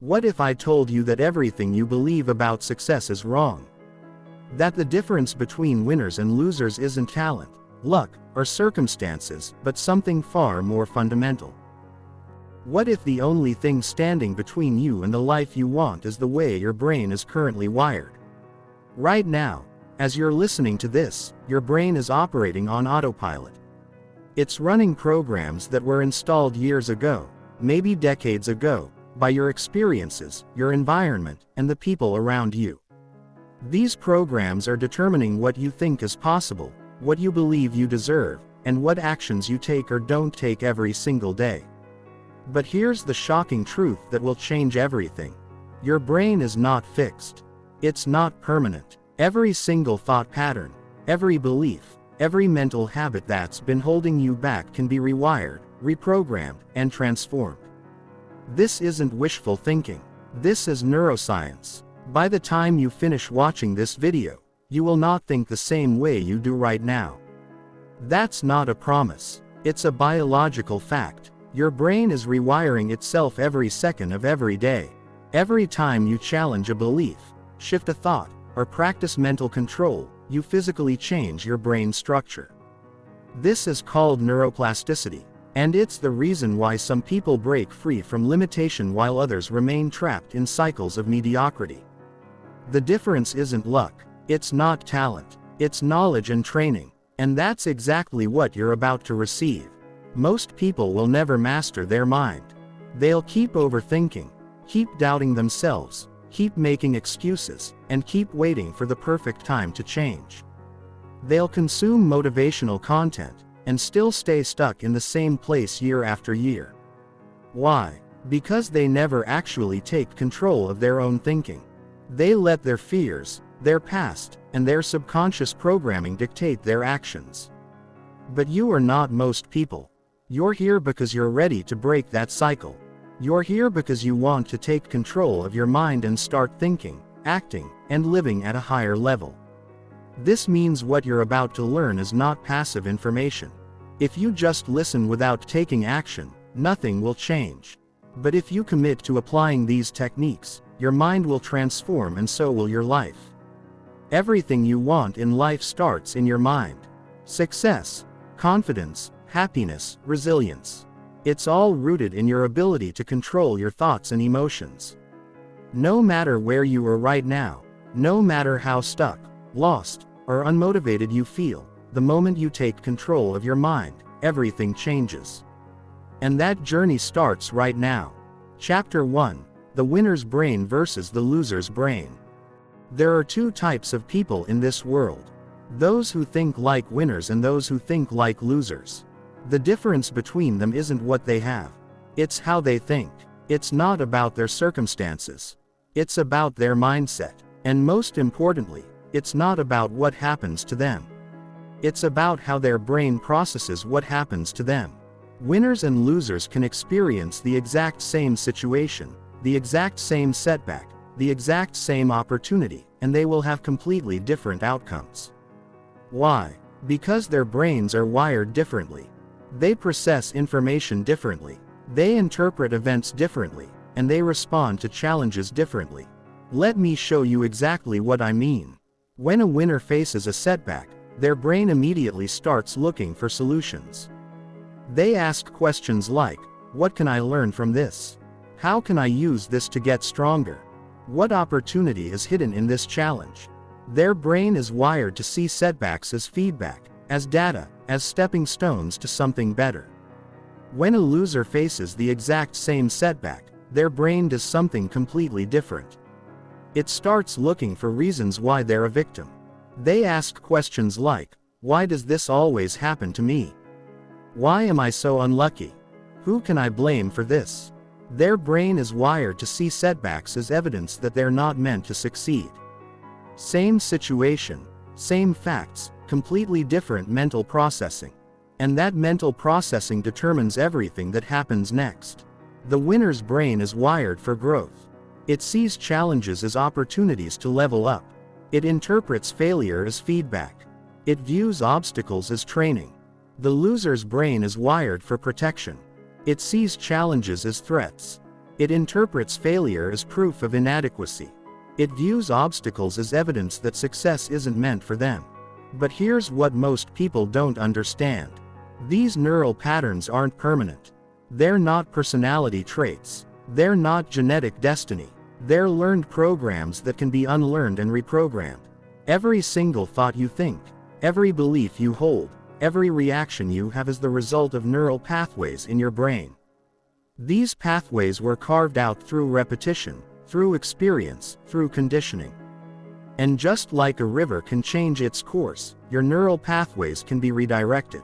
What if I told you that everything you believe about success is wrong? That the difference between winners and losers isn't talent, luck, or circumstances, but something far more fundamental? What if the only thing standing between you and the life you want is the way your brain is currently wired? Right now, as you're listening to this, your brain is operating on autopilot. It's running programs that were installed years ago, maybe decades ago, by your experiences, your environment, and the people around you. These programs are determining what you think is possible, what you believe you deserve, and what actions you take or don't take every single day. But here's the shocking truth that will change everything. Your brain is not fixed. It's not permanent. Every single thought pattern, every belief, every mental habit that's been holding you back can be rewired, reprogrammed, and transformed. This isn't wishful thinking. This is neuroscience. By the time you finish watching this video, you will not think the same way you do right now. That's not a promise. It's a biological fact. Your brain is rewiring itself every second of every day. Every time you challenge a belief, shift a thought, or practice mental control, you physically change your brain structure. This is called neuroplasticity, and it's the reason why some people break free from limitation while others remain trapped in cycles of mediocrity. The difference isn't luck, it's not talent, it's knowledge and training, and that's exactly what you're about to receive. Most people will never master their mind. They'll keep overthinking, keep doubting themselves, keep making excuses, and keep waiting for the perfect time to change. They'll consume motivational content, and still stay stuck in the same place year after year. Why? Because they never actually take control of their own thinking. They let their fears, their past, and their subconscious programming dictate their actions. But you are not most people. You're here because you're ready to break that cycle. You're here because you want to take control of your mind and start thinking, acting, and living at a higher level. This means what you're about to learn is not passive information. If you just listen without taking action, nothing will change. But if you commit to applying these techniques, your mind will transform and so will your life. Everything you want in life starts in your mind. Success, confidence, happiness, resilience. It's all rooted in your ability to control your thoughts and emotions. No matter where you are right now, no matter how stuck, lost, or unmotivated you feel, the moment you take control of your mind, everything changes. And that journey starts right now. Chapter 1: The Winner's Brain versus the Loser's Brain. There are two types of people in this world: those who think like winners and those who think like losers. The difference between them isn't what they have. It's how they think. It's not about their circumstances. It's about their mindset. And most importantly, it's not about what happens to them. It's about how their brain processes what happens to them. Winners and losers can experience the exact same situation, the exact same setback, the exact same opportunity, and they will have completely different outcomes. Why? Because their brains are wired differently. They process information differently. They interpret events differently, and they respond to challenges differently. Let me show you exactly what I mean. When a winner faces a setback, their brain immediately starts looking for solutions. They ask questions like, what can I learn from this? How can I use this to get stronger? What opportunity is hidden in this challenge? Their brain is wired to see setbacks as feedback, as data, as stepping stones to something better. When a loser faces the exact same setback, their brain does something completely different. It starts looking for reasons why they're a victim. They ask questions like, why does this always happen to me? Why am I so unlucky? Who can I blame for this? Their brain is wired to see setbacks as evidence that they're not meant to succeed. Same situation, same facts, completely different mental processing. And that mental processing determines everything that happens next. The winner's brain is wired for growth. It sees challenges as opportunities to level up. It interprets failure as feedback. It views obstacles as training. The loser's brain is wired for protection. It sees challenges as threats. It interprets failure as proof of inadequacy. It views obstacles as evidence that success isn't meant for them. But here's what most people don't understand. These neural patterns aren't permanent. They're not personality traits. They're not genetic destiny. They're learned programs that can be unlearned and reprogrammed. Every single thought you think, every belief you hold, every reaction you have is the result of neural pathways in your brain. These pathways were carved out through repetition, through experience, through conditioning. And just like a river can change its course, your neural pathways can be redirected.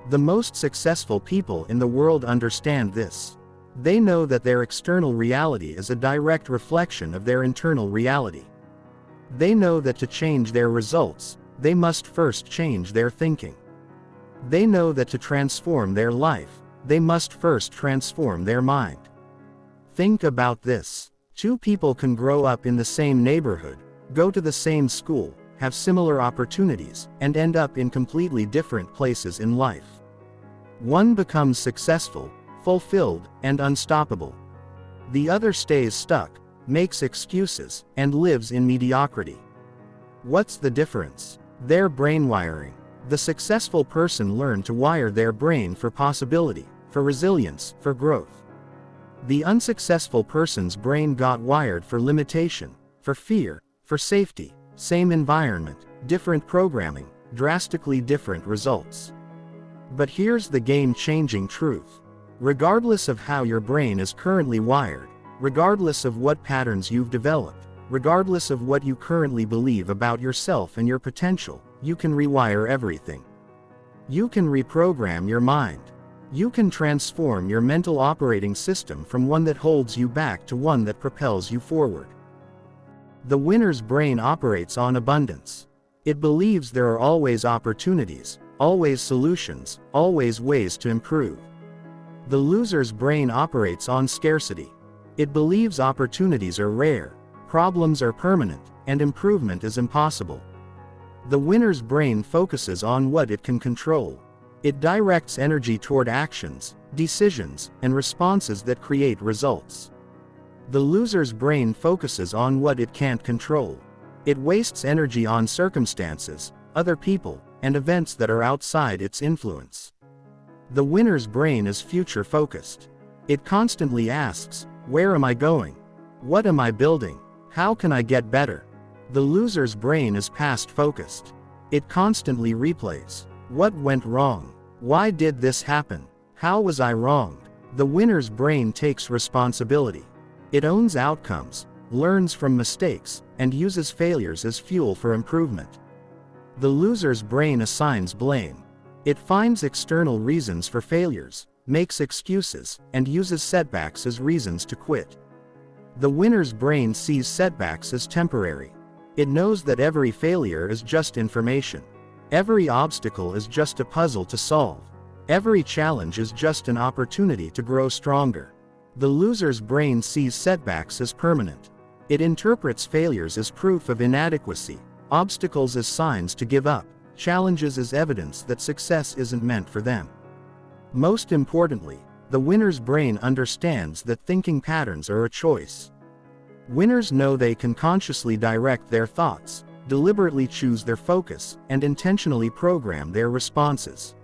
The most successful people in the world understand this. They know that their external reality is a direct reflection of their internal reality. They know that to change their results, they must first change their thinking. They know that to transform their life, they must first transform their mind. Think about this. Two people can grow up in the same neighborhood, go to the same school, have similar opportunities, and end up in completely different places in life. One becomes successful, fulfilled, and unstoppable. The other stays stuck, makes excuses, and lives in mediocrity. What's the difference? Their brain wiring. The successful person learned to wire their brain for possibility, for resilience, for growth. The unsuccessful person's brain got wired for limitation, for fear, for safety. Same environment, different programming, drastically different results. But here's the game-changing truth. Regardless of how your brain is currently wired, regardless of what patterns you've developed, regardless of what you currently believe about yourself and your potential, you can rewire everything. You can reprogram your mind. You can transform your mental operating system from one that holds you back to one that propels you forward. The winner's brain operates on abundance. It believes there are always opportunities, always solutions, always ways to improve. The loser's brain operates on scarcity. It believes opportunities are rare, problems are permanent, and improvement is impossible. The winner's brain focuses on what it can control. It directs energy toward actions, decisions, and responses that create results. The loser's brain focuses on what it can't control. It wastes energy on circumstances, other people, and events that are outside its influence. The winner's brain is future-focused. It constantly asks, where am I going? What am I building? How can I get better? The loser's brain is past-focused. It constantly replays, what went wrong? Why did this happen? How was I wronged? The winner's brain takes responsibility. It owns outcomes, learns from mistakes, and uses failures as fuel for improvement. The loser's brain assigns blame. It finds external reasons for failures, makes excuses, and uses setbacks as reasons to quit. The winner's brain sees setbacks as temporary. It knows that every failure is just information. Every obstacle is just a puzzle to solve. Every challenge is just an opportunity to grow stronger. The loser's brain sees setbacks as permanent. It interprets failures as proof of inadequacy, obstacles as signs to give up, challenges as evidence that success isn't meant for them. Most importantly, the winner's brain understands that thinking patterns are a choice. Winners know they can consciously direct their thoughts, deliberately choose their focus, and intentionally program their responses.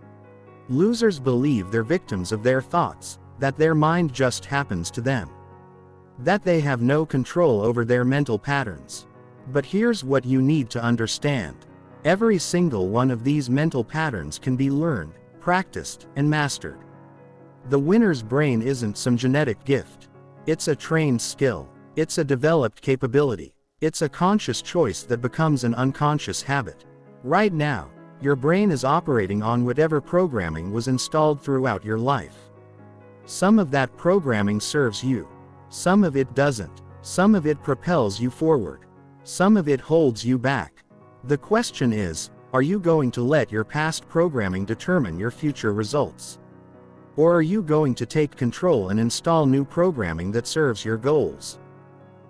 Losers believe they're victims of their thoughts, that their mind just happens to them, that they have no control over their mental patterns. But here's what you need to understand. Every single one of these mental patterns can be learned, practiced, and mastered. The winner's brain isn't some genetic gift. It's a trained skill. It's a developed capability. It's a conscious choice that becomes an unconscious habit. Right now, your brain is operating on whatever programming was installed throughout your life. Some of that programming serves you. Some of it doesn't. Some of it propels you forward. Some of it holds you back. The question is, are you going to let your past programming determine your future results? Or are you going to take control and install new programming that serves your goals?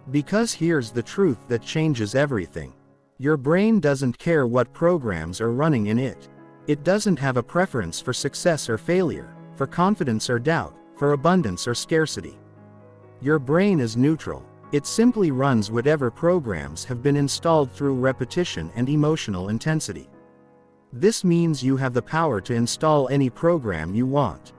Because here's the truth that changes everything. Your brain doesn't care what programs are running in it. It doesn't have a preference for success or failure, for confidence or doubt, for abundance or scarcity. Your brain is neutral. It simply runs whatever programs have been installed through repetition and emotional intensity. This means you have the power to install any program you want.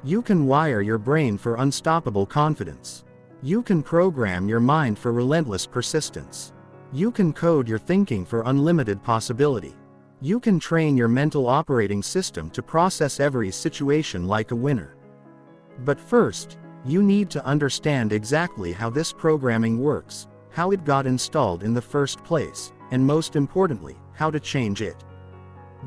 You can wire your brain for unstoppable confidence. You can program your mind for relentless persistence. You can code your thinking for unlimited possibility. You can train your mental operating system to process every situation like a winner. But first, you need to understand exactly how this programming works, how it got installed in the first place, and most importantly, how to change it.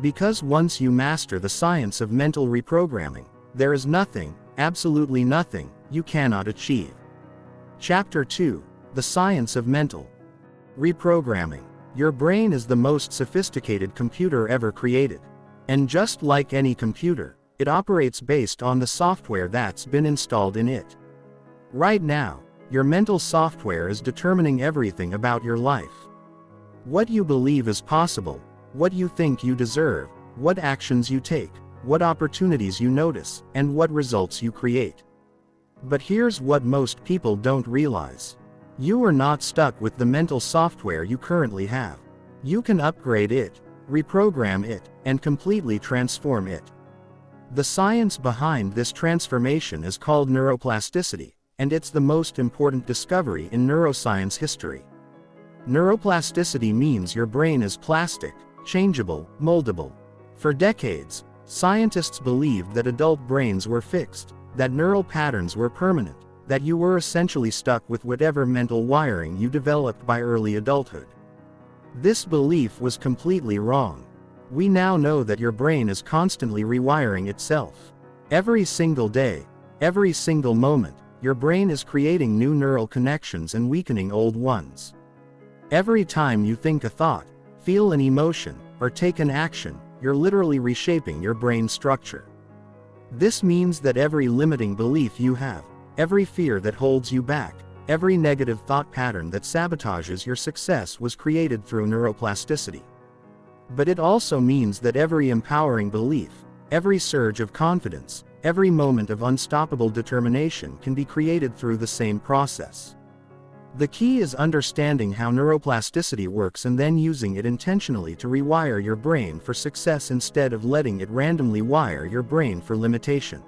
Because once you master the science of mental reprogramming, there is nothing, absolutely nothing, you cannot achieve. Chapter 2: The Science of Mental Reprogramming. Your brain is the most sophisticated computer ever created. And just like any computer, it operates based on the software that's been installed in it. Right now, your mental software is determining everything about your life. What you believe is possible, what you think you deserve, what actions you take, what opportunities you notice, and what results you create. But here's what most people don't realize. You are not stuck with the mental software you currently have. You can upgrade it, reprogram it, and completely transform it. The science behind this transformation is called neuroplasticity, and it's the most important discovery in neuroscience history. Neuroplasticity means your brain is plastic, changeable, moldable. For decades, scientists believed that adult brains were fixed, that neural patterns were permanent, that you were essentially stuck with whatever mental wiring you developed by early adulthood. This belief was completely wrong. We now know that your brain is constantly rewiring itself. Every single day, every single moment, your brain is creating new neural connections and weakening old ones. Every time you think a thought, feel an emotion, or take an action, you're literally reshaping your brain structure. This means that every limiting belief you have, every fear that holds you back, every negative thought pattern that sabotages your success was created through neuroplasticity. But it also means that every empowering belief, every surge of confidence, every moment of unstoppable determination can be created through the same process. The key is understanding how neuroplasticity works and then using it intentionally to rewire your brain for success instead of letting it randomly wire your brain for limitation.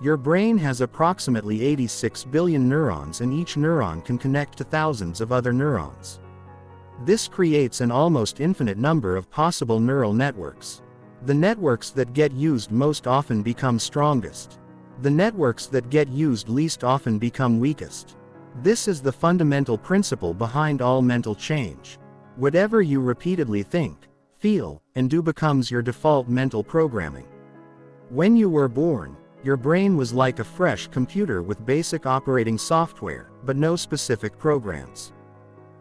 Your brain has approximately 86 billion neurons, and each neuron can connect to thousands of other neurons. This creates an almost infinite number of possible neural networks. The networks that get used most often become strongest. The networks that get used least often become weakest. This is the fundamental principle behind all mental change. Whatever you repeatedly think, feel, and do becomes your default mental programming. When you were born, your brain was like a fresh computer with basic operating software, but no specific programs.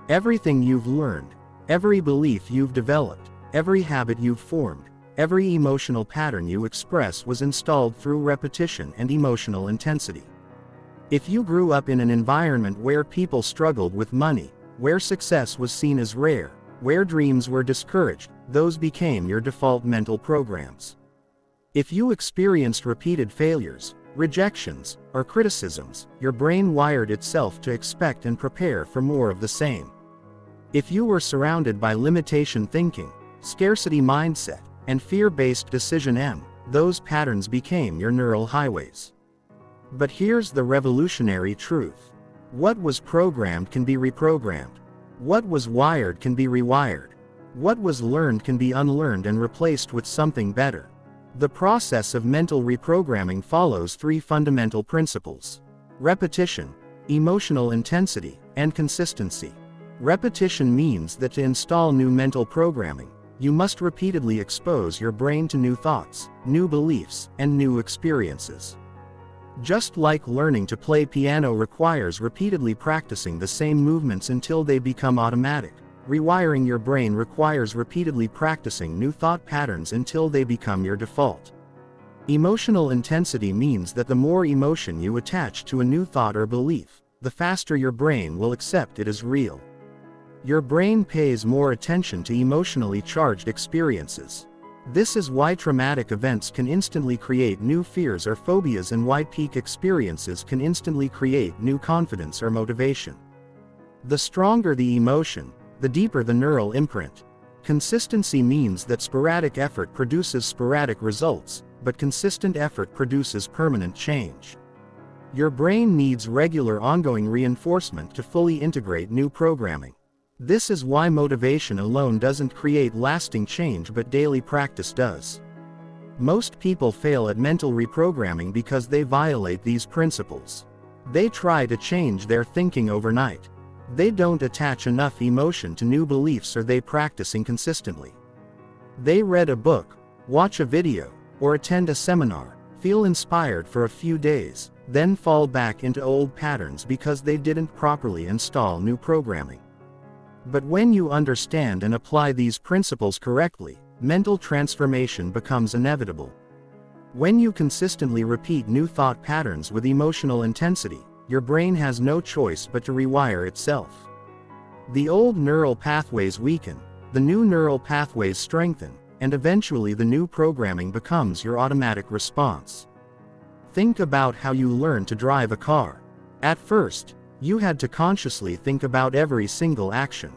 Everything you've learned, every belief you've developed, every habit you've formed, every emotional pattern you express was installed through repetition and emotional intensity. If you grew up in an environment where people struggled with money, where success was seen as rare, where dreams were discouraged, those became your default mental programs. If you experienced repeated failures, rejections, or criticisms, your brain wired itself to expect and prepare for more of the same. If you were surrounded by limitation thinking, scarcity mindset, and fear-based decision, those patterns became your neural highways. But here's the revolutionary truth. What was programmed can be reprogrammed. What was wired can be rewired. What was learned can be unlearned and replaced with something better. The process of mental reprogramming follows three fundamental principles: repetition, emotional intensity, and consistency. Repetition means that to install new mental programming, you must repeatedly expose your brain to new thoughts, new beliefs, and new experiences. Just like learning to play piano requires repeatedly practicing the same movements until they become automatic, rewiring your brain requires repeatedly practicing new thought patterns until they become your default. Emotional intensity means that the more emotion you attach to a new thought or belief, the faster your brain will accept it as real. Your brain pays more attention to emotionally charged experiences. This is why traumatic events can instantly create new fears or phobias, and why peak experiences can instantly create new confidence or motivation. The stronger the emotion, the deeper the neural imprint. Consistency means that sporadic effort produces sporadic results, but consistent effort produces permanent change. Your brain needs regular ongoing reinforcement to fully integrate new programming. This is why motivation alone doesn't create lasting change, but daily practice does. Most people fail at mental reprogramming because they violate these principles. They try to change their thinking overnight. They don't attach enough emotion to new beliefs, or they practice inconsistently. They read a book, watch a video, or attend a seminar, feel inspired for a few days, then fall back into old patterns because they didn't properly install new programming. But when you understand and apply these principles correctly, mental transformation becomes inevitable. When you consistently repeat new thought patterns with emotional intensity, your brain has no choice but to rewire itself. The old neural pathways weaken, the new neural pathways strengthen, and eventually the new programming becomes your automatic response. Think about how you learned to drive a car. At first, you had to consciously think about every single action.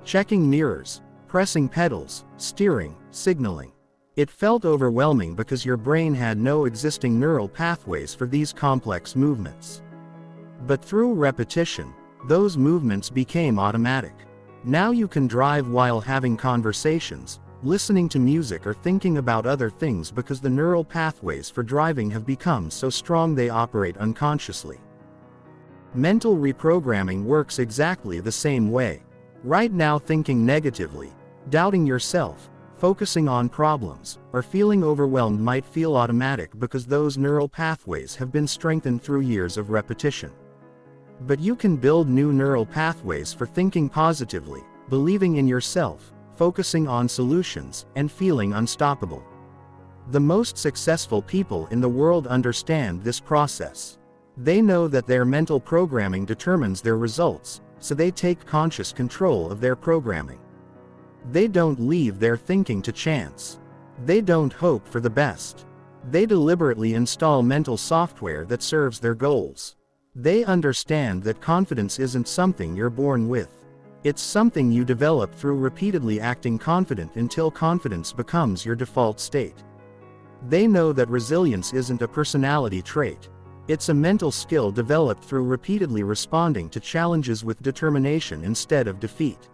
Checking mirrors, pressing pedals, steering, signaling. It felt overwhelming because your brain had no existing neural pathways for these complex movements. But through repetition, those movements became automatic. Now you can drive while having conversations, listening to music, or thinking about other things because the neural pathways for driving have become so strong they operate unconsciously. Mental reprogramming works exactly the same way. Right now, thinking negatively, doubting yourself, focusing on problems, or feeling overwhelmed might feel automatic because those neural pathways have been strengthened through years of repetition. But you can build new neural pathways for thinking positively, believing in yourself, focusing on solutions, and feeling unstoppable. The most successful people in the world understand this process. They know that their mental programming determines their results, so they take conscious control of their programming. They don't leave their thinking to chance. They don't hope for the best. They deliberately install mental software that serves their goals. They understand that confidence isn't something you're born with. It's something you develop through repeatedly acting confident until confidence becomes your default state. They know that resilience isn't a personality trait. It's a mental skill developed through repeatedly responding to challenges with determination instead of defeat.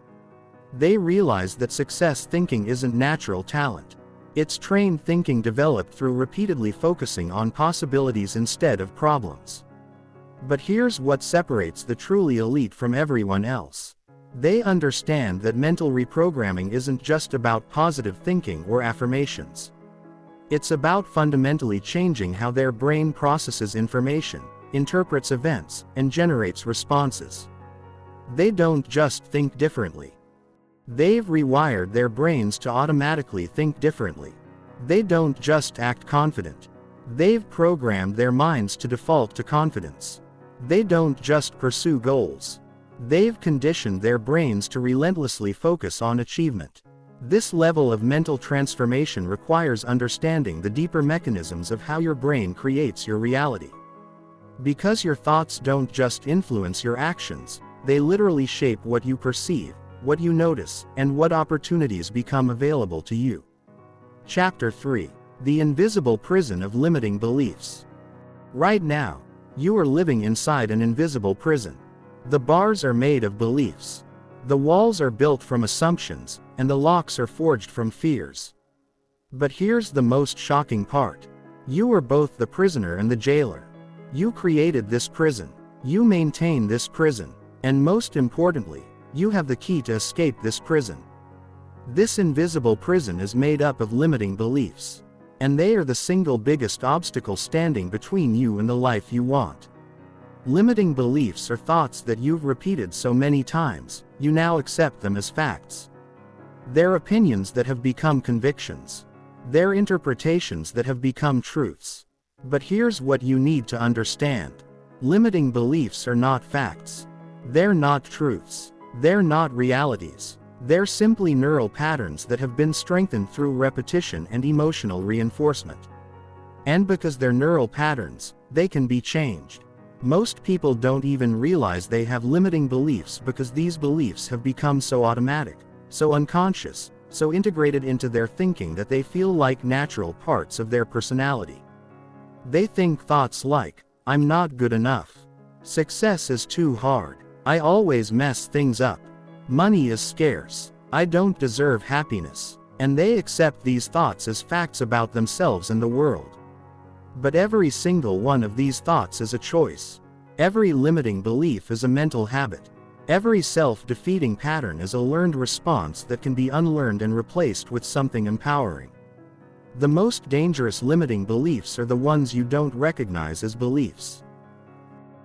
They realize that success thinking isn't natural talent. It's trained thinking developed through repeatedly focusing on possibilities instead of problems. But here's what separates the truly elite from everyone else. They understand that mental reprogramming isn't just about positive thinking or affirmations. It's about fundamentally changing how their brain processes information, interprets events, and generates responses. They don't just think differently. They've rewired their brains to automatically think differently. They don't just act confident. They've programmed their minds to default to confidence. They don't just pursue goals. They've conditioned their brains to relentlessly focus on achievement. This level of mental transformation requires understanding the deeper mechanisms of how your brain creates your reality. Because your thoughts don't just influence your actions, they literally shape what you perceive, what you notice, and what opportunities become available to you. Chapter 3. The Invisible Prison of Limiting Beliefs. Right now, you are living inside an invisible prison. The bars are made of beliefs. The walls are built from assumptions, and the locks are forged from fears. But here's the most shocking part. You are both the prisoner and the jailer. You created this prison. You maintain this prison. And most importantly, you have the key to escape this prison. This invisible prison is made up of limiting beliefs. And they are the single biggest obstacle standing between you and the life you want. Limiting beliefs are thoughts that you've repeated so many times, you now accept them as facts. They're opinions that have become convictions. They're interpretations that have become truths. But here's what you need to understand. Limiting beliefs are not facts. They're not truths. They're not realities. They're simply neural patterns that have been strengthened through repetition and emotional reinforcement. And because they're neural patterns, they can be changed. Most people don't even realize they have limiting beliefs because these beliefs have become so automatic, so unconscious, so integrated into their thinking that they feel like natural parts of their personality. They think thoughts like, "I'm not good enough. Success is too hard. I always mess things up. Money is scarce. I don't deserve happiness." And they accept these thoughts as facts about themselves and the world. But every single one of these thoughts is a choice. Every limiting belief is a mental habit. Every self-defeating pattern is a learned response that can be unlearned and replaced with something empowering. The most dangerous limiting beliefs are the ones you don't recognize as beliefs.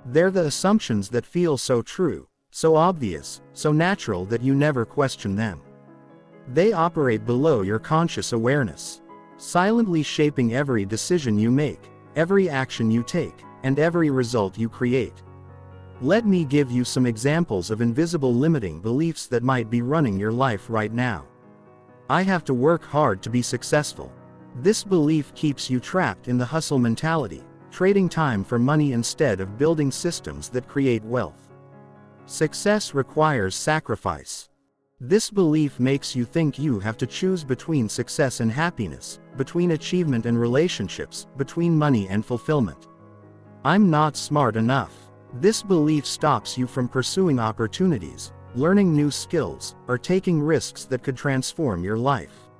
They're the assumptions that feel so true, so obvious, so natural that you never question them. They operate below your conscious awareness, silently shaping every decision you make, every action you take, and every result you create. Let me give you some examples of invisible limiting beliefs that might be running your life right now. I have to work hard to be successful. This belief keeps you trapped in the hustle mentality, trading time for money instead of building systems that create wealth. Success requires sacrifice. This belief makes you think you have to choose between success and happiness, between achievement and relationships, between money and fulfillment. I'm not smart enough. This belief stops you from pursuing opportunities, learning new skills, or taking risks that could transform your life.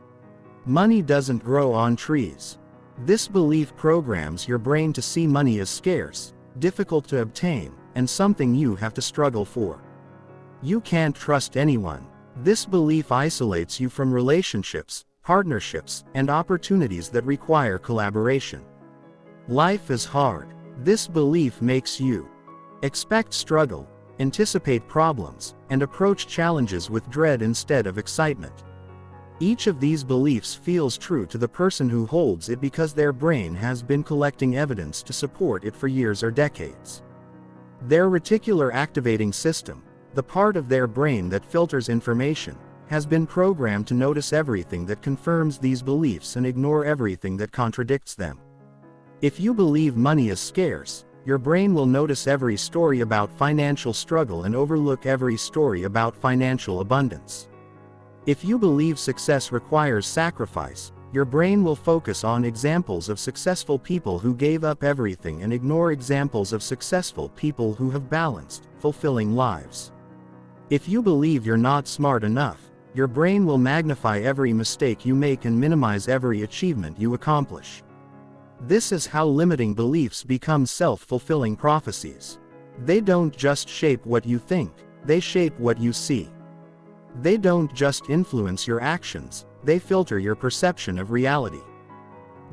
Money doesn't grow on trees. This belief programs your brain to see money as scarce, difficult to obtain, and something you have to struggle for. You can't trust anyone. This belief isolates you from relationships, partnerships, and opportunities that require collaboration. Life is hard. This belief makes you expect struggle, anticipate problems, and approach challenges with dread instead of excitement. Each of these beliefs feels true to the person who holds it because their brain has been collecting evidence to support it for years or decades. Their reticular activating system, the part of their brain that filters information, has been programmed to notice everything that confirms these beliefs and ignore everything that contradicts them. If you believe money is scarce, your brain will notice every story about financial struggle and overlook every story about financial abundance. If you believe success requires sacrifice, your brain will focus on examples of successful people who gave up everything and ignore examples of successful people who have balanced, fulfilling lives. If you believe you're not smart enough, your brain will magnify every mistake you make and minimize every achievement you accomplish. This is how limiting beliefs become self-fulfilling prophecies. They don't just shape what you think, they shape what you see. They don't just influence your actions, they filter your perception of reality.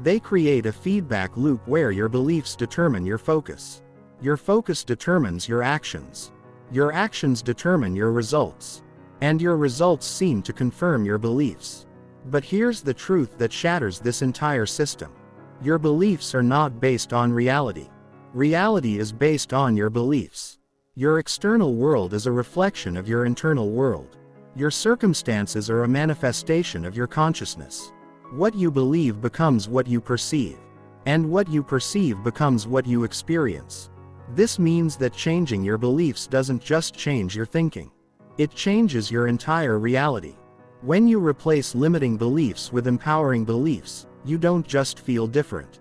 They create a feedback loop where your beliefs determine your focus. Your focus determines your actions. Your actions determine your results. And your results seem to confirm your beliefs. But here's the truth that shatters this entire system. Your beliefs are not based on reality. Reality is based on your beliefs. Your external world is a reflection of your internal world. Your circumstances are a manifestation of your consciousness. What you believe becomes what you perceive. And what you perceive becomes what you experience. This means that changing your beliefs doesn't just change your thinking. It changes your entire reality. When you replace limiting beliefs with empowering beliefs, you don't just feel different.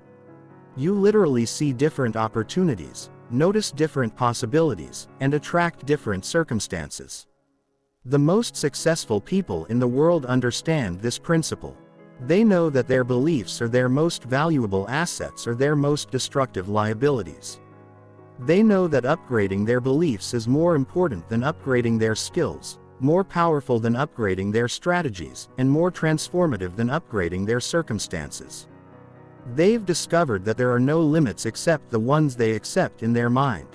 You literally see different opportunities, notice different possibilities, and attract different circumstances. The most successful people in the world understand this principle. They know that their beliefs are their most valuable assets or their most destructive liabilities. They know that upgrading their beliefs is more important than upgrading their skills, more powerful than upgrading their strategies, and more transformative than upgrading their circumstances. They've discovered that there are no limits except the ones they accept in their mind.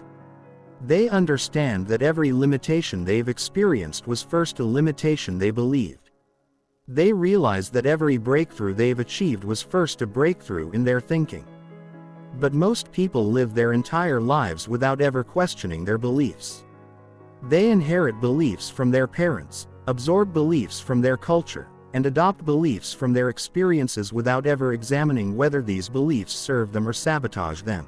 They understand that every limitation they've experienced was first a limitation they believed. They realize that every breakthrough they've achieved was first a breakthrough in their thinking. But most people live their entire lives without ever questioning their beliefs. They inherit beliefs from their parents, absorb beliefs from their culture, and adopt beliefs from their experiences without ever examining whether these beliefs serve them or sabotage them.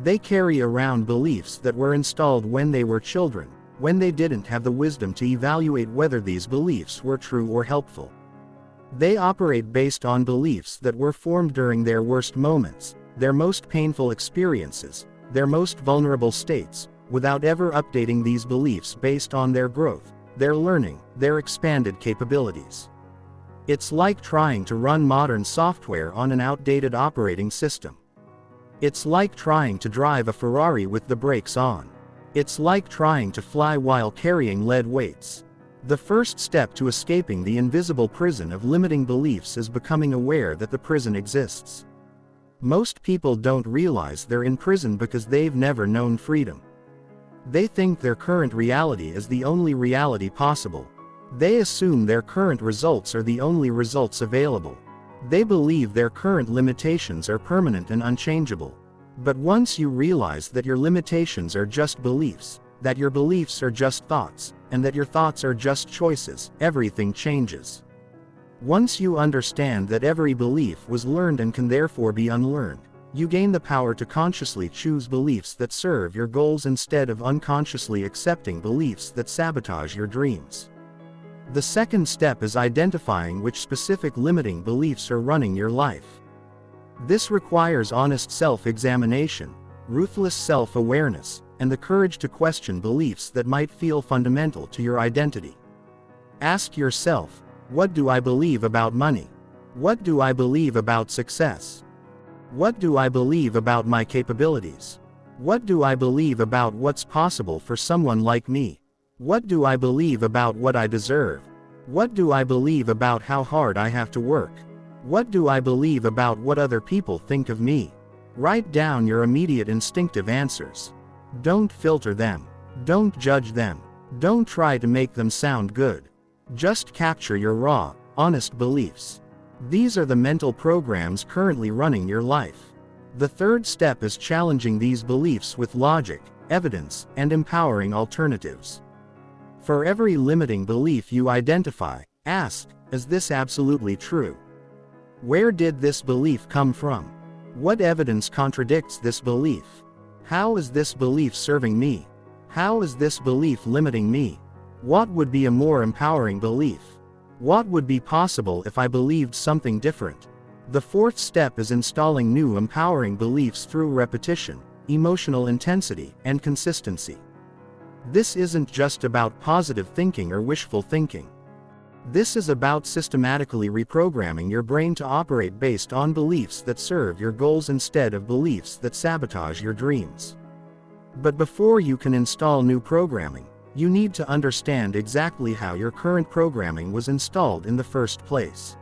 They carry around beliefs that were installed when they were children, when they didn't have the wisdom to evaluate whether these beliefs were true or helpful. They operate based on beliefs that were formed during their worst moments, their most painful experiences, their most vulnerable states, without ever updating these beliefs based on their growth, their learning, their expanded capabilities. It's like trying to run modern software on an outdated operating system. It's like trying to drive a Ferrari with the brakes on. It's like trying to fly while carrying lead weights. The first step to escaping the invisible prison of limiting beliefs is becoming aware that the prison exists. Most people don't realize they're in prison because they've never known freedom. They think their current reality is the only reality possible. They assume their current results are the only results available. They believe their current limitations are permanent and unchangeable. But once you realize that your limitations are just beliefs, that your beliefs are just thoughts, and that your thoughts are just choices, everything changes. Once you understand that every belief was learned and can therefore be unlearned, you gain the power to consciously choose beliefs that serve your goals instead of unconsciously accepting beliefs that sabotage your dreams. The second step is identifying which specific limiting beliefs are running your life. This requires honest self-examination, ruthless self-awareness, and the courage to question beliefs that might feel fundamental to your identity. Ask yourself, what do I believe about money? What do I believe about success? What do I believe about my capabilities? What do I believe about what's possible for someone like me? What do I believe about what I deserve? What do I believe about how hard I have to work? What do I believe about what other people think of me? Write down your immediate instinctive answers. Don't filter them. Don't judge them. Don't try to make them sound good. Just capture your raw, honest beliefs. These are the mental programs currently running your life. The third step is challenging these beliefs with logic, evidence, and empowering alternatives. For every limiting belief you identify, ask, is this absolutely true? Where did this belief come from? What evidence contradicts this belief? How is this belief serving me? How is this belief limiting me? What would be a more empowering belief? What would be possible if I believed something different? The fourth step is installing new empowering beliefs through repetition, emotional intensity, and consistency. This isn't just about positive thinking or wishful thinking. This is about systematically reprogramming your brain to operate based on beliefs that serve your goals instead of beliefs that sabotage your dreams. But before you can install new programming, you need to understand exactly how your current programming was installed in the first place.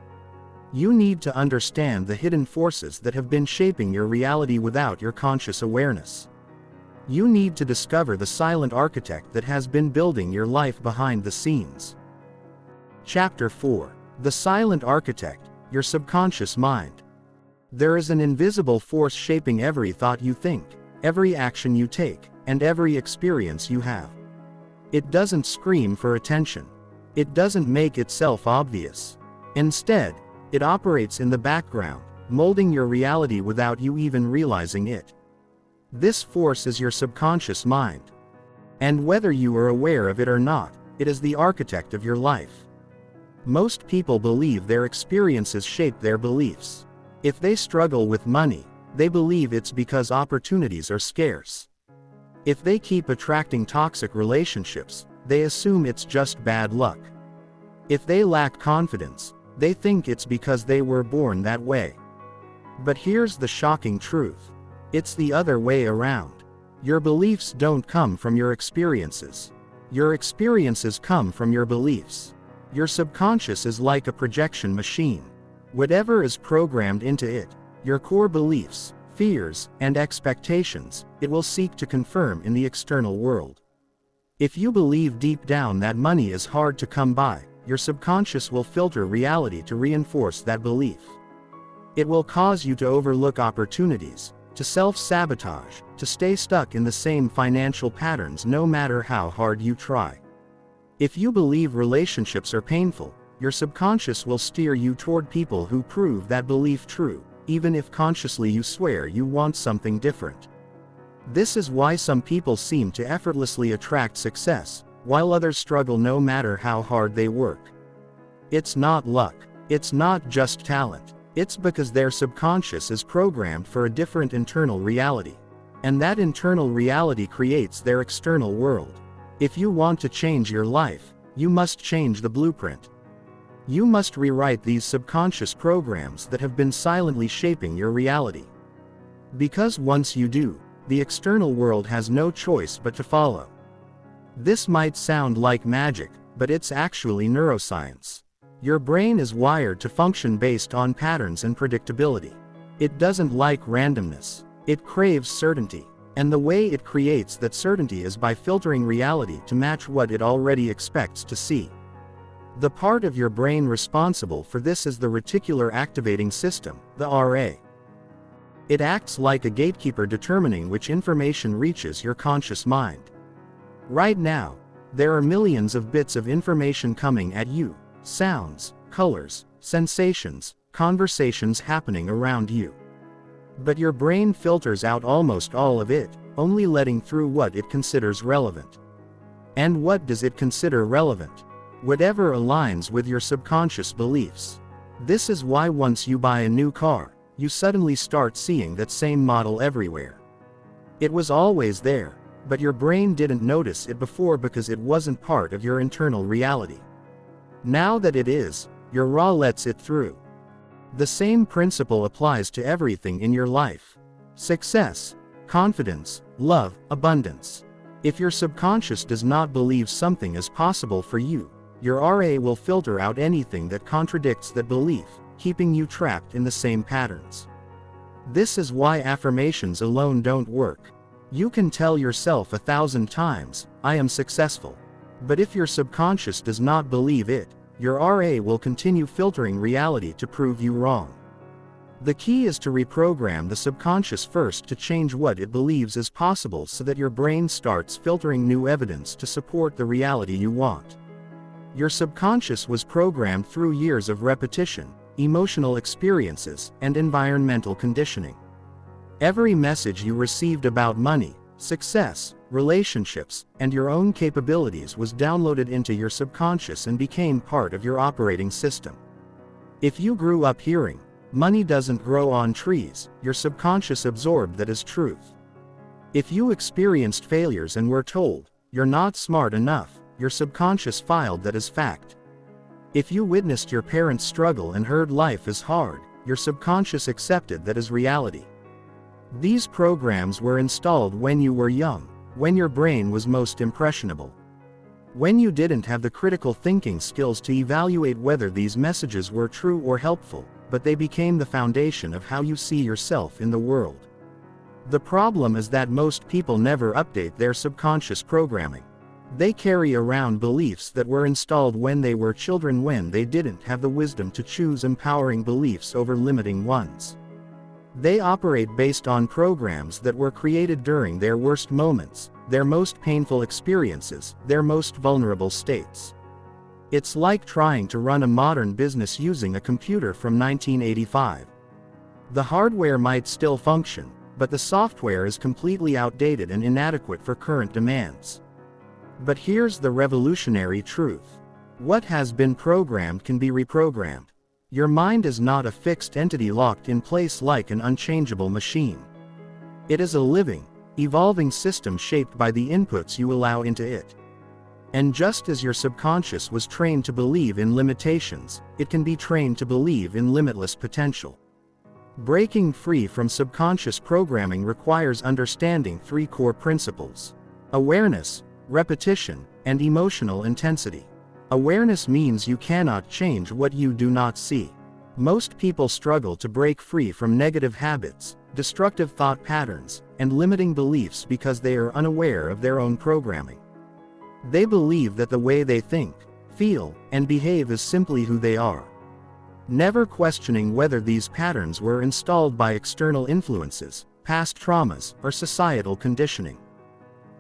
You need to understand the hidden forces that have been shaping your reality without your conscious awareness. You need to discover the silent architect that has been building your life behind the scenes. Chapter 4. The Silent Architect, Your Subconscious Mind. There is an invisible force shaping every thought you think, every action you take, and every experience you have. It doesn't scream for attention. It doesn't make itself obvious. Instead, it operates in the background, molding your reality without you even realizing it. This force is your subconscious mind. And whether you are aware of it or not, it is the architect of your life. Most people believe their experiences shape their beliefs. If they struggle with money, they believe it's because opportunities are scarce. If they keep attracting toxic relationships, they assume it's just bad luck. If they lack confidence, they think it's because they were born that way. But here's the shocking truth. It's the other way around. Your beliefs don't come from your experiences. Your experiences come from your beliefs. Your subconscious is like a projection machine. Whatever is programmed into it, your core beliefs, fears, and expectations, it will seek to confirm in the external world. If you believe deep down that money is hard to come by, your subconscious will filter reality to reinforce that belief. It will cause you to overlook opportunities, to self-sabotage, to stay stuck in the same financial patterns no matter how hard you try. If you believe relationships are painful, your subconscious will steer you toward people who prove that belief true, even if consciously you swear you want something different. This is why some people seem to effortlessly attract success, while others struggle no matter how hard they work. It's not luck. It's not just talent. It's because their subconscious is programmed for a different internal reality. And that internal reality creates their external world. If you want to change your life, you must change the blueprint. You must rewrite these subconscious programs that have been silently shaping your reality. Because once you do, the external world has no choice but to follow. This might sound like magic, but it's actually neuroscience. Your brain is wired to function based on patterns and predictability. It doesn't like randomness. It craves certainty. And the way it creates that certainty is by filtering reality to match what it already expects to see. The part of your brain responsible for this is the reticular activating system, the RA. It acts like a gatekeeper determining which information reaches your conscious mind. Right now, there are millions of bits of information coming at you, sounds, colors, sensations, conversations happening around you. But your brain filters out almost all of it, only letting through what it considers relevant. And what does it consider relevant? Whatever aligns with your subconscious beliefs. This is why once you buy a new car, you suddenly start seeing that same model everywhere. It was always there, but your brain didn't notice it before because it wasn't part of your internal reality. Now that it is, your RA lets it through. The same principle applies to everything in your life. Success, confidence, love, abundance. If your subconscious does not believe something is possible for you, your RA will filter out anything that contradicts that belief, keeping you trapped in the same patterns. This is why affirmations alone don't work. You can tell yourself 1,000 times, "I am successful." But if your subconscious does not believe it, your RA will continue filtering reality to prove you wrong. The key is to reprogram the subconscious first to change what it believes is possible so that your brain starts filtering new evidence to support the reality you want. Your subconscious was programmed through years of repetition, emotional experiences, and environmental conditioning. Every message you received about money, success, relationships, and your own capabilities was downloaded into your subconscious and became part of your operating system. If you grew up hearing, "Money doesn't grow on trees," your subconscious absorbed that as truth. If you experienced failures and were told, "You're not smart enough," your subconscious filed that as fact. If you witnessed your parents struggle and heard life is hard, your subconscious accepted that as reality. These programs were installed when you were young, when your brain was most impressionable. When you didn't have the critical thinking skills to evaluate whether these messages were true or helpful, but they became the foundation of how you see yourself in the world. The problem is that most people never update their subconscious programming. They carry around beliefs that were installed when they were children when they didn't have the wisdom to choose empowering beliefs over limiting ones. They operate based on programs that were created during their worst moments, their most painful experiences, their most vulnerable states. It's like trying to run a modern business using a computer from 1985. The hardware might still function, but the software is completely outdated and inadequate for current demands. But here's the revolutionary truth. What has been programmed can be reprogrammed. Your mind is not a fixed entity locked in place like an unchangeable machine. It is a living, evolving system shaped by the inputs you allow into it. And just as your subconscious was trained to believe in limitations, it can be trained to believe in limitless potential. Breaking free from subconscious programming requires understanding three core principles: awareness, repetition, and emotional intensity. Awareness means you cannot change what you do not see. Most people struggle to break free from negative habits, destructive thought patterns, and limiting beliefs because they are unaware of their own programming. They believe that the way they think, feel, and behave is simply who they are, never questioning whether these patterns were installed by external influences, past traumas, or societal conditioning.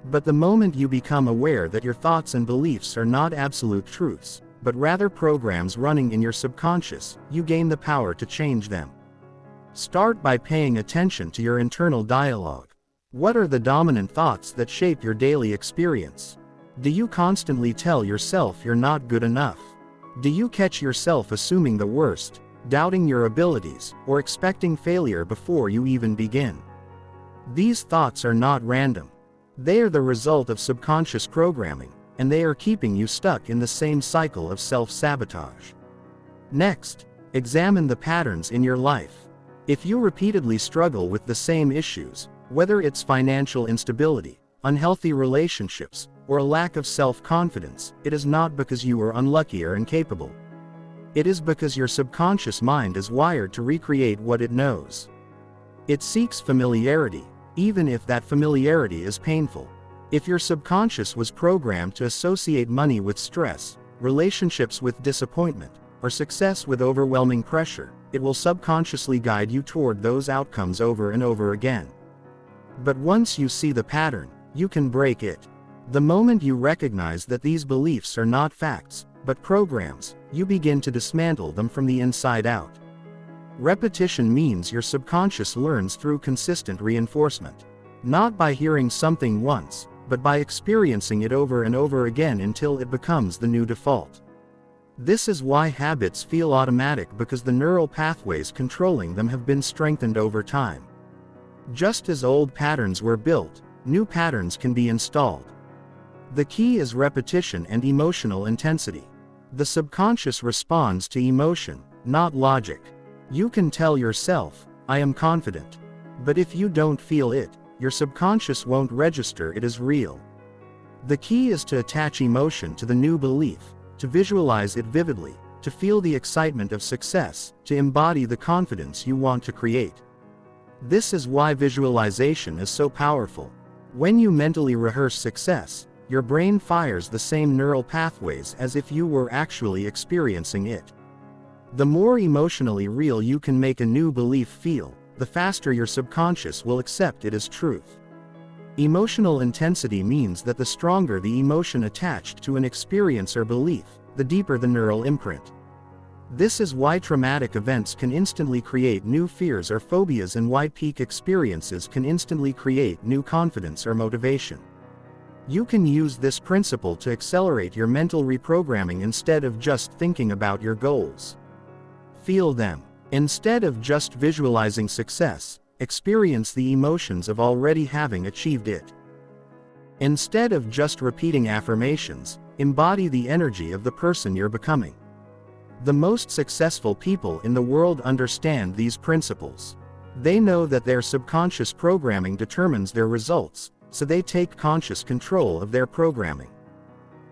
But the moment you become aware that your thoughts and beliefs are not absolute truths, but rather programs running in your subconscious, you gain the power to change them. Start by paying attention to your internal dialogue. What are the dominant thoughts that shape your daily experience? Do you constantly tell yourself you're not good enough? Do you catch yourself assuming the worst, doubting your abilities, or expecting failure before you even begin? These thoughts are not random. They are the result of subconscious programming, and they are keeping you stuck in the same cycle of self-sabotage. Next, examine the patterns in your life. If you repeatedly struggle with the same issues, whether it's financial instability, unhealthy relationships, or a lack of self-confidence, it is not because you are unlucky or incapable. It is because your subconscious mind is wired to recreate what it knows. It seeks familiarity, even if that familiarity is painful. If your subconscious was programmed to associate money with stress, relationships with disappointment, or success with overwhelming pressure, it will subconsciously guide you toward those outcomes over and over again. But once you see the pattern, you can break it. The moment you recognize that these beliefs are not facts, but programs, you begin to dismantle them from the inside out. Repetition means your subconscious learns through consistent reinforcement. Not by hearing something once, but by experiencing it over and over again until it becomes the new default. This is why habits feel automatic, because the neural pathways controlling them have been strengthened over time. Just as old patterns were built, new patterns can be installed. The key is repetition and emotional intensity. The subconscious responds to emotion, not logic. You can tell yourself, "I am confident." But if you don't feel it, your subconscious won't register it as real. The key is to attach emotion to the new belief, to visualize it vividly, to feel the excitement of success, to embody the confidence you want to create. This is why visualization is so powerful. When you mentally rehearse success, your brain fires the same neural pathways as if you were actually experiencing it. The more emotionally real you can make a new belief feel, the faster your subconscious will accept it as truth. Emotional intensity means that the stronger the emotion attached to an experience or belief, the deeper the neural imprint. This is why traumatic events can instantly create new fears or phobias, and why peak experiences can instantly create new confidence or motivation. You can use this principle to accelerate your mental reprogramming instead of just thinking about your goals. Feel them. Instead of just visualizing success, experience the emotions of already having achieved it. Instead of just repeating affirmations, embody the energy of the person you're becoming. The most successful people in the world understand these principles. They know that their subconscious programming determines their results, so they take conscious control of their programming.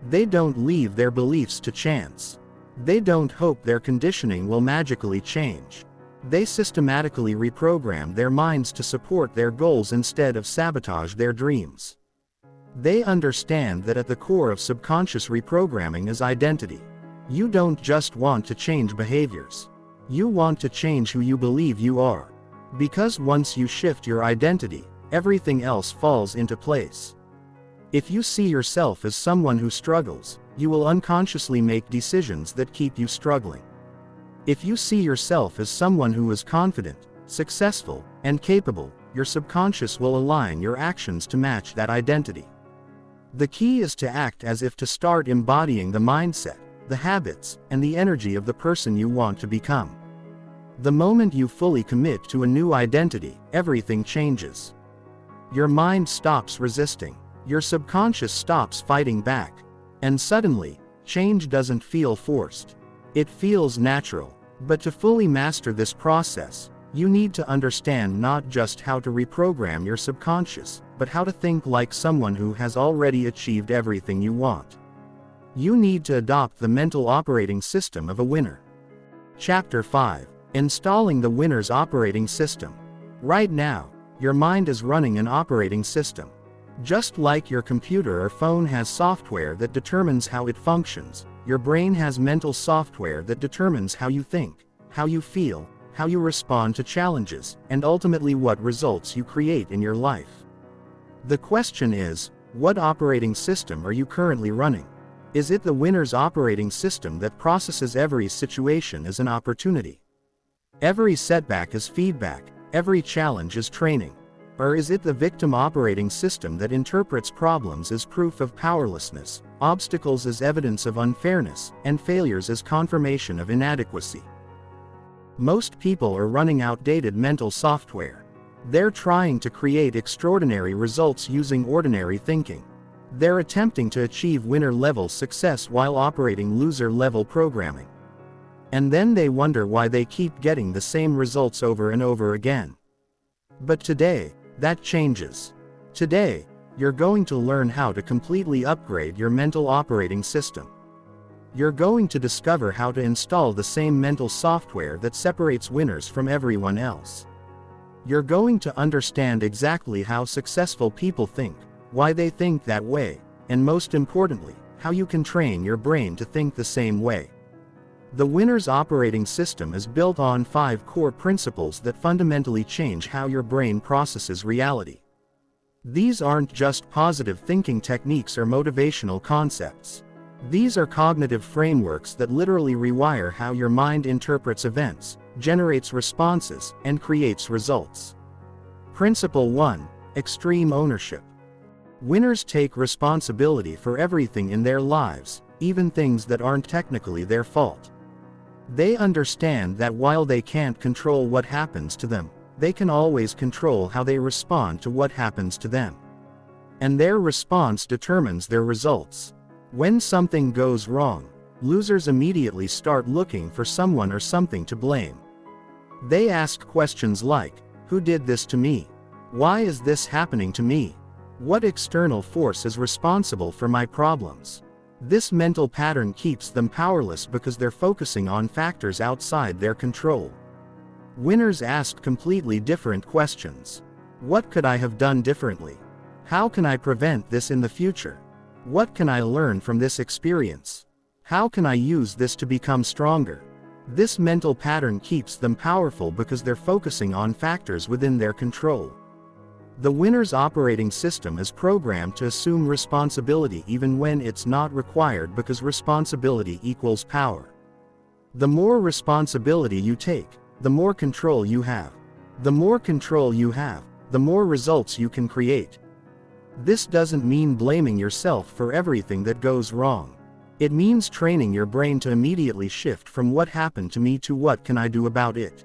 They don't leave their beliefs to chance. They don't hope their conditioning will magically change. They systematically reprogram their minds to support their goals instead of sabotage their dreams. They understand that at the core of subconscious reprogramming is identity. You don't just want to change behaviors. You want to change who you believe you are. Because once you shift your identity, everything else falls into place. If you see yourself as someone who struggles, you will unconsciously make decisions that keep you struggling. If you see yourself as someone who is confident, successful, and capable, your subconscious will align your actions to match that identity. The key is to act as if to start embodying the mindset, the habits, and the energy of the person you want to become. The moment you fully commit to a new identity, everything changes. Your mind stops resisting. Your subconscious stops fighting back. And suddenly, change doesn't feel forced. It feels natural. But to fully master this process, you need to understand not just how to reprogram your subconscious, but how to think like someone who has already achieved everything you want. You need to adopt the mental operating system of a winner. Chapter 5. Installing the winner's operating system. Right now, your mind is running an operating system. Just like your computer or phone has software that determines how it functions, your brain has mental software that determines how you think, how you feel, how you respond to challenges, and ultimately what results you create in your life. The question is, What operating system are you currently running? Is it the winner's operating system that processes every situation as an opportunity? Every setback is feedback, every challenge is training. Or is it the victim operating system that interprets problems as proof of powerlessness, obstacles as evidence of unfairness, and failures as confirmation of inadequacy? Most people are running outdated mental software. They're trying to create extraordinary results using ordinary thinking. They're attempting to achieve winner-level success while operating loser-level programming. And then they wonder why they keep getting the same results over and over again. But today, that changes. Today, you're going to learn how to completely upgrade your mental operating system. You're going to discover how to install the same mental software that separates winners from everyone else. You're going to understand exactly how successful people think, why they think that way, and most importantly, how you can train your brain to think the same way. The winner's operating system is built on 5 core principles that fundamentally change how your brain processes reality. These aren't just positive thinking techniques or motivational concepts. These are cognitive frameworks that literally rewire how your mind interprets events, generates responses, and creates results. Principle 1: Extreme ownership. Winners take responsibility for everything in their lives, even things that aren't technically their fault. They understand that while they can't control what happens to them, they can always control how they respond to what happens to them. And their response determines their results. When something goes wrong, losers immediately start looking for someone or something to blame. They ask questions like, "Who did this to me? Why is this happening to me? What external force is responsible for my problems?" This mental pattern keeps them powerless because they're focusing on factors outside their control. Winners ask completely different questions. What could I have done differently? How can I prevent this in the future? What can I learn from this experience? How can I use this to become stronger? This mental pattern keeps them powerful because they're focusing on factors within their control. The winner's operating system is programmed to assume responsibility even when it's not required because responsibility equals power. The more responsibility you take, the more control you have. The more control you have, the more results you can create. This doesn't mean blaming yourself for everything that goes wrong. It means training your brain to immediately shift from "what happened to me" to "what can I do about it?"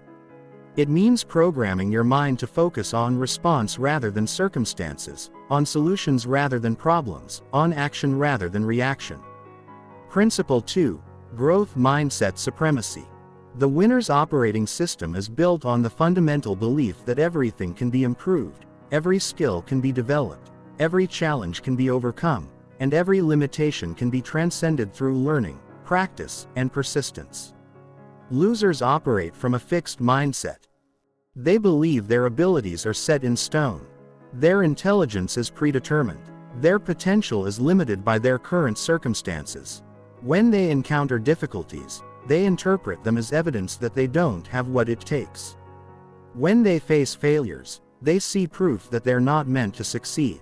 It means programming your mind to focus on response rather than circumstances, on solutions rather than problems, on action rather than reaction. Principle 2: Growth mindset supremacy. The winner's operating system is built on the fundamental belief that everything can be improved, every skill can be developed, every challenge can be overcome, and every limitation can be transcended through learning, practice, and persistence. Losers operate from a fixed mindset. They believe their abilities are set in stone. Their intelligence is predetermined. Their potential is limited by their current circumstances. When they encounter difficulties, they interpret them as evidence that they don't have what it takes. When they face failures, they see proof that they're not meant to succeed.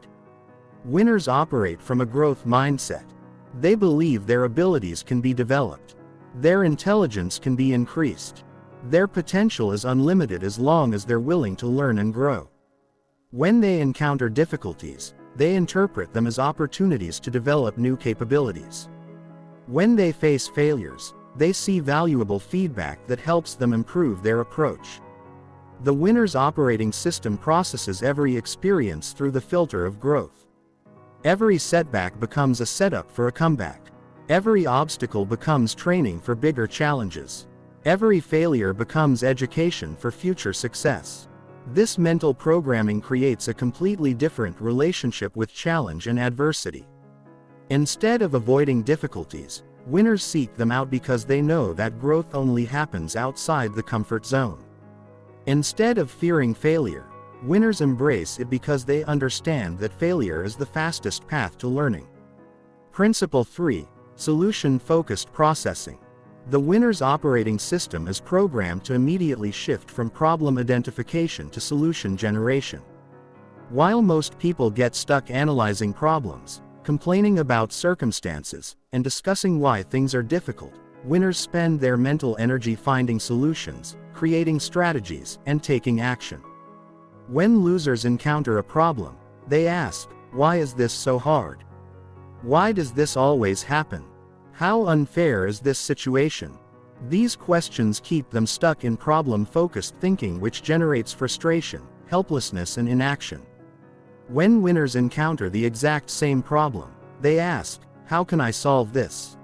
Winners operate from a growth mindset. They believe their abilities can be developed. Their intelligence can be increased. Their potential is unlimited as long as they're willing to learn and grow. When they encounter difficulties, they interpret them as opportunities to develop new capabilities. When they face failures, they see valuable feedback that helps them improve their approach. The winner's operating system processes every experience through the filter of growth. Every setback becomes a setup for a comeback. Every obstacle becomes training for bigger challenges. Every failure becomes education for future success. This mental programming creates a completely different relationship with challenge and adversity. Instead of avoiding difficulties, winners seek them out because they know that growth only happens outside the comfort zone. Instead of fearing failure, winners embrace it because they understand that failure is the fastest path to learning. Principle 3: Solution-focused processing. The winner's operating system is programmed to immediately shift from problem identification to solution generation. While most people get stuck analyzing problems, complaining about circumstances, and discussing why things are difficult, winners spend their mental energy finding solutions, creating strategies, and taking action. When losers encounter a problem, they ask, "Why is this so hard? Why does this always happen? How unfair is this situation?" These questions keep them stuck in problem-focused thinking, which generates frustration, helplessness, and inaction. When winners encounter the exact same problem, they ask, "How can I solve this?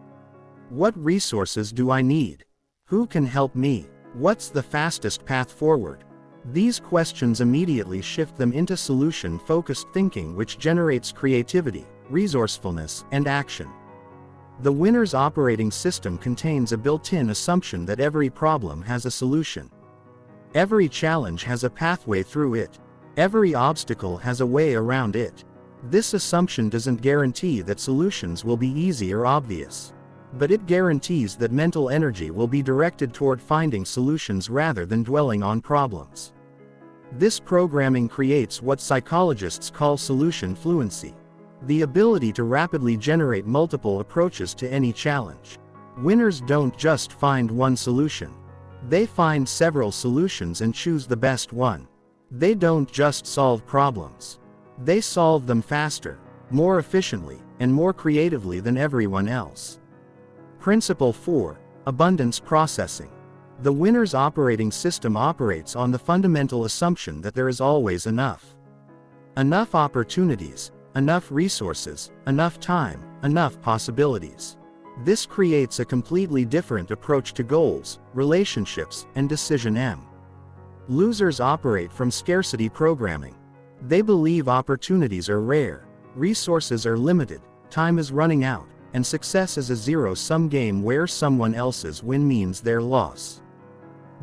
What resources do I need? Who can help me? What's the fastest path forward?" These questions immediately shift them into solution-focused thinking, which generates creativity, resourcefulness, and action. The winner's operating system contains a built-in assumption that every problem has a solution. Every challenge has a pathway through it. Every obstacle has a way around it. This assumption doesn't guarantee that solutions will be easy or obvious, but it guarantees that mental energy will be directed toward finding solutions rather than dwelling on problems. This programming creates what psychologists call solution fluency, the ability to rapidly generate multiple approaches to any challenge. Winners don't just find one solution. They find several solutions and choose the best one. They don't just solve problems. They solve them faster, more efficiently, and more creatively than everyone else. Principle 4. Abundance processing. The winner's operating system operates on the fundamental assumption that there is always enough. Enough opportunities, enough resources, enough time, enough possibilities. This creates a completely different approach to goals, relationships, and decision. Losers operate from scarcity programming. They believe opportunities are rare, resources are limited, time is running out, and success is a zero-sum game where someone else's win means their loss.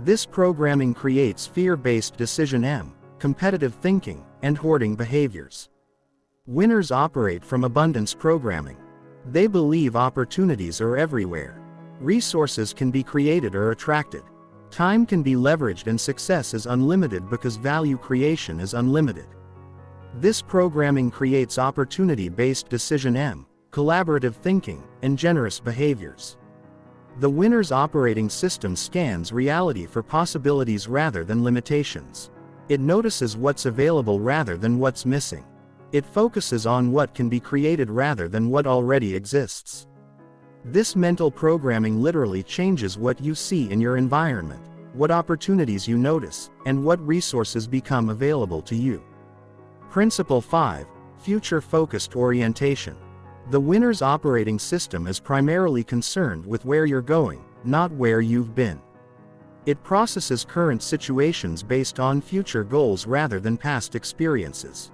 This programming creates fear-based decision, competitive thinking, and hoarding behaviors. Winners operate from abundance programming. They believe opportunities are everywhere. Resources can be created or attracted. Time can be leveraged and success is unlimited because value creation is unlimited. This programming creates opportunity-based decision, collaborative thinking, and generous behaviors. The winner's operating system scans reality for possibilities rather than limitations. It notices what's available rather than what's missing. It focuses on what can be created rather than what already exists. This mental programming literally changes what you see in your environment, what opportunities you notice, and what resources become available to you. Principle 5. Future-focused orientation. The winner's operating system is primarily concerned with where you're going, not where you've been. It processes current situations based on future goals rather than past experiences.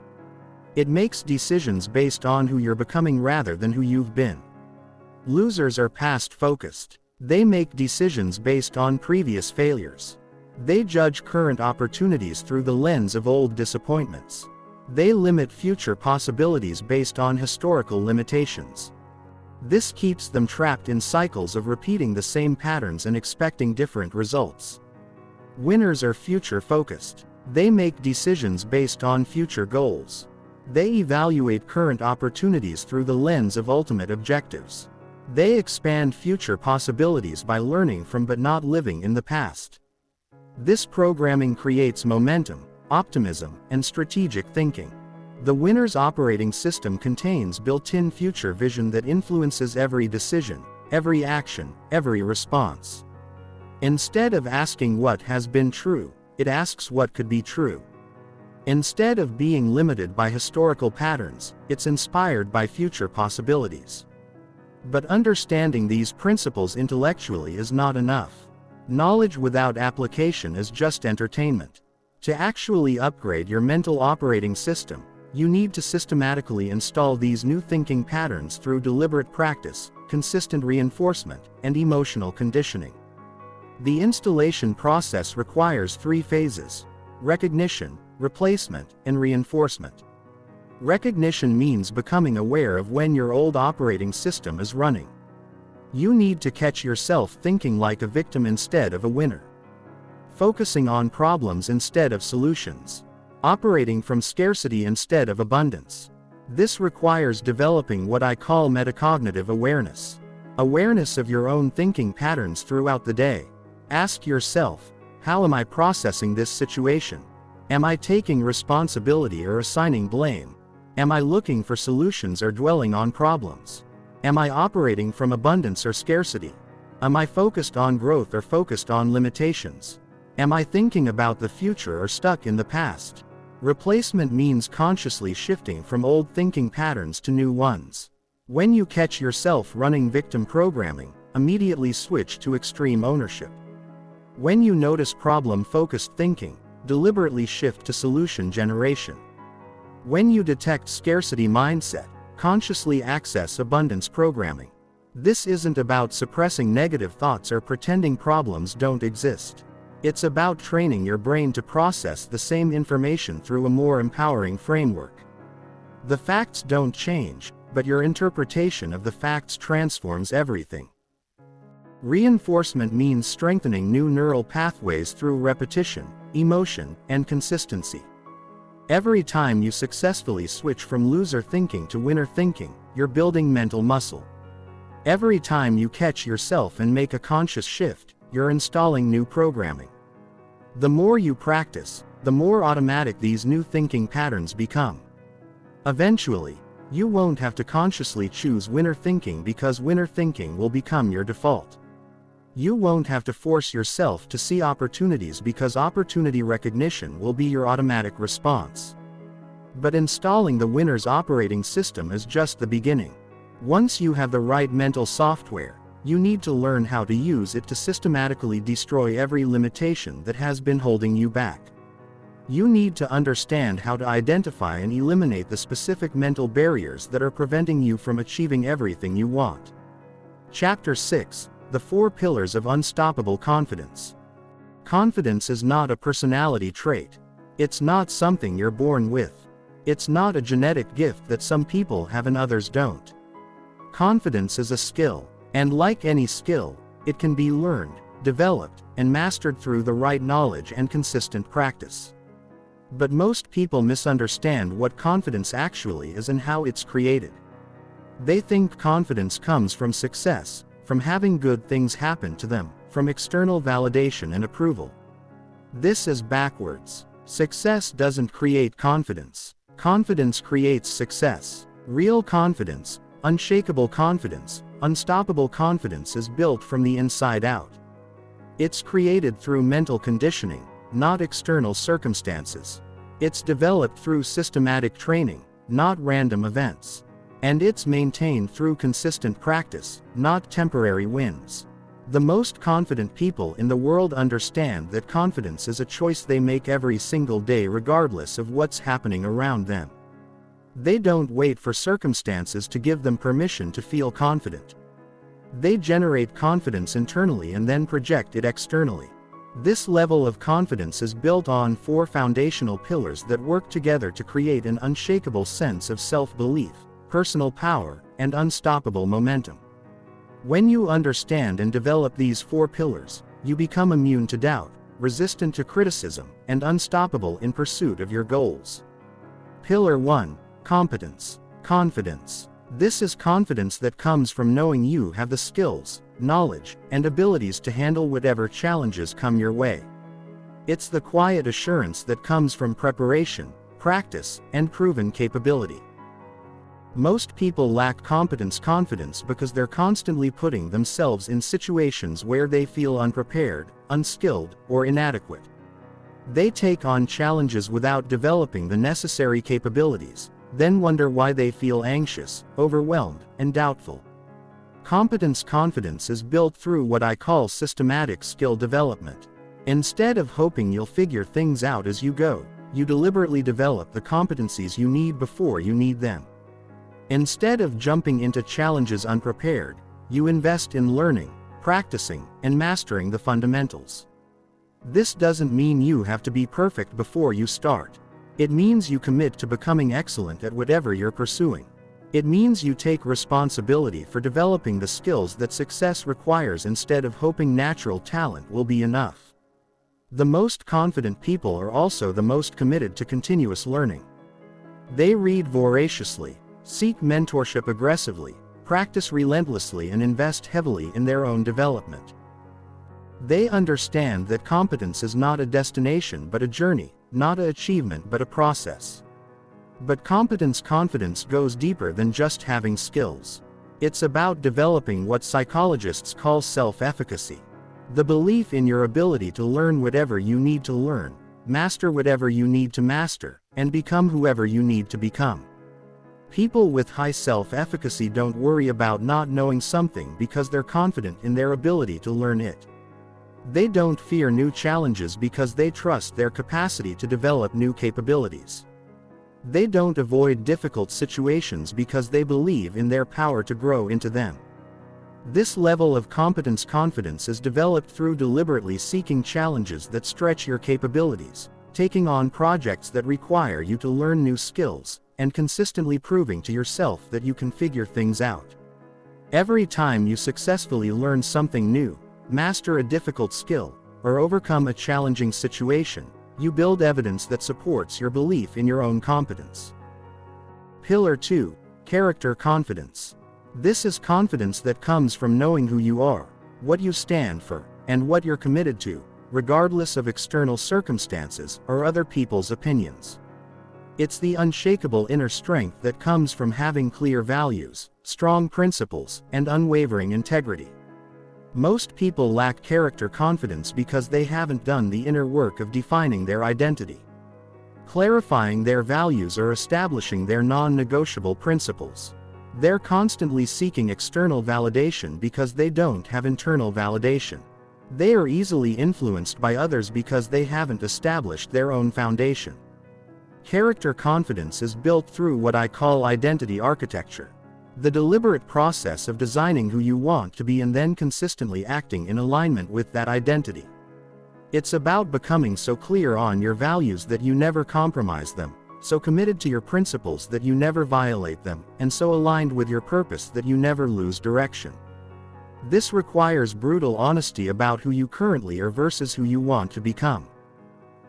It makes decisions based on who you're becoming rather than who you've been. Losers are past-focused. They make decisions based on previous failures. They judge current opportunities through the lens of old disappointments. They limit future possibilities based on historical limitations. This keeps them trapped in cycles of repeating the same patterns and expecting different results. Winners are future-focused. They make decisions based on future goals. They evaluate current opportunities through the lens of ultimate objectives. They expand future possibilities by learning from but not living in the past. This programming creates momentum, optimism, and strategic thinking. The winner's operating system contains built-in future vision that influences every decision, every action, every response. Instead of asking what has been true, it asks what could be true. Instead of being limited by historical patterns, it's inspired by future possibilities. But understanding these principles intellectually is not enough. Knowledge without application is just entertainment. To actually upgrade your mental operating system, you need to systematically install these new thinking patterns through deliberate practice, consistent reinforcement, and emotional conditioning. The installation process requires 3 phases: recognition, replacement, and reinforcement. Recognition means becoming aware of when your old operating system is running. You need to catch yourself thinking like a victim instead of a winner. Focusing on problems instead of solutions. operating from scarcity instead of abundance. This requires developing what I call metacognitive awareness. Awareness of your own thinking patterns throughout the day. Ask yourself, how am I processing this situation? Am I taking responsibility or assigning blame? Am I looking for solutions or dwelling on problems? Am I operating from abundance or scarcity? Am I focused on growth or focused on limitations? Am I thinking about the future or stuck in the past? Replacement means consciously shifting from old thinking patterns to new ones. When you catch yourself running victim programming, immediately switch to extreme ownership. When you notice problem-focused thinking, deliberately shift to solution generation. When you detect scarcity mindset, consciously access abundance programming. This isn't about suppressing negative thoughts or pretending problems don't exist. It's about training your brain to process the same information through a more empowering framework. The facts don't change, but your interpretation of the facts transforms everything. Reinforcement means strengthening new neural pathways through repetition, emotion, and consistency. Every time you successfully switch from loser thinking to winner thinking, you're building mental muscle. Every time you catch yourself and make a conscious shift, you're installing new programming. The more you practice, the more automatic these new thinking patterns become. Eventually, you won't have to consciously choose winner thinking because winner thinking will become your default. You won't have to force yourself to see opportunities because opportunity recognition will be your automatic response. But installing the winner's operating system is just the beginning. Once you have the right mental software, you need to learn how to use it to systematically destroy every limitation that has been holding you back. You need to understand how to identify and eliminate the specific mental barriers that are preventing you from achieving everything you want. Chapter 6: The 4 Pillars of Unstoppable Confidence. Confidence is not a personality trait. It's not something you're born with. It's not a genetic gift that some people have and others don't. Confidence is a skill. And like any skill, it can be learned, developed, and mastered through the right knowledge and consistent practice. But most people misunderstand what confidence actually is and how it's created. They think confidence comes from success, from having good things happen to them, from external validation and approval. This is backwards. Success doesn't create confidence. Confidence creates success. Real confidence, unshakable confidence, unstoppable confidence is built from the inside out. It's created through mental conditioning, not external circumstances. It's developed through systematic training, not random events. And it's maintained through consistent practice, not temporary wins. The most confident people in the world understand that confidence is a choice they make every single day regardless of what's happening around them. They don't wait for circumstances to give them permission to feel confident. They generate confidence internally and then project it externally. This level of confidence is built on 4 foundational pillars that work together to create an unshakable sense of self-belief, personal power, and unstoppable momentum. When you understand and develop these 4 pillars, you become immune to doubt, resistant to criticism, and unstoppable in pursuit of your goals. Pillar 1: Competence. Confidence. This is confidence that comes from knowing you have the skills, knowledge, and abilities to handle whatever challenges come your way. It's the quiet assurance that comes from preparation, practice, and proven capability. Most people lack confidence because they're constantly putting themselves in situations where they feel unprepared, unskilled, or inadequate. They take on challenges without developing the necessary capabilities, then wonder why they feel anxious, overwhelmed, and doubtful. Confidence is built through what I call systematic skill development. Instead of hoping you'll figure things out as you go, you deliberately develop the competencies you need before you need them. Instead of jumping into challenges unprepared, you invest in learning, practicing, and mastering the fundamentals. This doesn't mean you have to be perfect before you start. It means you commit to becoming excellent at whatever you're pursuing. It means you take responsibility for developing the skills that success requires instead of hoping natural talent will be enough. The most confident people are also the most committed to continuous learning. They read voraciously, seek mentorship aggressively, practice relentlessly, and invest heavily in their own development. They understand that competence is not a destination but a journey, not an achievement but a process. But confidence goes deeper than just having skills. It's about developing what psychologists call self-efficacy. The belief in your ability to learn whatever you need to learn, master whatever you need to master, and become whoever you need to become. People with high self-efficacy don't worry about not knowing something because they're confident in their ability to learn it. They don't fear new challenges because they trust their capacity to develop new capabilities. They don't avoid difficult situations because they believe in their power to grow into them. This level of confidence is developed through deliberately seeking challenges that stretch your capabilities, taking on projects that require you to learn new skills, and consistently proving to yourself that you can figure things out. Every time you successfully learn something new, master a difficult skill, or overcome a challenging situation, you build evidence that supports your belief in your own competence. Pillar 2. Character confidence. This is confidence that comes from knowing who you are, what you stand for, and what you're committed to, regardless of external circumstances or other people's opinions. It's the unshakable inner strength that comes from having clear values, strong principles, and unwavering integrity. Most people lack character confidence because they haven't done the inner work of defining their identity, clarifying their values, or establishing their non-negotiable principles. They're constantly seeking external validation because they don't have internal validation. They are easily influenced by others because they haven't established their own foundation. Character confidence is built through what I call identity architecture. The deliberate process of designing who you want to be and then consistently acting in alignment with that identity. It's about becoming so clear on your values that you never compromise them, so committed to your principles that you never violate them, and so aligned with your purpose that you never lose direction. This requires brutal honesty about who you currently are versus who you want to become.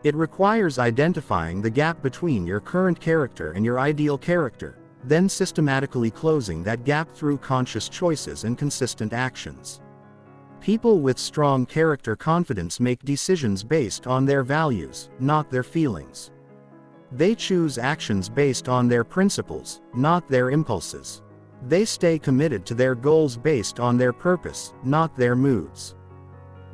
It requires identifying the gap between your current character and your ideal character, then systematically closing that gap through conscious choices and consistent actions. People with strong character confidence make decisions based on their values, not their feelings. They choose actions based on their principles, not their impulses. They stay committed to their goals based on their purpose, not their moods.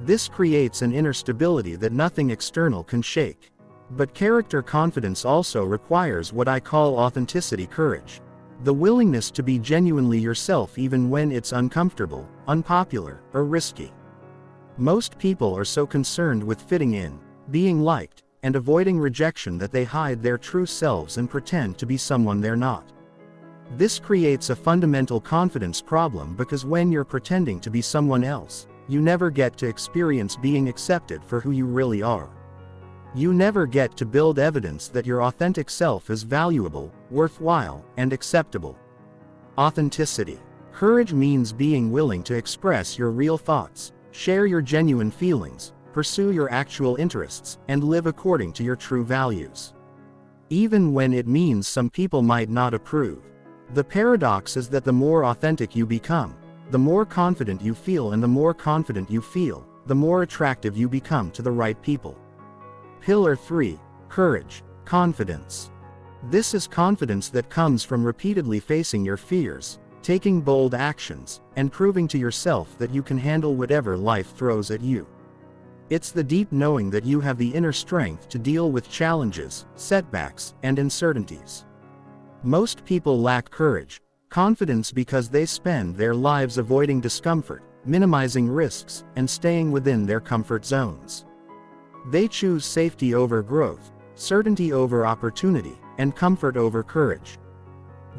This creates an inner stability that nothing external can shake. But character confidence also requires what I call authenticity courage. The willingness to be genuinely yourself even when it's uncomfortable, unpopular, or risky. Most people are so concerned with fitting in, being liked, and avoiding rejection that they hide their true selves and pretend to be someone they're not. This creates a fundamental confidence problem because when you're pretending to be someone else, you never get to experience being accepted for who you really are. You never get to build evidence that your authentic self is valuable, worthwhile, and acceptable. Authenticity. Courage means being willing to express your real thoughts, share your genuine feelings, pursue your actual interests, and live according to your true values. Even when it means some people might not approve. The paradox is that the more authentic you become, the more confident you feel, and the more confident you feel, the more attractive you become to the right people. Pillar 3. Courage, confidence. This is confidence that comes from repeatedly facing your fears, taking bold actions, and proving to yourself that you can handle whatever life throws at you. It's the deep knowing that you have the inner strength to deal with challenges, setbacks, and uncertainties. Most people lack courage, confidence because they spend their lives avoiding discomfort, minimizing risks, and staying within their comfort zones. They choose safety over growth, certainty over opportunity, and comfort over courage.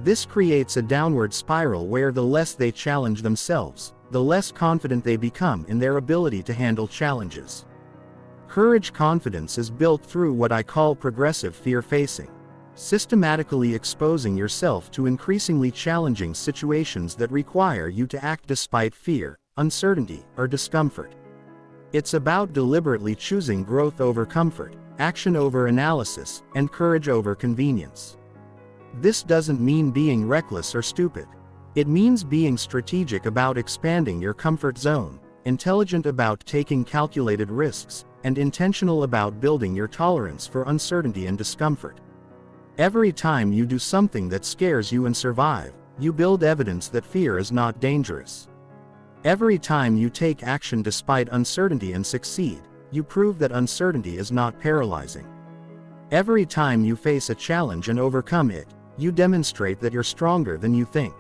This creates a downward spiral where the less they challenge themselves, the less confident they become in their ability to handle challenges. Courage confidence is built through what I call progressive fear-facing, systematically exposing yourself to increasingly challenging situations that require you to act despite fear, uncertainty, or discomfort. It's about deliberately choosing growth over comfort, action over analysis, and courage over convenience. This doesn't mean being reckless or stupid. It means being strategic about expanding your comfort zone, intelligent about taking calculated risks, and intentional about building your tolerance for uncertainty and discomfort. Every time you do something that scares you and survive, you build evidence that fear is not dangerous. Every time you take action despite uncertainty and succeed, you prove that uncertainty is not paralyzing. Every time you face a challenge and overcome it, you demonstrate that you're stronger than you think.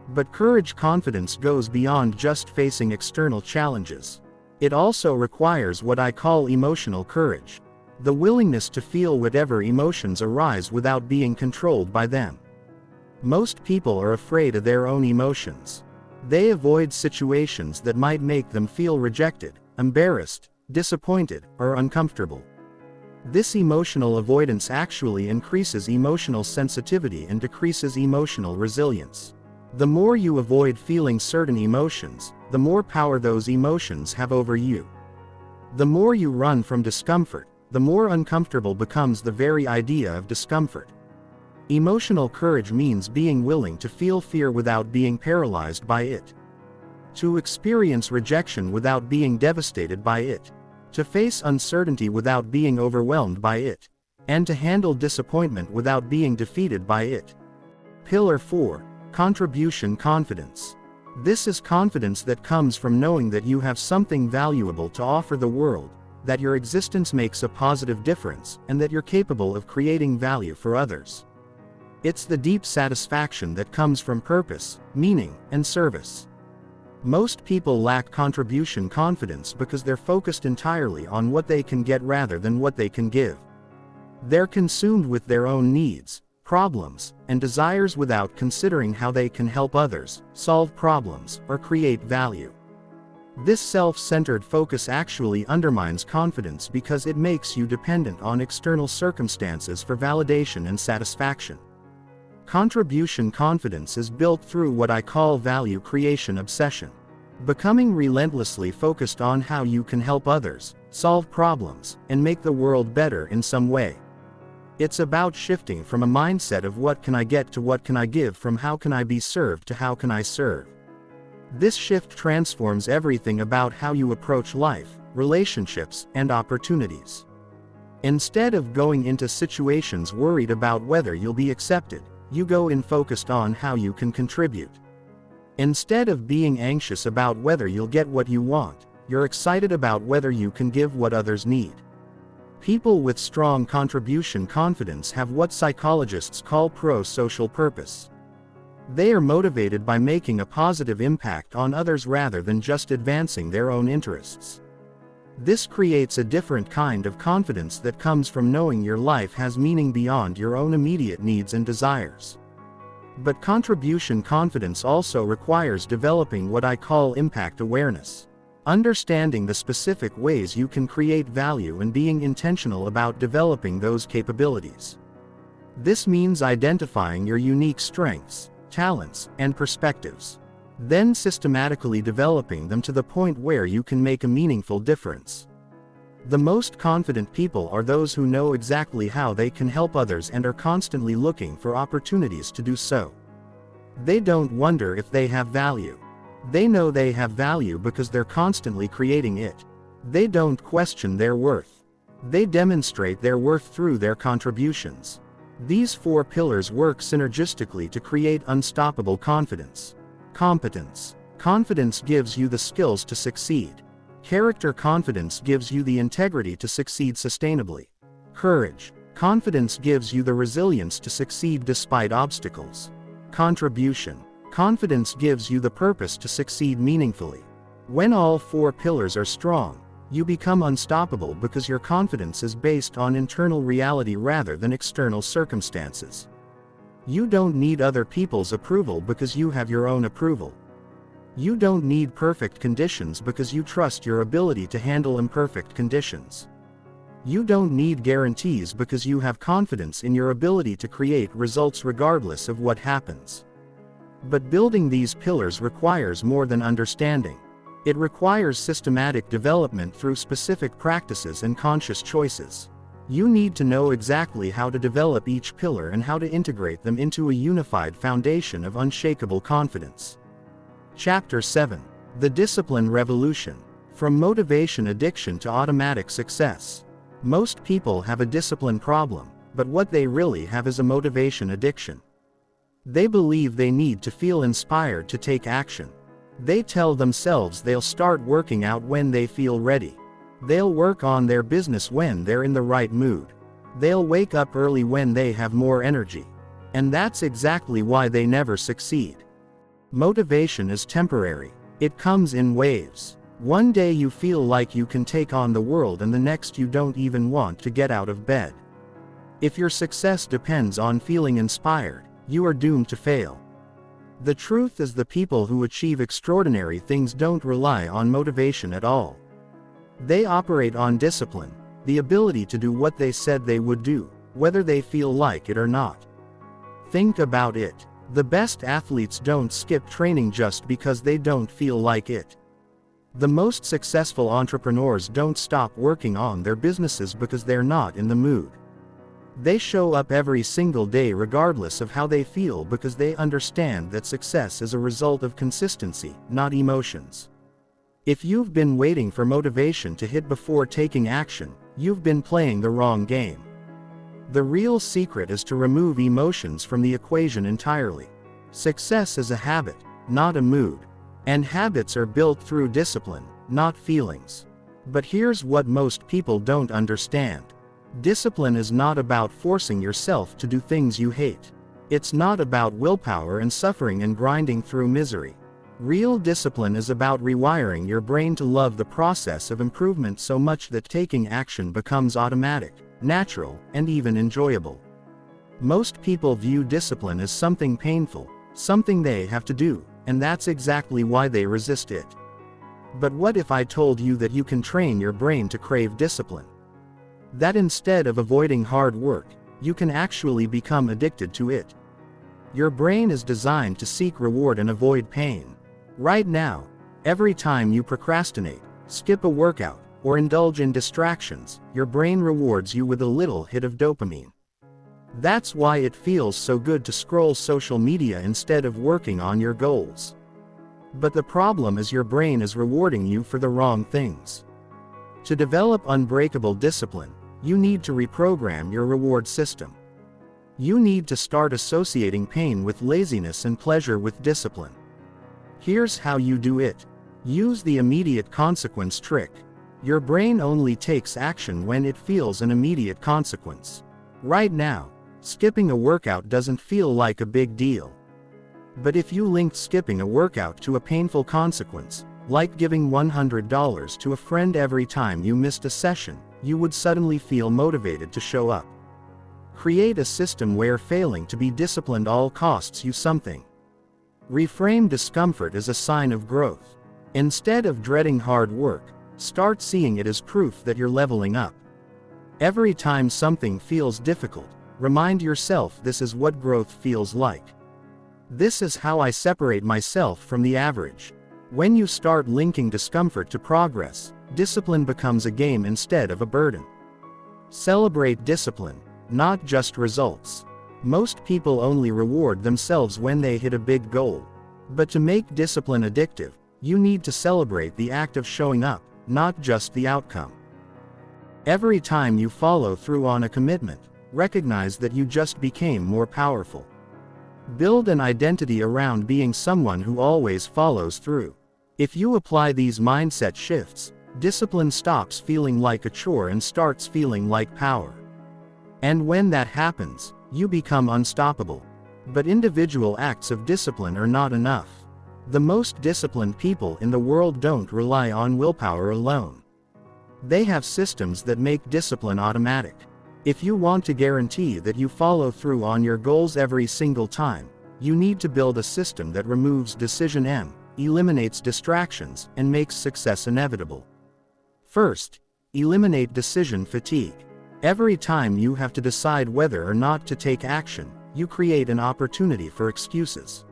But courage confidence goes beyond just facing external challenges. It also requires what I call emotional courage. The willingness to feel whatever emotions arise without being controlled by them. Most people are afraid of their own emotions. They avoid situations that might make them feel rejected, embarrassed, disappointed, or uncomfortable. This emotional avoidance actually increases emotional sensitivity and decreases emotional resilience. The more you avoid feeling certain emotions, the more power those emotions have over you. The more you run from discomfort, the more uncomfortable becomes the very idea of discomfort. Emotional courage means being willing to feel fear without being paralyzed by it. To experience rejection without being devastated by it. To face uncertainty without being overwhelmed by it. And to handle disappointment without being defeated by it. Pillar 4. Contribution confidence. This is confidence that comes from knowing that you have something valuable to offer the world, that your existence makes a positive difference, and that you're capable of creating value for others. It's the deep satisfaction that comes from purpose, meaning, and service. Most people lack contribution confidence because they're focused entirely on what they can get rather than what they can give. They're consumed with their own needs, problems, and desires without considering how they can help others, solve problems, or create value. This self-centered focus actually undermines confidence because it makes you dependent on external circumstances for validation and satisfaction. Contribution confidence is built through what I call value creation obsession. Becoming relentlessly focused on how you can help others, solve problems, and make the world better in some way. It's about shifting from a mindset of what can I get to what can I give, from how can I be served to how can I serve. This shift transforms everything about how you approach life, relationships, and opportunities. Instead of going into situations worried about whether you'll be accepted, you go in focused on how you can contribute. Instead of being anxious about whether you'll get what you want, you're excited about whether you can give what others need. People with strong contribution confidence have what psychologists call pro-social purpose. They are motivated by making a positive impact on others rather than just advancing their own interests. This creates a different kind of confidence that comes from knowing your life has meaning beyond your own immediate needs and desires. But contribution confidence also requires developing what I call impact awareness. Understanding the specific ways you can create value and being intentional about developing those capabilities. This means identifying your unique strengths, talents, and perspectives. Then systematically developing them to the point where you can make a meaningful difference. The most confident people are those who know exactly how they can help others and are constantly looking for opportunities to do so. They don't wonder if they have value. They know they have value because they're constantly creating it. They don't question their worth. They demonstrate their worth through their contributions. These 4 pillars work synergistically to create unstoppable confidence. Competence. Confidence gives you the skills to succeed. Character confidence gives you the integrity to succeed sustainably. Courage. Confidence gives you the resilience to succeed despite obstacles. Contribution. Confidence gives you the purpose to succeed meaningfully. When all 4 pillars are strong, you become unstoppable because your confidence is based on internal reality rather than external circumstances. You don't need other people's approval because you have your own approval. You don't need perfect conditions because you trust your ability to handle imperfect conditions. You don't need guarantees because you have confidence in your ability to create results regardless of what happens. But building these pillars requires more than understanding. It requires systematic development through specific practices and conscious choices. You need to know exactly how to develop each pillar and how to integrate them into a unified foundation of unshakable confidence. Chapter 7. The Discipline Revolution. From motivation addiction to automatic success. Most people have a discipline problem, but what they really have is a motivation addiction. They believe they need to feel inspired to take action. They tell themselves they'll start working out when they feel ready. They'll work on their business when they're in the right mood. They'll wake up early when they have more energy. And that's exactly why they never succeed. Motivation is temporary. It comes in waves. One day you feel like you can take on the world and the next you don't even want to get out of bed. If your success depends on feeling inspired, you are doomed to fail. The truth is the people who achieve extraordinary things don't rely on motivation at all. They operate on discipline, the ability to do what they said they would do, whether they feel like it or not. Think about it. The best athletes don't skip training just because they don't feel like it. The most successful entrepreneurs don't stop working on their businesses because they're not in the mood. They show up every single day regardless of how they feel because they understand that success is a result of consistency, not emotions. If you've been waiting for motivation to hit before taking action, you've been playing the wrong game. The real secret is to remove emotions from the equation entirely. Success is a habit, not a mood. And habits are built through discipline, not feelings. But here's what most people don't understand. Discipline is not about forcing yourself to do things you hate. It's not about willpower and suffering and grinding through misery. Real discipline is about rewiring your brain to love the process of improvement so much that taking action becomes automatic, natural, and even enjoyable. Most people view discipline as something painful, something they have to do, and that's exactly why they resist it. But what if I told you that you can train your brain to crave discipline? That instead of avoiding hard work, you can actually become addicted to it. Your brain is designed to seek reward and avoid pain. Right now, every time you procrastinate, skip a workout, or indulge in distractions, your brain rewards you with a little hit of dopamine. That's why it feels so good to scroll social media instead of working on your goals. But the problem is your brain is rewarding you for the wrong things. To develop unbreakable discipline, you need to reprogram your reward system. You need to start associating pain with laziness and pleasure with discipline. Here's how you do it. Use the immediate consequence trick. Your brain only takes action when it feels an immediate consequence. Right now, skipping a workout doesn't feel like a big deal. But if you linked skipping a workout to a painful consequence, like giving $100 to a friend every time you missed a session, you would suddenly feel motivated to show up. Create a system where failing to be disciplined all costs you something. Reframe discomfort as a sign of growth. Instead of dreading hard work, start seeing it as proof that you're leveling up. Every time something feels difficult, remind yourself this is what growth feels like. This is how I separate myself from the average. When you start linking discomfort to progress, discipline becomes a game instead of a burden. Celebrate discipline, not just results. Most people only reward themselves when they hit a big goal. But to make discipline addictive, you need to celebrate the act of showing up, not just the outcome. Every time you follow through on a commitment, recognize that you just became more powerful. Build an identity around being someone who always follows through. If you apply these mindset shifts, discipline stops feeling like a chore and starts feeling like power. And when that happens, you become unstoppable. But individual acts of discipline are not enough. The most disciplined people in the world don't rely on willpower alone. They have systems that make discipline automatic. If you want to guarantee that you follow through on your goals every single time, you need to build a system that removes decision M, eliminates distractions, and makes success inevitable. First, eliminate decision fatigue. Every time you have to decide whether or not to take action, you create an opportunity for excuses.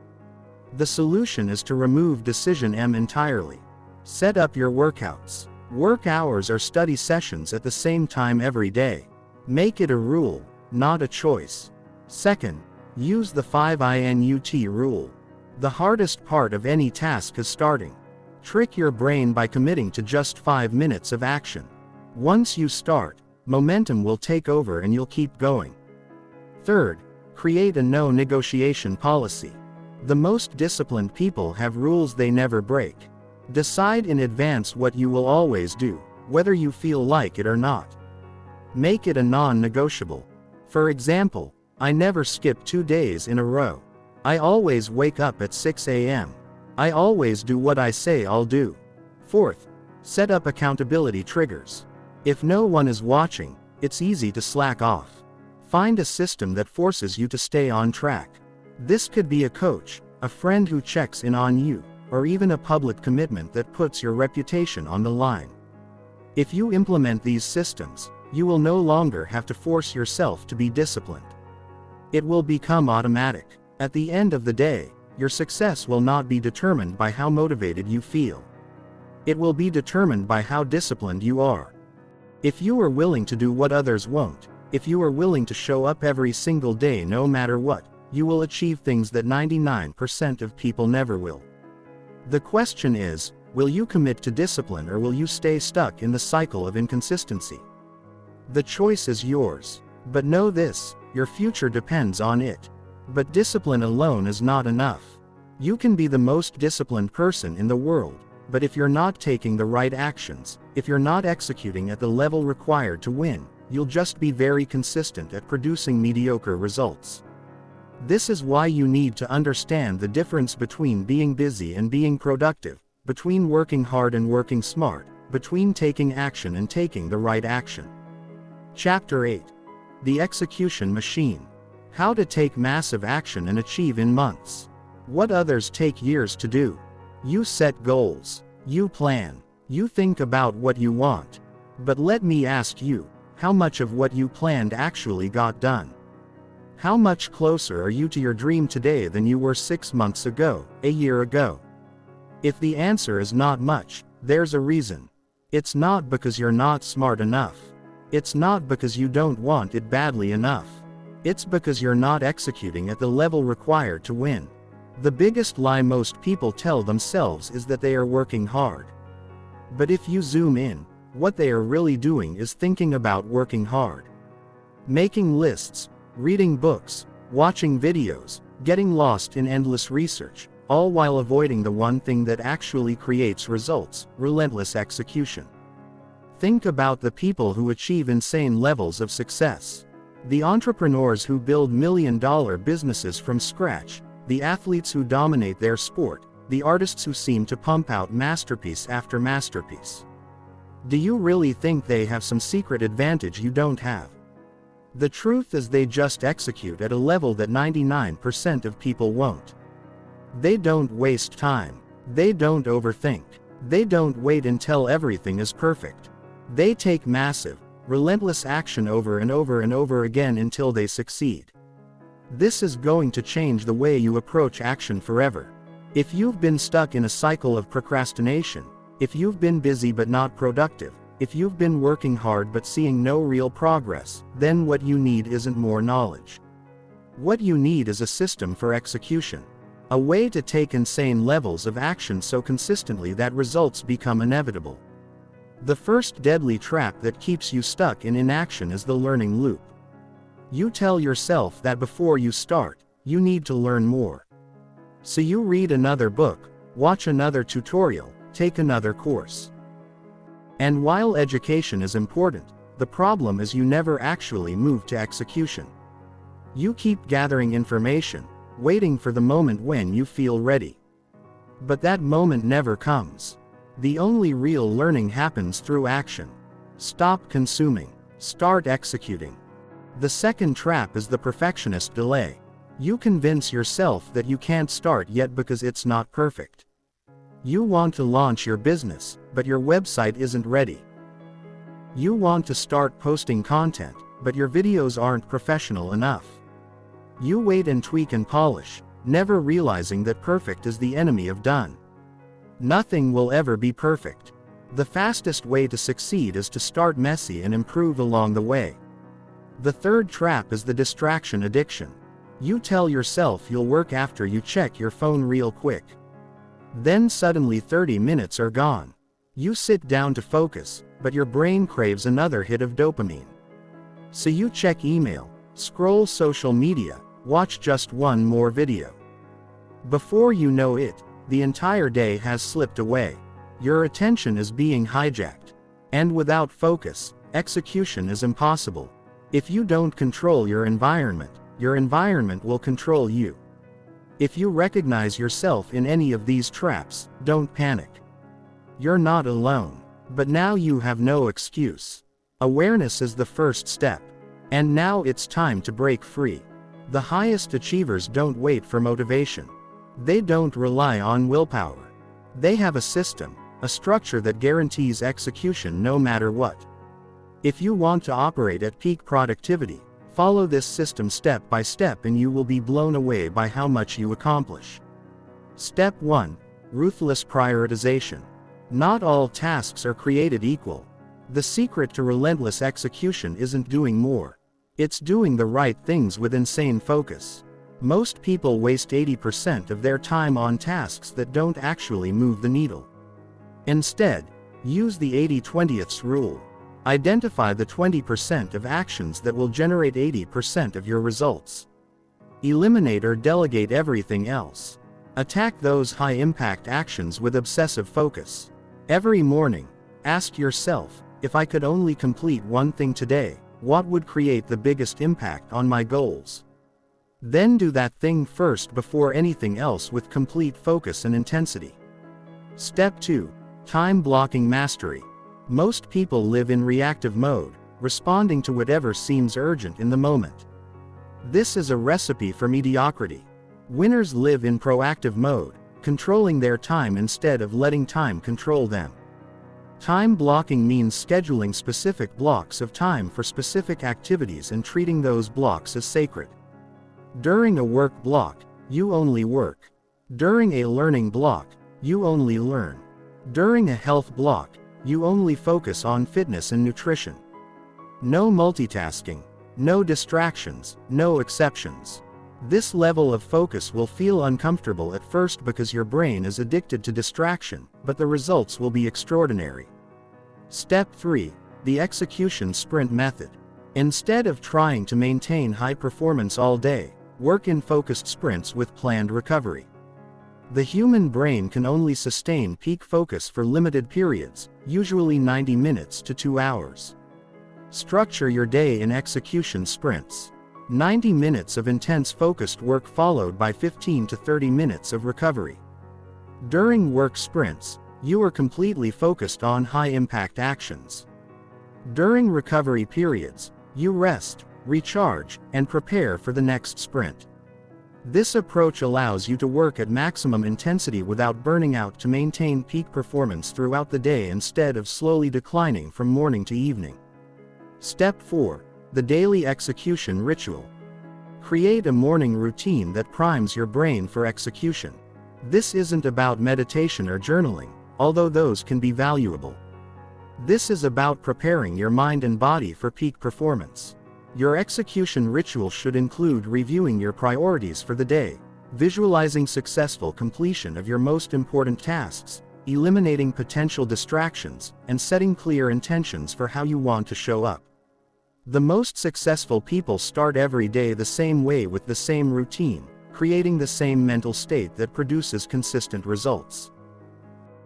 The solution is to remove decision M entirely. Set up your workouts. Work hours or study sessions at the same time every day. Make it a rule, not a choice. Second, use the 5-INUT rule. The hardest part of any task is starting. Trick your brain by committing to just 5 minutes of action. Once you start, momentum will take over and you'll keep going. Third, create a no negotiation policy. The most disciplined people have rules they never break. Decide in advance what you will always do, whether you feel like it or not. Make it a non-negotiable. For example, I never skip 2 days in a row. I always wake up at 6 a.m. I always do what I say I'll do. Fourth, set up accountability triggers. If no one is watching, it's easy to slack off. Find a system that forces you to stay on track. This could be a coach, a friend who checks in on you, or even a public commitment that puts your reputation on the line. If you implement these systems, you will no longer have to force yourself to be disciplined. It will become automatic. At the end of the day, your success will not be determined by how motivated you feel. It will be determined by how disciplined you are. If you are willing to do what others won't, if you are willing to show up every single day no matter what, you will achieve things that 99% of people never will. The question is, will you commit to discipline or will you stay stuck in the cycle of inconsistency? The choice is yours. But know this, your future depends on it. But discipline alone is not enough. You can be the most disciplined person in the world, but if you're not taking the right actions, if you're not executing at the level required to win, you'll just be very consistent at producing mediocre results. This is why you need to understand the difference between being busy and being productive, between working hard and working smart, between taking action and taking the right action. Chapter 8. The Execution Machine. How to take massive action and achieve in months. What others take years to do. You set goals. You plan. You think about what you want. But let me ask you, how much of what you planned actually got done? How much closer are you to your dream today than you were 6 months ago, a year ago? If the answer is not much, there's a reason. It's not because you're not smart enough. It's not because you don't want it badly enough. It's because you're not executing at the level required to win. The biggest lie most people tell themselves is that they are working hard. But if you zoom in, what they are really doing is thinking about working hard. Making lists, reading books, watching videos, getting lost in endless research, all while avoiding the one thing that actually creates results: relentless execution. Think about the people who achieve insane levels of success. The entrepreneurs who build million-dollar businesses from scratch, the athletes who dominate their sport, the artists who seem to pump out masterpiece after masterpiece. Do you really think they have some secret advantage you don't have? The truth is they just execute at a level that 99% of people won't. They don't waste time. They don't overthink. They don't wait until everything is perfect. They take massive, relentless action over and over and over again until they succeed. This is going to change the way you approach action forever. If you've been stuck in a cycle of procrastination, if you've been busy but not productive, if you've been working hard but seeing no real progress, then what you need isn't more knowledge. What you need is a system for execution. A way to take insane levels of action so consistently that results become inevitable. The first deadly trap that keeps you stuck in inaction is the learning loop. You tell yourself that before you start, you need to learn more. So you read another book, watch another tutorial, take another course. And while education is important, the problem is you never actually move to execution. You keep gathering information, waiting for the moment when you feel ready. But that moment never comes. The only real learning happens through action. Stop consuming. Start executing. The second trap is the perfectionist delay. You convince yourself that you can't start yet because it's not perfect. You want to launch your business, but your website isn't ready. You want to start posting content, but your videos aren't professional enough. You wait and tweak and polish, never realizing that perfect is the enemy of done. Nothing will ever be perfect. The fastest way to succeed is to start messy and improve along the way. The third trap is the distraction addiction. You tell yourself you'll work after you check your phone real quick. Then suddenly 30 minutes are gone. You sit down to focus, but your brain craves another hit of dopamine. So you check email, scroll social media, watch just one more video. Before you know it, the entire day has slipped away. Your attention is being hijacked. And without focus, execution is impossible. If you don't control your environment will control you. If you recognize yourself in any of these traps, don't panic. You're not alone. But now you have no excuse. Awareness is the first step. And now it's time to break free. The highest achievers don't wait for motivation. They don't rely on willpower. They have a system, a structure that guarantees execution no matter what. If you want to operate at peak productivity, follow this system step by step and you will be blown away by how much you accomplish. Step 1. Ruthless prioritization. Not all tasks are created equal. The secret to relentless execution isn't doing more. It's doing the right things with insane focus. Most people waste 80% of their time on tasks that don't actually move the needle. Instead, use the 80-20ths rule. Identify the 20% of actions that will generate 80% of your results. Eliminate or delegate everything else. Attack those high-impact actions with obsessive focus. Every morning, ask yourself, if I could only complete one thing today, what would create the biggest impact on my goals? Then do that thing first before anything else with complete focus and intensity. Step 2. Time blocking mastery. Most people live in reactive mode, responding to whatever seems urgent in the moment. This is a recipe for mediocrity. Winners live in proactive mode, controlling their time instead of letting time control them. Time blocking means scheduling specific blocks of time for specific activities and treating those blocks as sacred. During a work block, you only work. During a learning block, you only learn. During a health block, you only focus on fitness and nutrition. No multitasking, no distractions, no exceptions. This level of focus will feel uncomfortable at first because your brain is addicted to distraction, but the results will be extraordinary. Step 3. The execution sprint method. Instead of trying to maintain high performance all day, work in focused sprints with planned recovery. The human brain can only sustain peak focus for limited periods, usually 90 minutes to 2 hours. Structure your day in execution sprints. 90 minutes of intense focused work followed by 15 to 30 minutes of recovery. During work sprints, you are completely focused on high-impact actions. During recovery periods, you rest, recharge, and prepare for the next sprint. This approach allows you to work at maximum intensity without burning out to maintain peak performance throughout the day instead of slowly declining from morning to evening. Step 4. The daily execution ritual. Create a morning routine that primes your brain for execution. This isn't about meditation or journaling, although those can be valuable. This is about preparing your mind and body for peak performance. Your execution ritual should include reviewing your priorities for the day, visualizing successful completion of your most important tasks, eliminating potential distractions, and setting clear intentions for how you want to show up. The most successful people start every day the same way with the same routine, creating the same mental state that produces consistent results.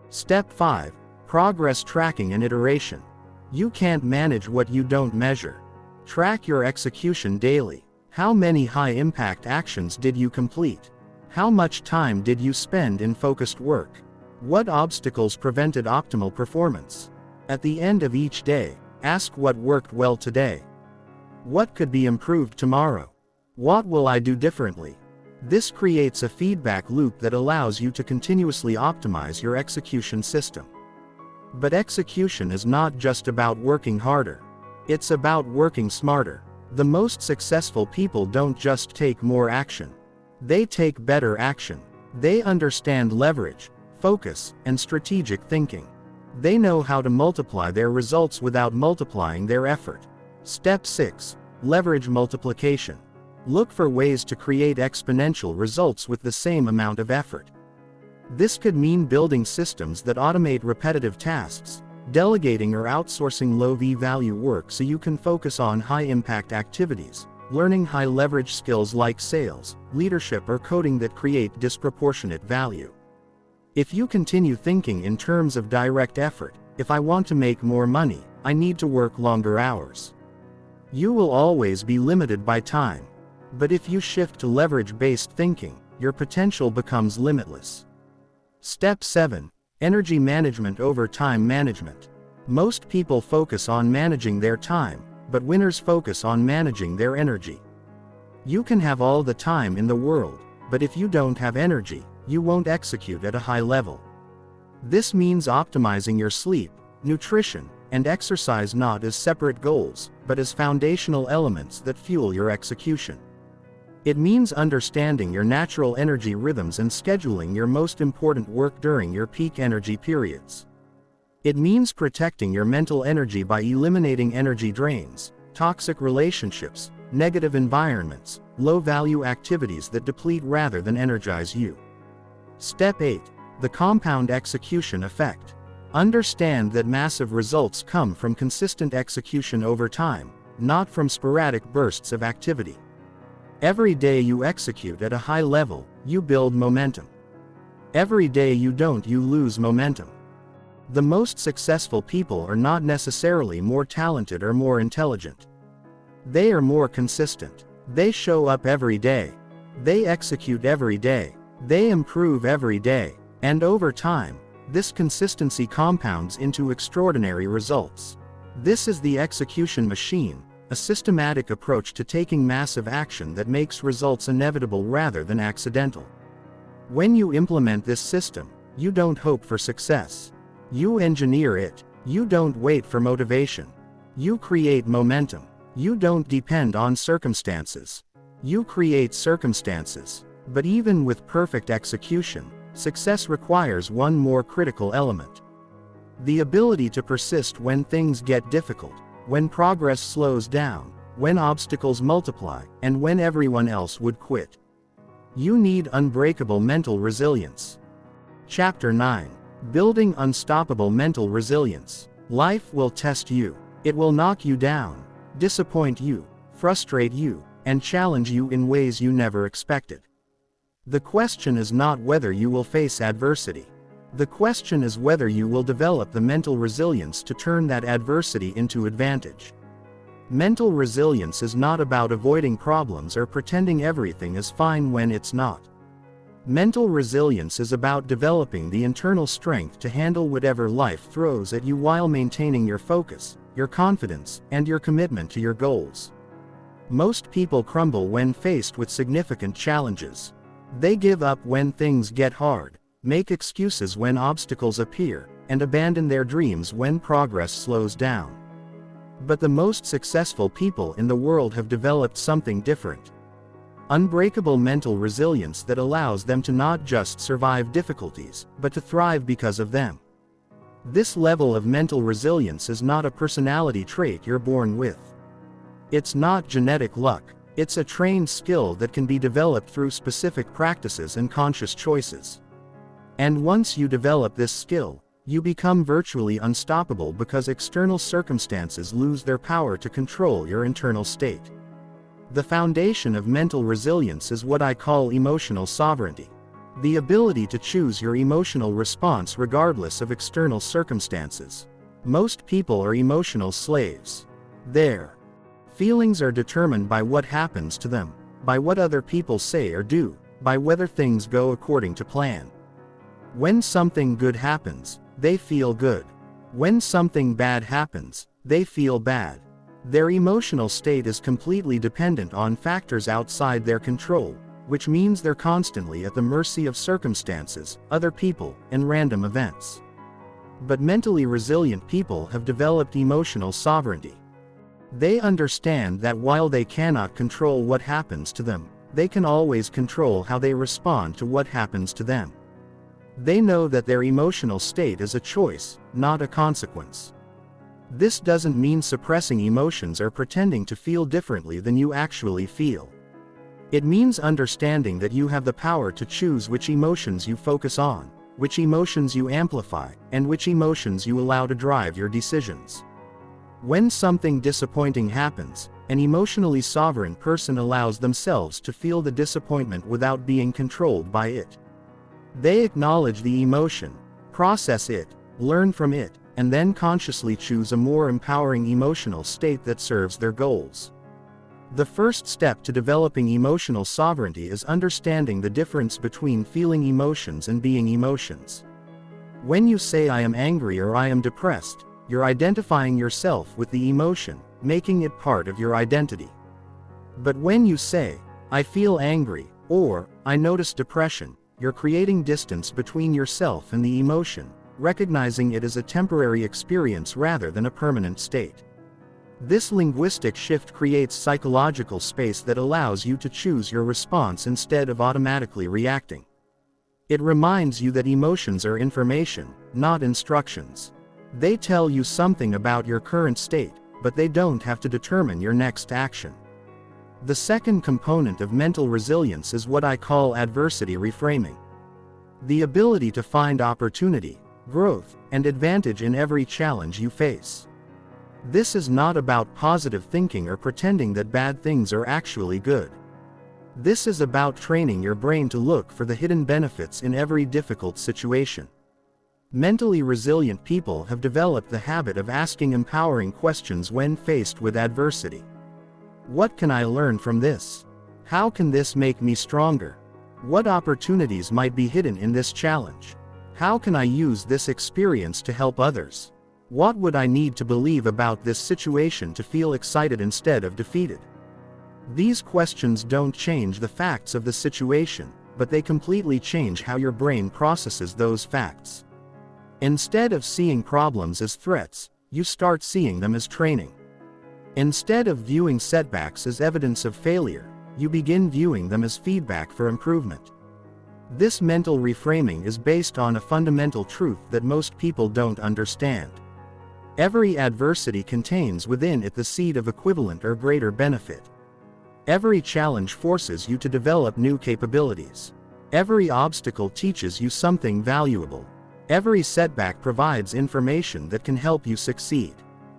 Step 5. Progress tracking and iteration. You can't manage what you don't measure. Track your execution daily. How many high-impact actions did you complete? How much time did you spend in focused work? What obstacles prevented optimal performance? At the end of each day, ask what worked well today. What could be improved tomorrow? What will I do differently? This creates a feedback loop that allows you to continuously optimize your execution system. But execution is not just about working harder. It's about working smarter. The most successful people don't just take more action. They take better action. They understand leverage, focus, and strategic thinking. They know how to multiply their results without multiplying their effort. Step 6. Leverage multiplication. Look for ways to create exponential results with the same amount of effort. This could mean building systems that automate repetitive tasks, delegating or outsourcing low value work so you can focus on high-impact activities, learning high-leverage skills like sales, leadership or coding that create disproportionate value. If you continue thinking in terms of direct effort, if I want to make more money, I need to work longer hours, you will always be limited by time. But if you shift to leverage-based thinking, your potential becomes limitless. Step 7. Energy management over time management. Most people focus on managing their time, but winners focus on managing their energy. You can have all the time in the world, but if you don't have energy, you won't execute at a high level. This means optimizing your sleep, nutrition, and exercise not as separate goals, but as foundational elements that fuel your execution. It means understanding your natural energy rhythms and scheduling your most important work during your peak energy periods. It means protecting your mental energy by eliminating energy drains, toxic relationships, negative environments, low-value activities that deplete rather than energize you. Step 8. The compound execution effect. Understand that massive results come from consistent execution over time, not from sporadic bursts of activity. Every day you execute at a high level, you build momentum. Every day you don't, you lose momentum. The most successful people are not necessarily more talented or more intelligent. They are more consistent. They show up every day. They execute every day. They improve every day. And over time, this consistency compounds into extraordinary results. This is the execution machine, a systematic approach to taking massive action that makes results inevitable rather than accidental. When you implement this system, you don't hope for success. You engineer it. You don't wait for motivation. You create momentum. You don't depend on circumstances. You create circumstances. But even with perfect execution, success requires one more critical element: the ability to persist when things get difficult, when progress slows down, when obstacles multiply, and when everyone else would quit. You need unbreakable mental resilience. Chapter 9. Building unstoppable mental resilience. Life will test you. It will knock you down, disappoint you, frustrate you, and challenge you in ways you never expected. The question is not whether you will face adversity. The question is whether you will develop the mental resilience to turn that adversity into advantage. Mental resilience is not about avoiding problems or pretending everything is fine when it's not. Mental resilience is about developing the internal strength to handle whatever life throws at you while maintaining your focus, your confidence, and your commitment to your goals. Most people crumble when faced with significant challenges. They give up when things get hard, make excuses when obstacles appear, and abandon their dreams when progress slows down. But the most successful people in the world have developed something different: unbreakable mental resilience that allows them to not just survive difficulties, but to thrive because of them. This level of mental resilience is not a personality trait you're born with. It's not genetic luck. It's a trained skill that can be developed through specific practices and conscious choices. And once you develop this skill, you become virtually unstoppable because external circumstances lose their power to control your internal state. The foundation of mental resilience is what I call emotional sovereignty. The ability to choose your emotional response regardless of external circumstances. Most people are emotional slaves. Their feelings are determined by what happens to them, by what other people say or do, by whether things go according to plan. When something good happens, they feel good. When something bad happens, they feel bad. Their emotional state is completely dependent on factors outside their control, which means they're constantly at the mercy of circumstances, other people, and random events. But mentally resilient people have developed emotional sovereignty. They understand that while they cannot control what happens to them, they can always control how they respond to what happens to them. They know that their emotional state is a choice, not a consequence. This doesn't mean suppressing emotions or pretending to feel differently than you actually feel. It means understanding that you have the power to choose which emotions you focus on, which emotions you amplify, and which emotions you allow to drive your decisions. When something disappointing happens, an emotionally sovereign person allows themselves to feel the disappointment without being controlled by it. They acknowledge the emotion, process it, learn from it, and then consciously choose a more empowering emotional state that serves their goals. The first step to developing emotional sovereignty is understanding the difference between feeling emotions and being emotions. When you say "I am angry" or "I am depressed," you're identifying yourself with the emotion, making it part of your identity. But when you say, "I feel angry," or "I notice depression," you're creating distance between yourself and the emotion, recognizing it as a temporary experience rather than a permanent state. This linguistic shift creates psychological space that allows you to choose your response instead of automatically reacting. It reminds you that emotions are information, not instructions. They tell you something about your current state, but they don't have to determine your next action. The second component of mental resilience is what I call adversity reframing. The ability to find opportunity, growth, and advantage in every challenge you face. This is not about positive thinking or pretending that bad things are actually good. This is about training your brain to look for the hidden benefits in every difficult situation. Mentally resilient people have developed the habit of asking empowering questions when faced with adversity. What can I learn from this? How can this make me stronger? What opportunities might be hidden in this challenge? How can I use this experience to help others? What would I need to believe about this situation to feel excited instead of defeated? These questions don't change the facts of the situation, but they completely change how your brain processes those facts. Instead of seeing problems as threats, you start seeing them as training. Instead of viewing setbacks as evidence of failure, you begin viewing them as feedback for improvement. This mental reframing is based on a fundamental truth that most people don't understand. Every adversity contains within it the seed of equivalent or greater benefit. Every challenge forces you to develop new capabilities. Every obstacle teaches you something valuable. Every setback provides information that can help you succeed.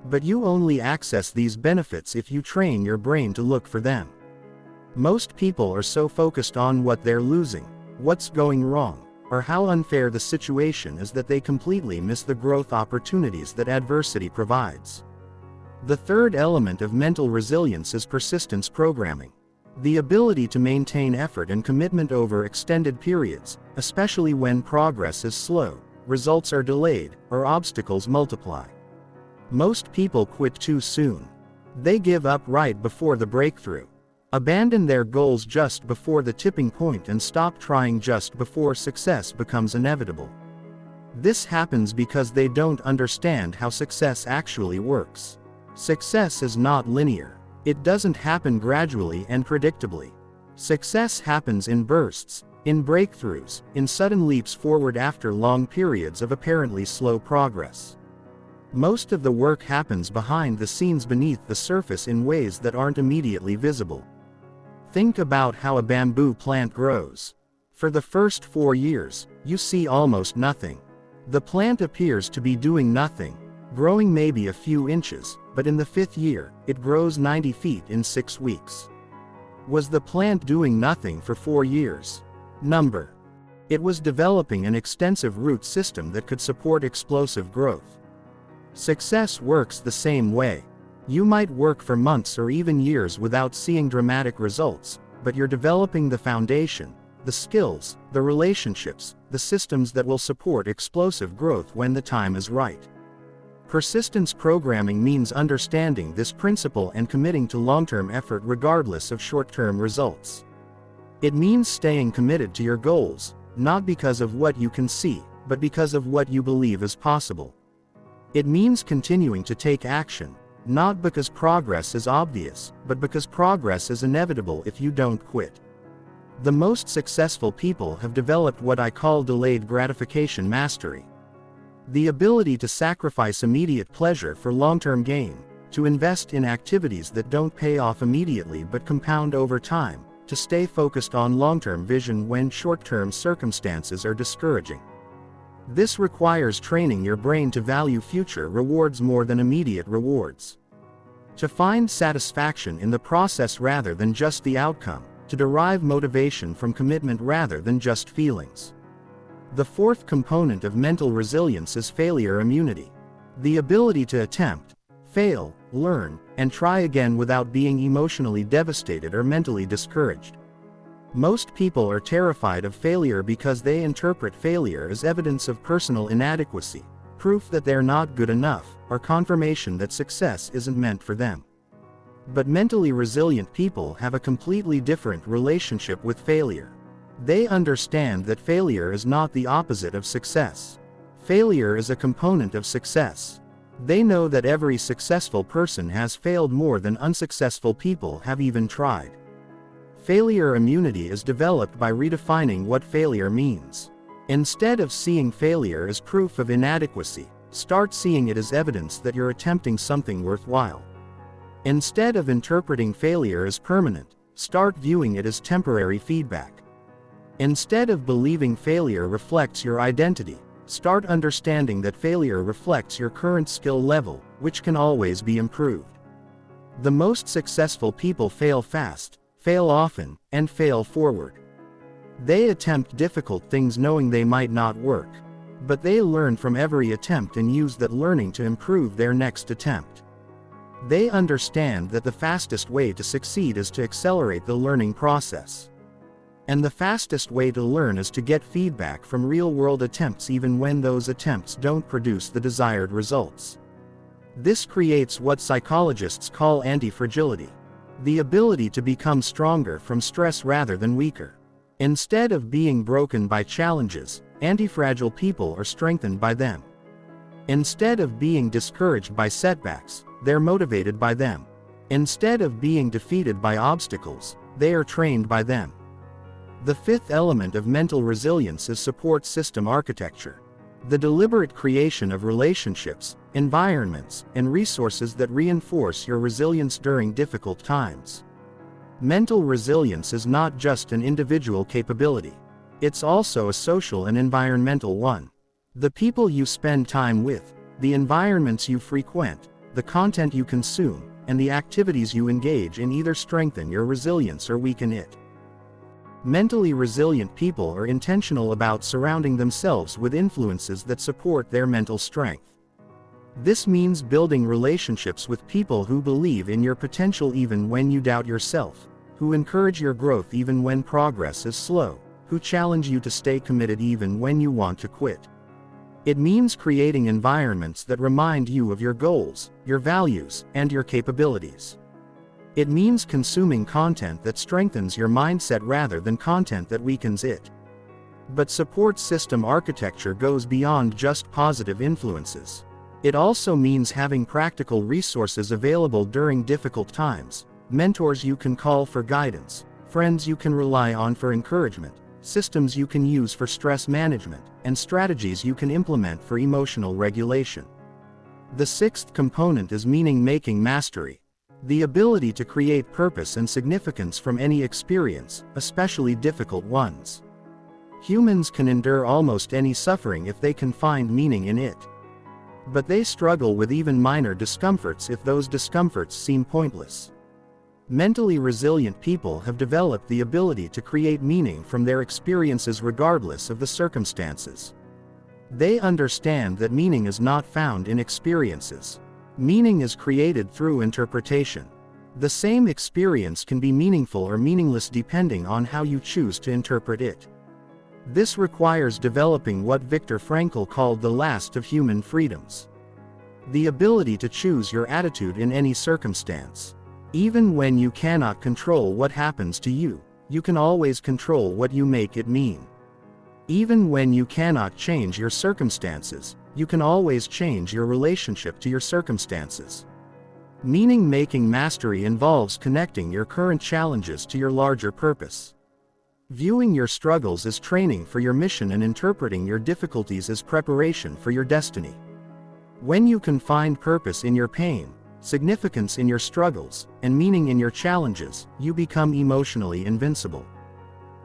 But you only access these benefits if you train your brain to look for them. Most people are so focused on what they're losing, what's going wrong, or how unfair the situation is that they completely miss the growth opportunities that adversity provides. The third element of mental resilience is persistence programming. The ability to maintain effort and commitment over extended periods, especially when progress is slow, results are delayed, or obstacles multiply. Most people quit too soon. They give up right before the breakthrough, abandon their goals just before the tipping point, and stop trying just before success becomes inevitable. This happens because they don't understand how success actually works. Success is not linear. It doesn't happen gradually and predictably. Success happens in bursts, in breakthroughs, in sudden leaps forward after long periods of apparently slow progress. Most of the work happens behind the scenes beneath the surface in ways that aren't immediately visible. Think about how a bamboo plant grows. For the first 4 years, you see almost nothing. The plant appears to be doing nothing, growing maybe a few inches, but in the 5th year, it grows 90 feet in 6 weeks. Was the plant doing nothing for 4 years? Number. It was developing an extensive root system that could support explosive growth. Success works the same way. You might work for months or even years without seeing dramatic results, but you're developing the foundation, the skills, the relationships, the systems that will support explosive growth when the time is right. Persistence programming means understanding this principle and committing to long-term effort regardless of short-term results. It means staying committed to your goals, not because of what you can see, but because of what you believe is possible. It means continuing to take action, not because progress is obvious, but because progress is inevitable if you don't quit. The most successful people have developed what I call delayed gratification mastery. The ability to sacrifice immediate pleasure for long-term gain, to invest in activities that don't pay off immediately but compound over time, to stay focused on long-term vision when short-term circumstances are discouraging. This requires training your brain to value future rewards more than immediate rewards. To find satisfaction in the process rather than just the outcome, to derive motivation from commitment rather than just feelings. The fourth component of mental resilience is failure immunity. The ability to attempt, fail, learn, and try again without being emotionally devastated or mentally discouraged. Most people are terrified of failure because they interpret failure as evidence of personal inadequacy, proof that they're not good enough, or confirmation that success isn't meant for them. But mentally resilient people have a completely different relationship with failure. They understand that failure is not the opposite of success. Failure is a component of success. They know that every successful person has failed more than unsuccessful people have even tried. Failure immunity is developed by redefining what failure means. Instead of seeing failure as proof of inadequacy, start seeing it as evidence that you're attempting something worthwhile. Instead of interpreting failure as permanent, start viewing it as temporary feedback. Instead of believing failure reflects your identity, start understanding that failure reflects your current skill level, which can always be improved. The most successful people fail fast, fail often, and fail forward. They attempt difficult things knowing they might not work, but they learn from every attempt and use that learning to improve their next attempt. They understand that the fastest way to succeed is to accelerate the learning process. And the fastest way to learn is to get feedback from real-world attempts even when those attempts don't produce the desired results. This creates what psychologists call anti-fragility, the ability to become stronger from stress rather than weaker. Instead of being broken by challenges, anti-fragile people are strengthened by them. Instead of being discouraged by setbacks, they're motivated by them. Instead of being defeated by obstacles, they are trained by them. The fifth element of mental resilience is support system architecture. The deliberate creation of relationships, environments, and resources that reinforce your resilience during difficult times. Mental resilience is not just an individual capability. It's also a social and environmental one. The people you spend time with, the environments you frequent, the content you consume, and the activities you engage in either strengthen your resilience or weaken it. Mentally resilient people are intentional about surrounding themselves with influences that support their mental strength. This means building relationships with people who believe in your potential even when you doubt yourself, who encourage your growth even when progress is slow, who challenge you to stay committed even when you want to quit. It means creating environments that remind you of your goals, your values, and your capabilities. It means consuming content that strengthens your mindset rather than content that weakens it. But support system architecture goes beyond just positive influences. It also means having practical resources available during difficult times, mentors you can call for guidance, friends you can rely on for encouragement, systems you can use for stress management, and strategies you can implement for emotional regulation. The sixth component is meaning-making mastery. The ability to create purpose and significance from any experience, especially difficult ones. Humans can endure almost any suffering if they can find meaning in it. But they struggle with even minor discomforts if those discomforts seem pointless. Mentally resilient people have developed the ability to create meaning from their experiences regardless of the circumstances. They understand that meaning is not found in experiences. Meaning is created through interpretation. The same experience can be meaningful or meaningless depending on how you choose to interpret it. This requires developing what Viktor Frankl called the last of human freedoms. The ability to choose your attitude in any circumstance. Even when you cannot control what happens to you, you can always control what you make it mean. Even when you cannot change your circumstances, you can always change your relationship to your circumstances. Meaning-making mastery involves connecting your current challenges to your larger purpose. Viewing your struggles as training for your mission and interpreting your difficulties as preparation for your destiny. When you can find purpose in your pain, significance in your struggles, and meaning in your challenges, you become emotionally invincible.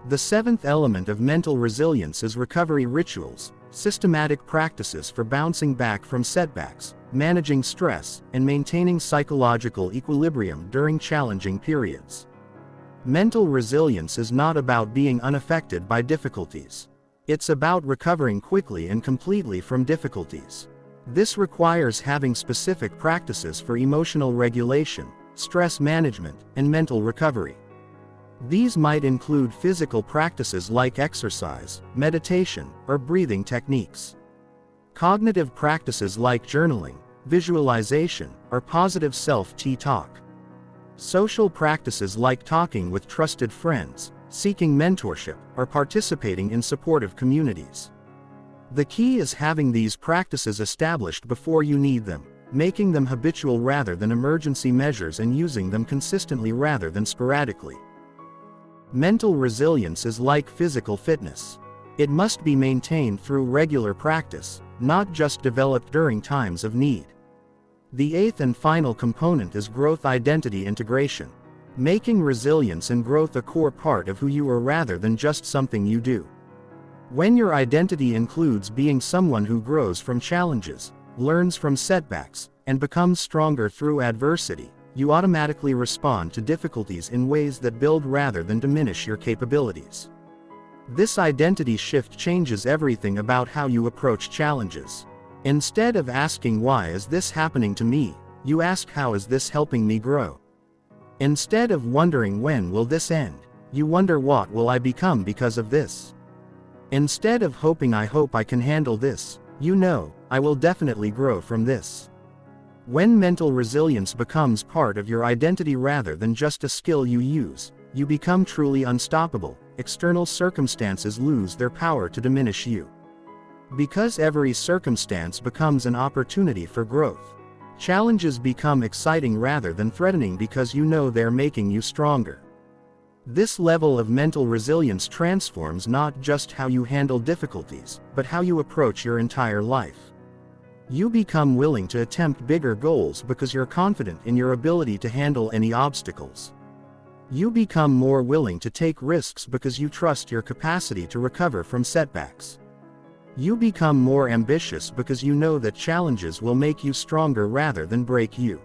The seventh element of mental resilience is recovery rituals, systematic practices for bouncing back from setbacks, managing stress, and maintaining psychological equilibrium during challenging periods. Mental resilience is not about being unaffected by difficulties. It's about recovering quickly and completely from difficulties. This requires having specific practices for emotional regulation, stress management, and mental recovery. These might include physical practices like exercise, meditation, or breathing techniques. Cognitive practices like journaling, visualization, or positive self-talk. Social practices like talking with trusted friends, seeking mentorship, or participating in supportive communities. The key is having these practices established before you need them, making them habitual rather than emergency measures and using them consistently rather than sporadically. Mental resilience is like physical fitness. It must be maintained through regular practice, not just developed during times of need. The eighth and final component is growth identity integration, making resilience and growth a core part of who you are rather than just something you do. When your identity includes being someone who grows from challenges, learns from setbacks, and becomes stronger through adversity, you automatically respond to difficulties in ways that build rather than diminish your capabilities. This identity shift changes everything about how you approach challenges. Instead of asking why is this happening to me, you ask how is this helping me grow. Instead of wondering when will this end, you wonder what will I become because of this. Instead of hoping I hope I can handle this, you know, I will definitely grow from this. When mental resilience becomes part of your identity rather than just a skill you use, you become truly unstoppable. External circumstances lose their power to diminish you. Because every circumstance becomes an opportunity for growth. Challenges become exciting rather than threatening because you know they're making you stronger. This level of mental resilience transforms not just how you handle difficulties, but how you approach your entire life. You become willing to attempt bigger goals because you're confident in your ability to handle any obstacles. You become more willing to take risks because you trust your capacity to recover from setbacks. You become more ambitious because you know that challenges will make you stronger rather than break you.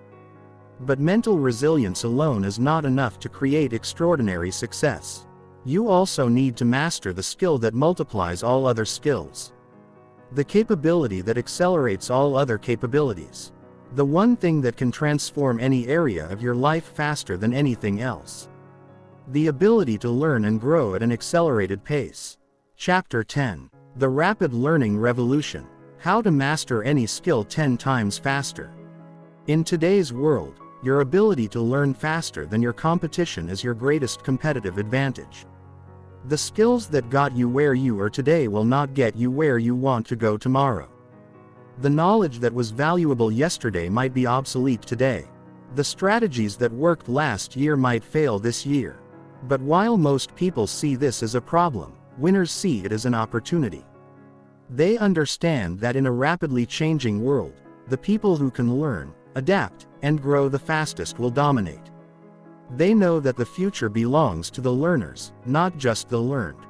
But mental resilience alone is not enough to create extraordinary success. You also need to master the skill that multiplies all other skills. The capability that accelerates all other capabilities. The one thing that can transform any area of your life faster than anything else. The ability to learn and grow at an accelerated pace. Chapter 10. The Rapid Learning Revolution. How to master any skill 10 times faster. In today's world, your ability to learn faster than your competition is your greatest competitive advantage. The skills that got you where you are today will not get you where you want to go tomorrow. The knowledge that was valuable yesterday might be obsolete today. The strategies that worked last year might fail this year. But while most people see this as a problem, winners see it as an opportunity. They understand that in a rapidly changing world, the people who can learn, adapt, and grow the fastest will dominate. They know that the future belongs to the learners, not just the learned.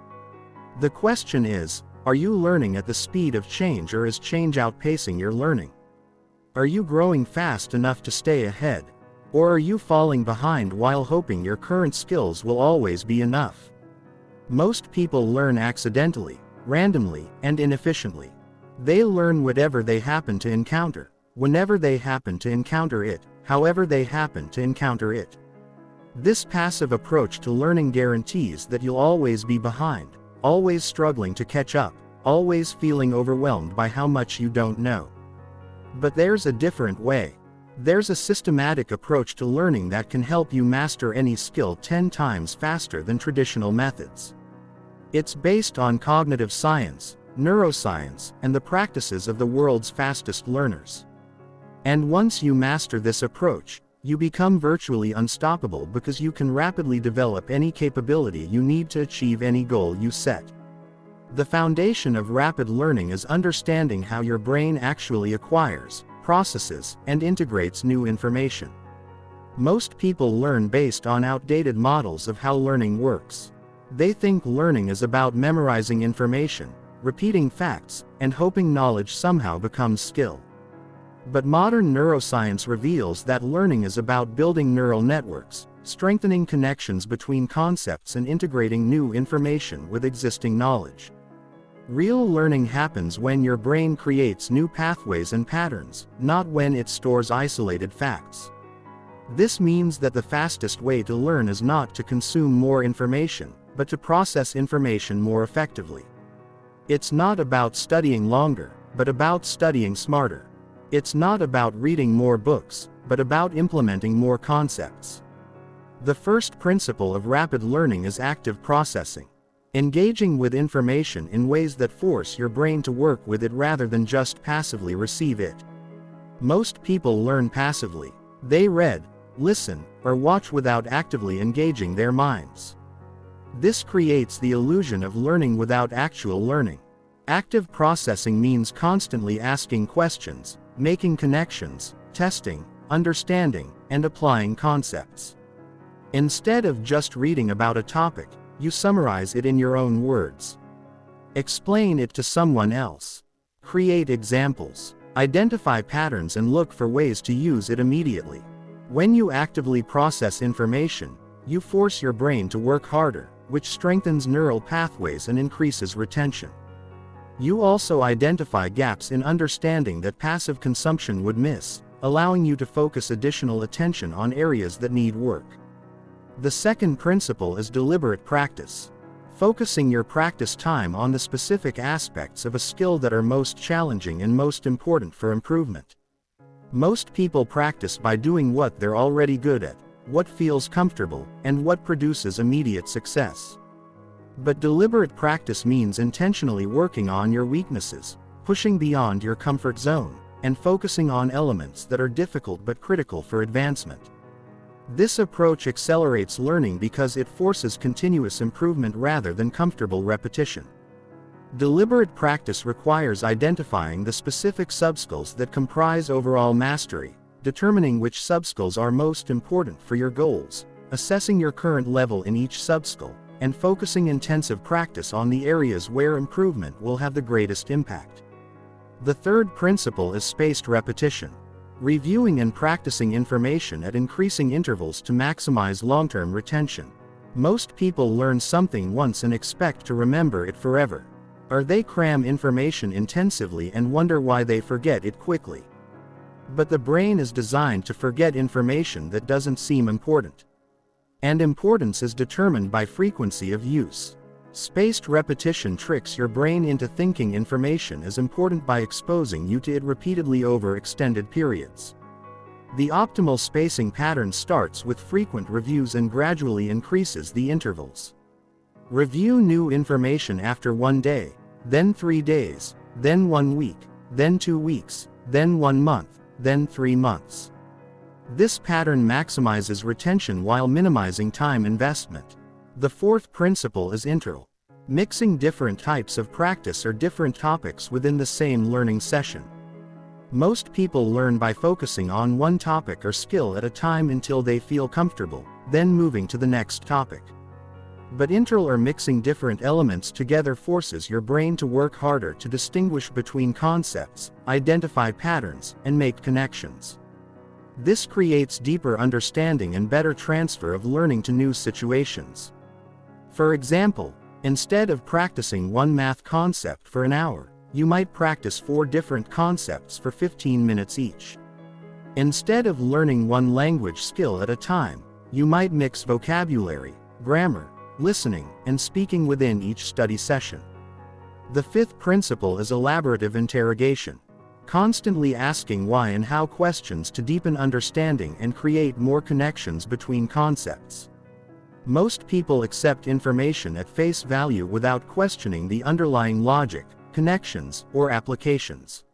The question is, are you learning at the speed of change or is change outpacing your learning? Are you growing fast enough to stay ahead? Or are you falling behind while hoping your current skills will always be enough? Most people learn accidentally, randomly, and inefficiently. They learn whatever they happen to encounter, whenever they happen to encounter it, however they happen to encounter it. This passive approach to learning guarantees that you'll always be behind, always struggling to catch up, always feeling overwhelmed by how much you don't know. But there's a different way. There's a systematic approach to learning that can help you master any skill 10 times faster than traditional methods. It's based on cognitive science, neuroscience, and the practices of the world's fastest learners. And once you master this approach, You become virtually unstoppable because you can rapidly develop any capability you need to achieve any goal you set. The foundation of rapid learning is understanding how your brain actually acquires, processes, and integrates new information. Most people learn based on outdated models of how learning works. They think learning is about memorizing information, repeating facts, and hoping knowledge somehow becomes skill. But modern neuroscience reveals that learning is about building neural networks, strengthening connections between concepts and integrating new information with existing knowledge. Real learning happens when your brain creates new pathways and patterns, not when it stores isolated facts. This means that the fastest way to learn is not to consume more information, but to process information more effectively. It's not about studying longer, but about studying smarter. It's not about reading more books, but about implementing more concepts. The first principle of rapid learning is active processing. Engaging with information in ways that force your brain to work with it rather than just passively receive it. Most people learn passively. They read, listen, or watch without actively engaging their minds. This creates the illusion of learning without actual learning. Active processing means constantly asking questions, making connections, testing, understanding, and applying concepts. Instead of just reading about a topic, you summarize it in your own words. Explain it to someone else. Create examples. Identify patterns and look for ways to use it immediately. When you actively process information, you force your brain to work harder, which strengthens neural pathways and increases retention. You also identify gaps in understanding that passive consumption would miss, allowing you to focus additional attention on areas that need work. The second principle is deliberate practice. Focusing your practice time on the specific aspects of a skill that are most challenging and most important for improvement. Most people practice by doing what they're already good at, what feels comfortable, and what produces immediate success. But deliberate practice means intentionally working on your weaknesses, pushing beyond your comfort zone, and focusing on elements that are difficult but critical for advancement. This approach accelerates learning because it forces continuous improvement rather than comfortable repetition. Deliberate practice requires identifying the specific subskills that comprise overall mastery, determining which subskills are most important for your goals, assessing your current level in each subskill, and focusing intensive practice on the areas where improvement will have the greatest impact. The third principle is spaced repetition. Reviewing and practicing information at increasing intervals to maximize long-term retention. Most people learn something once and expect to remember it forever. Or they cram information intensively and wonder why they forget it quickly. But the brain is designed to forget information that doesn't seem important. And importance is determined by frequency of use. Spaced repetition tricks your brain into thinking information is important by exposing you to it repeatedly over extended periods. The optimal spacing pattern starts with frequent reviews and gradually increases the intervals. Review new information after 1 day, then 3 days, then 1 week, then 2 weeks, then 1 month, then 3 months. This pattern maximizes retention while minimizing time investment. The fourth principle is interval. Mixing different types of practice or different topics within the same learning session. Most people learn by focusing on one topic or skill at a time until they feel comfortable, then moving to the next topic. But interval or mixing different elements together forces your brain to work harder to distinguish between concepts, identify patterns, and make connections. This creates deeper understanding and better transfer of learning to new situations. For example, instead of practicing one math concept for an hour, you might practice 4 different concepts for 15 minutes each. Instead of learning one language skill at a time, you might mix vocabulary, grammar, listening, and speaking within each study session. The fifth principle is elaborative interrogation. Constantly asking why and how questions to deepen understanding and create more connections between concepts. Most people accept information at face value without questioning the underlying logic, connections, or applications.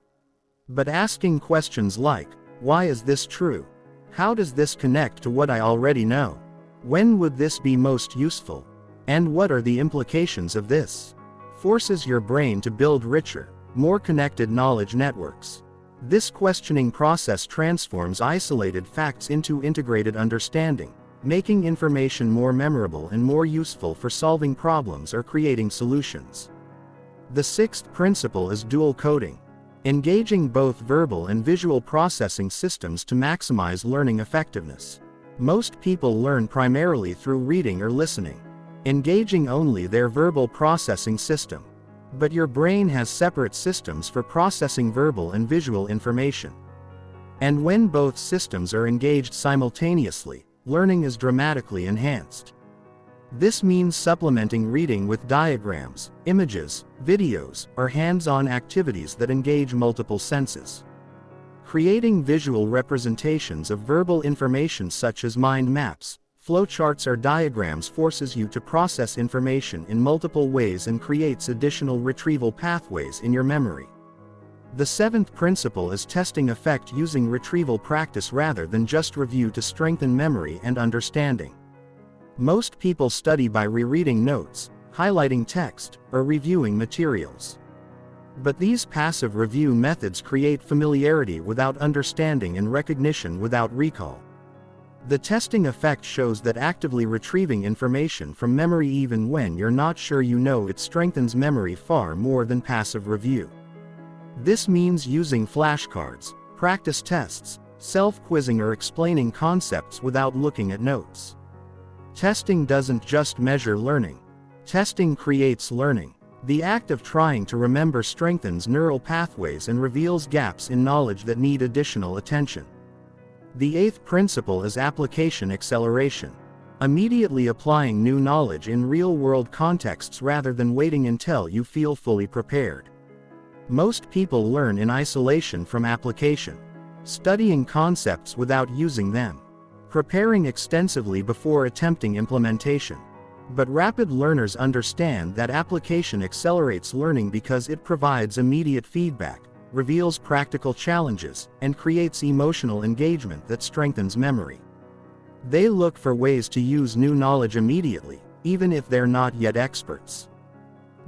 But asking questions like, why is this true? How does this connect to what I already know? When would this be most useful? And what are the implications of this? Forces your brain to build richer, more connected knowledge networks. This questioning process transforms isolated facts into integrated understanding, making information more memorable and more useful for solving problems or creating solutions. The sixth principle is dual coding, engaging both verbal and visual processing systems to maximize learning effectiveness. Most people learn primarily through reading or listening, engaging only their verbal processing system. But your brain has separate systems for processing verbal and visual information. And when both systems are engaged simultaneously, learning is dramatically enhanced. This means supplementing reading with diagrams, images, videos, or hands-on activities that engage multiple senses. Creating visual representations of verbal information such as mind maps, flowcharts or diagrams forces you to process information in multiple ways and creates additional retrieval pathways in your memory. The seventh principle is testing effect using retrieval practice rather than just review to strengthen memory and understanding. Most people study by rereading notes, highlighting text, or reviewing materials. But these passive review methods create familiarity without understanding and recognition without recall. The testing effect shows that actively retrieving information from memory even when you're not sure you know it strengthens memory far more than passive review. This means using flashcards, practice tests, self-quizzing or explaining concepts without looking at notes. Testing doesn't just measure learning. Testing creates learning. The act of trying to remember strengthens neural pathways and reveals gaps in knowledge that need additional attention. The eighth principle is application acceleration. Immediately applying new knowledge in real-world contexts rather than waiting until you feel fully prepared. Most people learn in isolation from application, studying concepts without using them, preparing extensively before attempting implementation. But rapid learners understand that application accelerates learning because it provides immediate feedback, reveals practical challenges, and creates emotional engagement that strengthens memory. They look for ways to use new knowledge immediately, even if they're not yet experts.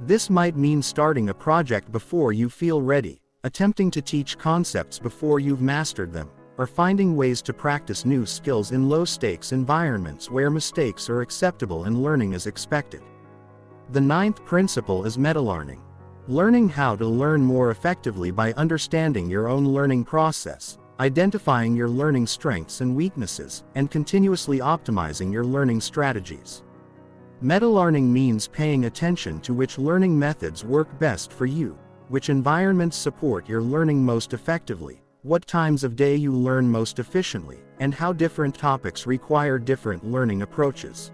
This might mean starting a project before you feel ready, attempting to teach concepts before you've mastered them, or finding ways to practice new skills in low-stakes environments where mistakes are acceptable and learning is expected. The ninth principle is metalearning. Learning how to learn more effectively by understanding your own learning process, identifying your learning strengths and weaknesses, and continuously optimizing your learning strategies. Metalearning means paying attention to which learning methods work best for you, which environments support your learning most effectively, what times of day you learn most efficiently, and how different topics require different learning approaches.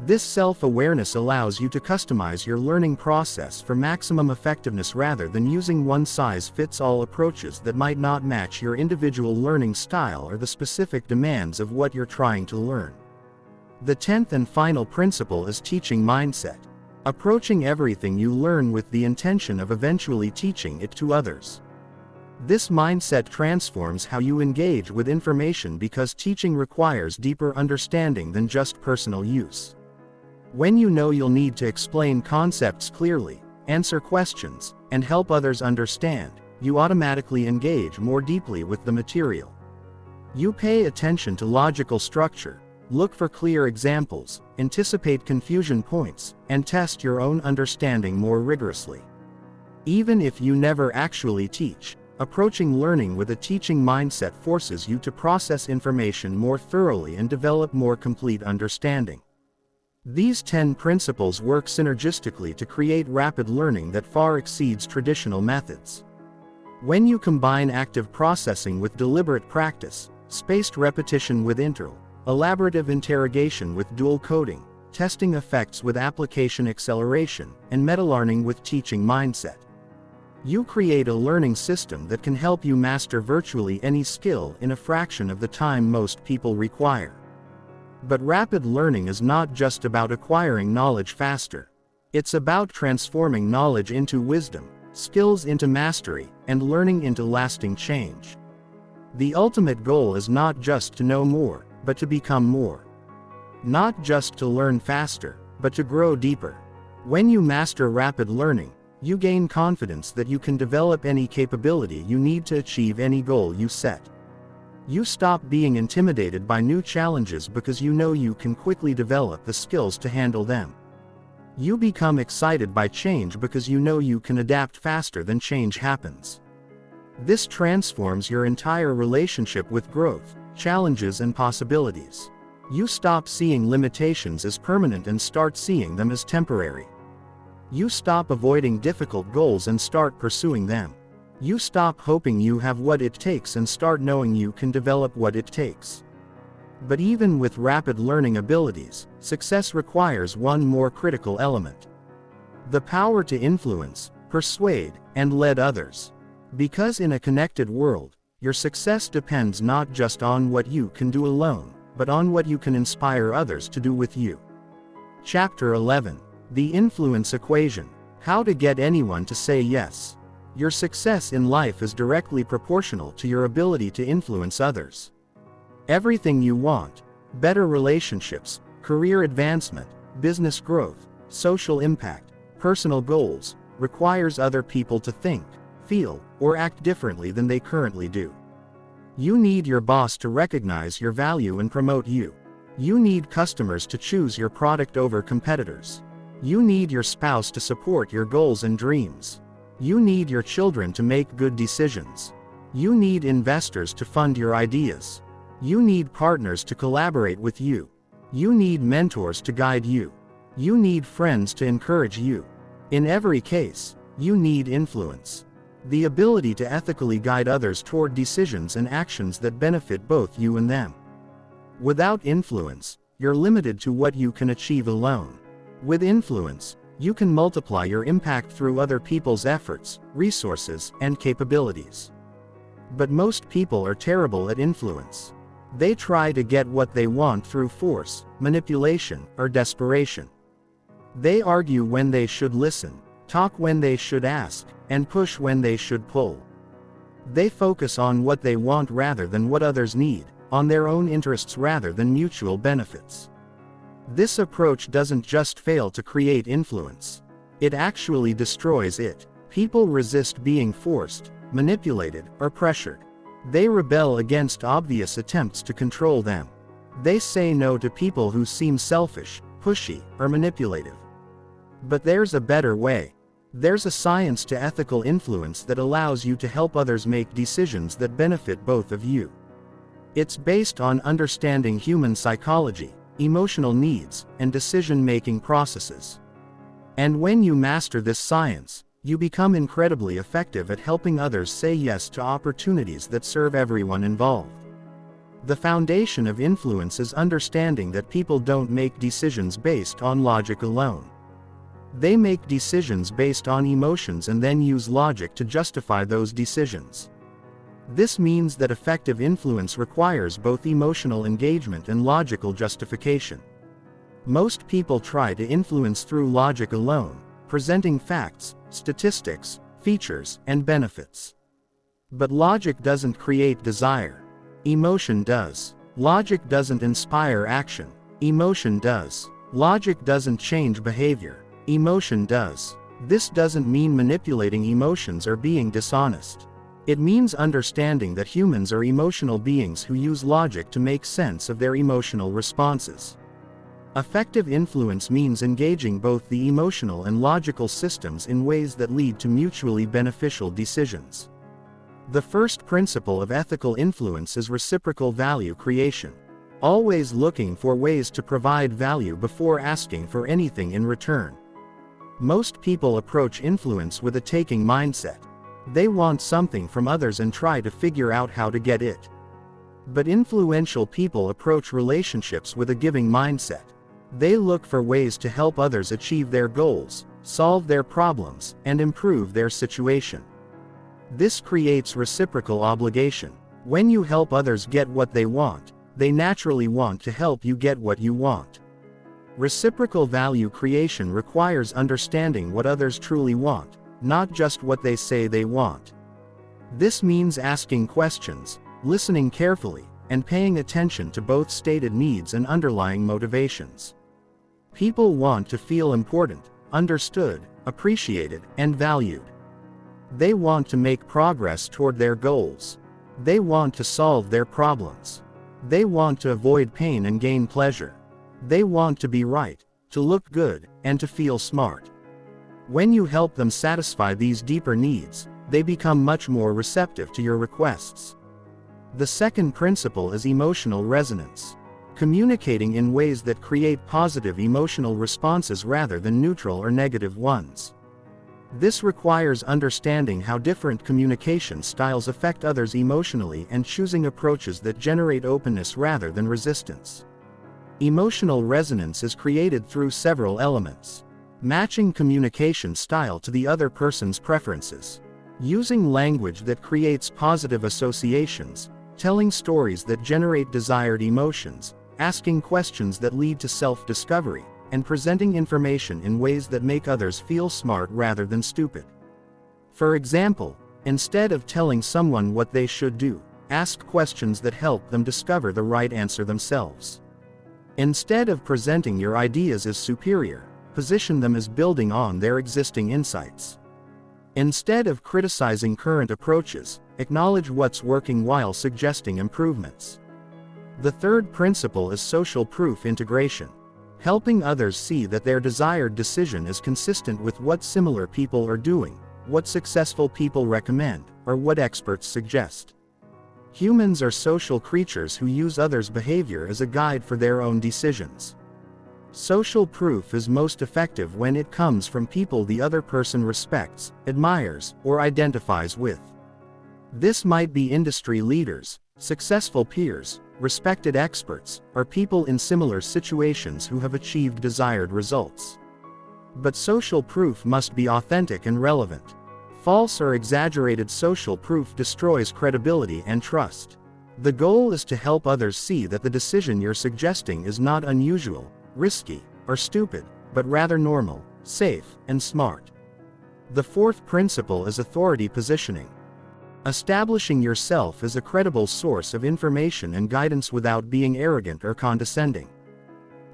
This self-awareness allows you to customize your learning process for maximum effectiveness rather than using one-size-fits-all approaches that might not match your individual learning style or the specific demands of what you're trying to learn. The 10th and final principle is teaching mindset. Approaching everything you learn with the intention of eventually teaching it to others. This mindset transforms how you engage with information because teaching requires deeper understanding than just personal use. When you know you'll need to explain concepts clearly, answer questions, and help others understand, you automatically engage more deeply with the material. You pay attention to logical structure, look for clear examples, anticipate confusion points, and test your own understanding more rigorously. Even if you never actually teach, approaching learning with a teaching mindset forces you to process information more thoroughly and develop more complete understanding. These 10 principles work synergistically to create rapid learning that far exceeds traditional methods. When you combine active processing with deliberate practice, spaced repetition with interval, elaborative interrogation with dual coding, testing effects with application acceleration, and metalearning with teaching mindset, you create a learning system that can help you master virtually any skill in a fraction of the time most people require. But rapid learning is not just about acquiring knowledge faster. It's about transforming knowledge into wisdom, skills into mastery, and learning into lasting change. The ultimate goal is not just to know more, but to become more. Not just to learn faster, but to grow deeper. When you master rapid learning, you gain confidence that you can develop any capability you need to achieve any goal you set. You stop being intimidated by new challenges because you know you can quickly develop the skills to handle them. You become excited by change because you know you can adapt faster than change happens. This transforms your entire relationship with growth, challenges and possibilities. You stop seeing limitations as permanent and start seeing them as temporary. You stop avoiding difficult goals and start pursuing them. You stop hoping you have what it takes and start knowing you can develop what it takes. But even with rapid learning abilities, success requires one more critical element: the power to influence, persuade, and lead others. Because in a connected world, your success depends not just on what you can do alone, but on what you can inspire others to do with you. Chapter 11. The Influence Equation. How to get anyone to say yes. Your success in life is directly proportional to your ability to influence others. Everything you want, better relationships, career advancement, business growth, social impact, personal goals, requires other people to think, feel, or act differently than they currently do. You need your boss to recognize your value and promote you. You need customers to choose your product over competitors. You need your spouse to support your goals and dreams. You need your children to make good decisions. You need investors to fund your ideas. You need partners to collaborate with you. You need mentors to guide you. You need friends to encourage you. In every case, you need influence. The ability to ethically guide others toward decisions and actions that benefit both you and them. Without influence, you're limited to what you can achieve alone. With influence, you can multiply your impact through other people's efforts, resources, and capabilities. But most people are terrible at influence. They try to get what they want through force, manipulation, or desperation. They argue when they should listen, talk when they should ask, and push when they should pull. They focus on what they want rather than what others need, on their own interests rather than mutual benefits. This approach doesn't just fail to create influence. It actually destroys it. People resist being forced, manipulated, or pressured. They rebel against obvious attempts to control them. They say no to people who seem selfish, pushy, or manipulative. But there's a better way. There's a science to ethical influence that allows you to help others make decisions that benefit both of you. It's based on understanding human psychology, emotional needs, and decision-making processes. And when you master this science, you become incredibly effective at helping others say yes to opportunities that serve everyone involved. The foundation of influence is understanding that people don't make decisions based on logic alone. They make decisions based on emotions and then use logic to justify those decisions. This means that effective influence requires both emotional engagement and logical justification. Most people try to influence through logic alone, presenting facts, statistics, features, and benefits. But logic doesn't create desire. Emotion does. Logic doesn't inspire action. Emotion does. Logic doesn't change behavior. Emotion does. This doesn't mean manipulating emotions or being dishonest. It means understanding that humans are emotional beings who use logic to make sense of their emotional responses. Effective influence means engaging both the emotional and logical systems in ways that lead to mutually beneficial decisions. The first principle of ethical influence is reciprocal value creation. Always looking for ways to provide value before asking for anything in return. Most people approach influence with a taking mindset. They want something from others and try to figure out how to get it. But influential people approach relationships with a giving mindset. They look for ways to help others achieve their goals, solve their problems, and improve their situation. This creates reciprocal obligation. When you help others get what they want, they naturally want to help you get what you want. Reciprocal value creation requires understanding what others truly want, not just what they say they want. This means asking questions. listening carefully, and paying attention to both stated needs and underlying motivations. People want to feel important, understood, appreciated, and valued. They want to make progress toward their goals. They want to solve their problems. They want to avoid pain and gain pleasure. They want to be right, to look good, and to feel smart. When you help them satisfy these deeper needs, they become much more receptive to your requests. The second principle is emotional resonance. Communicating in ways that create positive emotional responses rather than neutral or negative ones. This requires understanding how different communication styles affect others emotionally and choosing approaches that generate openness rather than resistance. Emotional resonance is created through several elements. Matching communication style to the other person's preferences. Using language that creates positive associations, telling stories that generate desired emotions, asking questions that lead to self-discovery, and presenting information in ways that make others feel smart rather than stupid. For example, instead of telling someone what they should do, ask questions that help them discover the right answer themselves. Instead of presenting your ideas as superior, position them as building on their existing insights. Instead of criticizing current approaches, acknowledge what's working while suggesting improvements. The third principle is social proof integration. Helping others see that their desired decision is consistent with what similar people are doing, what successful people recommend, or what experts suggest. Humans are social creatures who use others' behavior as a guide for their own decisions. Social proof is most effective when it comes from people the other person respects, admires, or identifies with. This might be industry leaders, successful peers, respected experts, or people in similar situations who have achieved desired results. But social proof must be authentic and relevant. False or exaggerated social proof destroys credibility and trust. The goal is to help others see that the decision you're suggesting is not unusual, risky, or stupid, but rather normal, safe, and smart. The fourth principle is authority positioning. Establishing yourself as a credible source of information and guidance without being arrogant or condescending.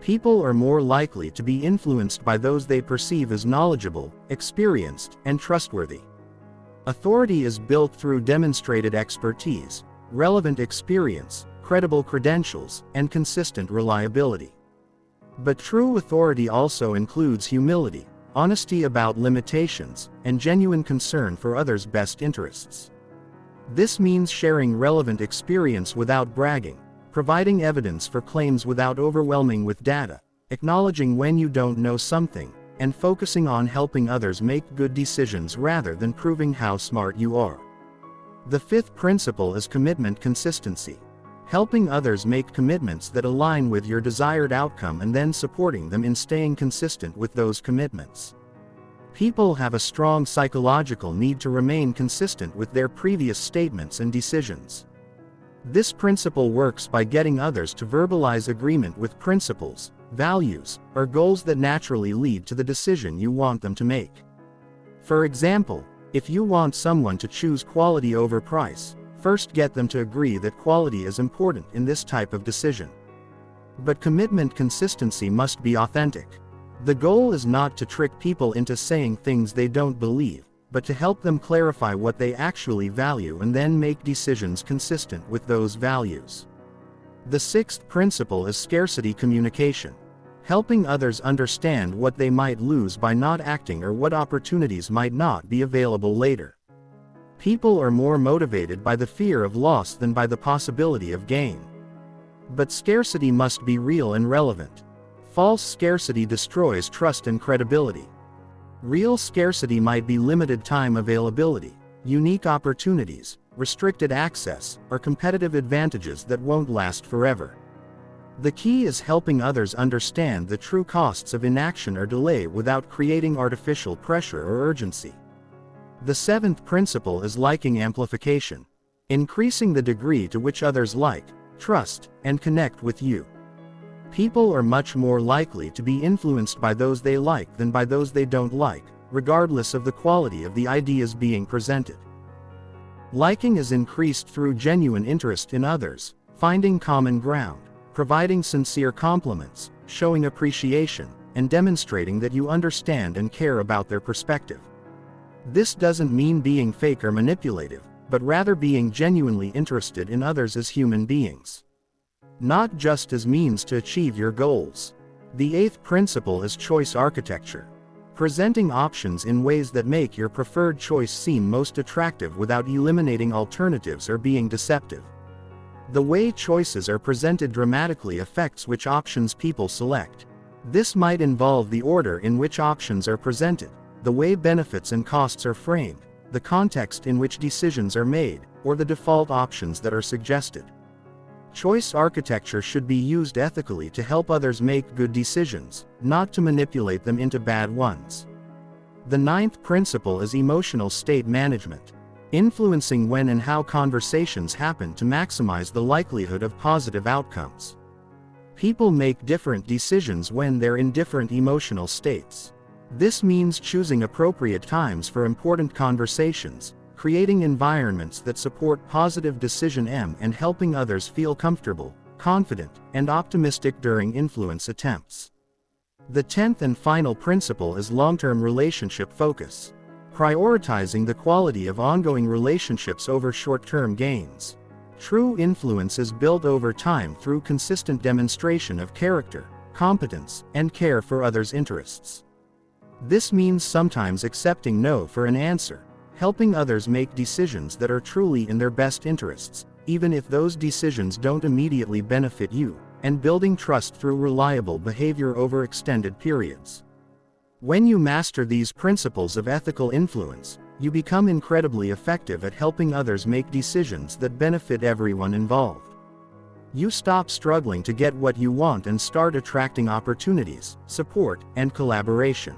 People are more likely to be influenced by those they perceive as knowledgeable, experienced, and trustworthy. Authority is built through demonstrated expertise, relevant experience, credible credentials, and consistent reliability. But true authority also includes humility, honesty about limitations, and genuine concern for others' best interests. This means sharing relevant experience without bragging, providing evidence for claims without overwhelming with data, acknowledging when you don't know something, and focusing on helping others make good decisions rather than proving how smart you are. The fifth principle is commitment consistency. Helping others make commitments that align with your desired outcome and then supporting them in staying consistent with those commitments. People have a strong psychological need to remain consistent with their previous statements and decisions. This principle works by getting others to verbalize agreement with principles, values, or goals that naturally lead to the decision you want them to make. For example, if you want someone to choose quality over price, first get them to agree that quality is important in this type of decision. But commitment consistency must be authentic. The goal is not to trick people into saying things they don't believe, but to help them clarify what they actually value and then make decisions consistent with those values. The sixth principle is scarcity communication. Helping others understand what they might lose by not acting or what opportunities might not be available later. People are more motivated by the fear of loss than by the possibility of gain. But scarcity must be real and relevant. False scarcity destroys trust and credibility. Real scarcity might be limited time availability, unique opportunities, restricted access, or competitive advantages that won't last forever. The key is helping others understand the true costs of inaction or delay without creating artificial pressure or urgency. The seventh principle is liking amplification. Increasing the degree to which others like, trust, and connect with you. People are much more likely to be influenced by those they like than by those they don't like, regardless of the quality of the ideas being presented. Liking is increased through genuine interest in others, finding common ground, providing sincere compliments, showing appreciation, and demonstrating that you understand and care about their perspective. This doesn't mean being fake or manipulative, but rather being genuinely interested in others as human beings, not just as means to achieve your goals. The eighth principle is choice architecture. Presenting options in ways that make your preferred choice seem most attractive without eliminating alternatives or being deceptive. The way choices are presented dramatically affects which options people select. This might involve the order in which options are presented, the way benefits and costs are framed, the context in which decisions are made, or the default options that are suggested. Choice architecture should be used ethically to help others make good decisions, not to manipulate them into bad ones. The ninth principle is emotional state management. Influencing when and how conversations happen to maximize the likelihood of positive outcomes. People make different decisions when they're in different emotional states. This means choosing appropriate times for important conversations, creating environments that support positive decision and helping others feel comfortable, confident, and optimistic during influence attempts. The 10th and final principle is long-term relationship focus. Prioritizing the quality of ongoing relationships over short-term gains. True influence is built over time through consistent demonstration of character, competence, and care for others' interests. This means sometimes accepting no for an answer, helping others make decisions that are truly in their best interests, even if those decisions don't immediately benefit you, and building trust through reliable behavior over extended periods. When you master these principles of ethical influence, you become incredibly effective at helping others make decisions that benefit everyone involved. You stop struggling to get what you want and start attracting opportunities, support, and collaboration.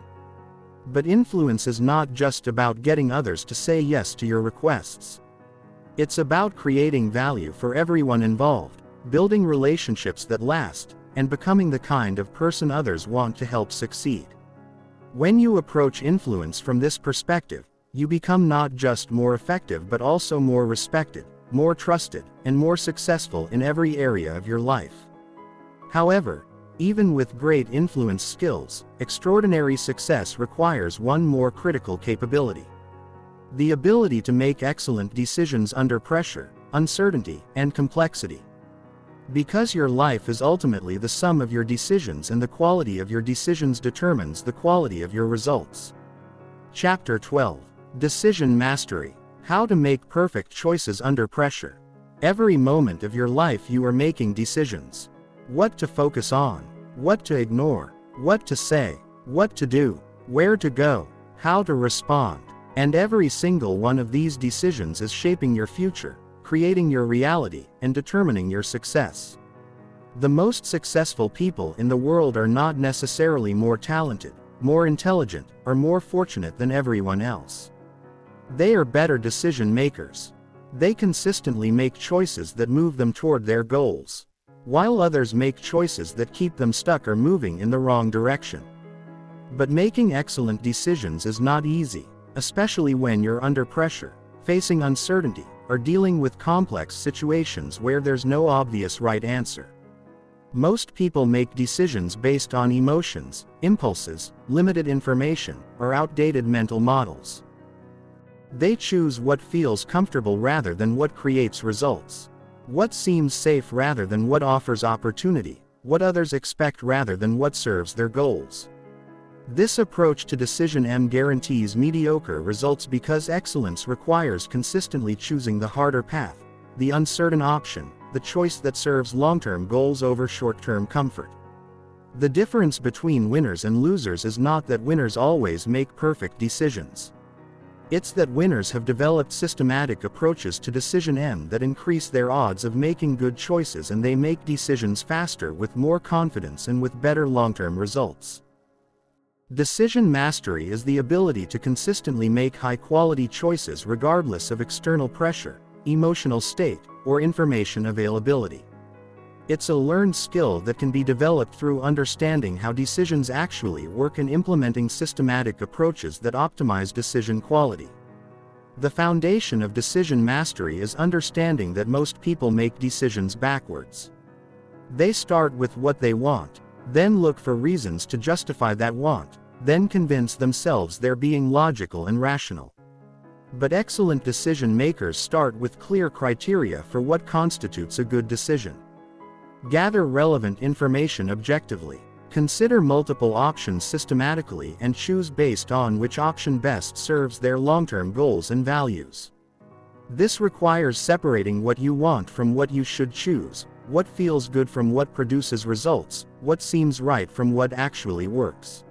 But influence is not just about getting others to say yes to your requests. It's about creating value for everyone involved, building relationships that last, and becoming the kind of person others want to help succeed. When you approach influence from this perspective, you become not just more effective but also more respected, more trusted, and more successful in every area of your life. However, even with great influence skills, extraordinary success requires one more critical capability: the ability to make excellent decisions under pressure, uncertainty, and complexity. Because your life is ultimately the sum of your decisions, and the quality of your decisions determines the quality of your results. Chapter 12. Decision Mastery. How to make perfect choices under pressure. Every moment of your life you are making decisions. What to focus on, what to ignore, what to say, what to do, where to go, how to respond. And every single one of these decisions is shaping your future, creating your reality, and determining your success. The most successful people in the world are not necessarily more talented, more intelligent, or more fortunate than everyone else. They are better decision makers. They consistently make choices that move them toward their goals, while others make choices that keep them stuck or moving in the wrong direction. But making excellent decisions is not easy, especially when you're under pressure, facing uncertainty, or dealing with complex situations where there's no obvious right answer. Most people make decisions based on emotions, impulses, limited information, or outdated mental models. They choose what feels comfortable rather than what creates results, what seems safe rather than what offers opportunity, what others expect rather than what serves their goals. This approach to decision guarantees mediocre results because excellence requires consistently choosing the harder path, the uncertain option, the choice that serves long-term goals over short-term comfort. The difference between winners and losers is not that winners always make perfect decisions. It's that winners have developed systematic approaches to decision that increase their odds of making good choices, and they make decisions faster with more confidence and with better long-term results. Decision mastery is the ability to consistently make high-quality choices regardless of external pressure, emotional state, or information availability. It's a learned skill that can be developed through understanding how decisions actually work and implementing systematic approaches that optimize decision quality. The foundation of decision mastery is understanding that most people make decisions backwards. They start with what they want, then look for reasons to justify that want, then convince themselves they're being logical and rational. But excellent decision makers start with clear criteria for what constitutes a good decision. Gather relevant information objectively. Consider multiple options systematically and choose based on which option best serves their long-term goals and values. This requires separating what you want from what you should choose, what feels good from what produces results, what seems right from what actually works.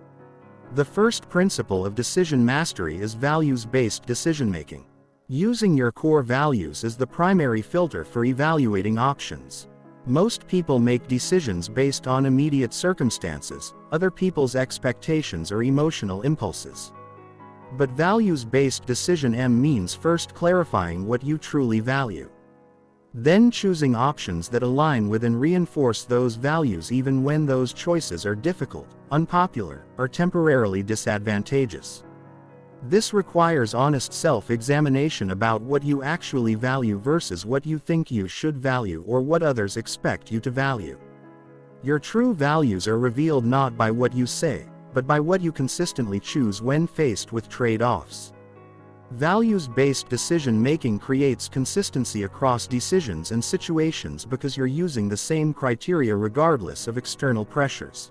The first principle of decision mastery is values-based decision-making. Using your core values is the primary filter for evaluating options. Most people make decisions based on immediate circumstances, other people's expectations or emotional impulses. But values-based decision means first clarifying what you truly value. Then choosing options that align with and reinforce those values even when those choices are difficult, unpopular, or temporarily disadvantageous. This requires honest self-examination about what you actually value versus what you think you should value or what others expect you to value. Your true values are revealed not by what you say, but by what you consistently choose when faced with trade-offs. Values-based decision-making creates consistency across decisions and situations because you're using the same criteria regardless of external pressures.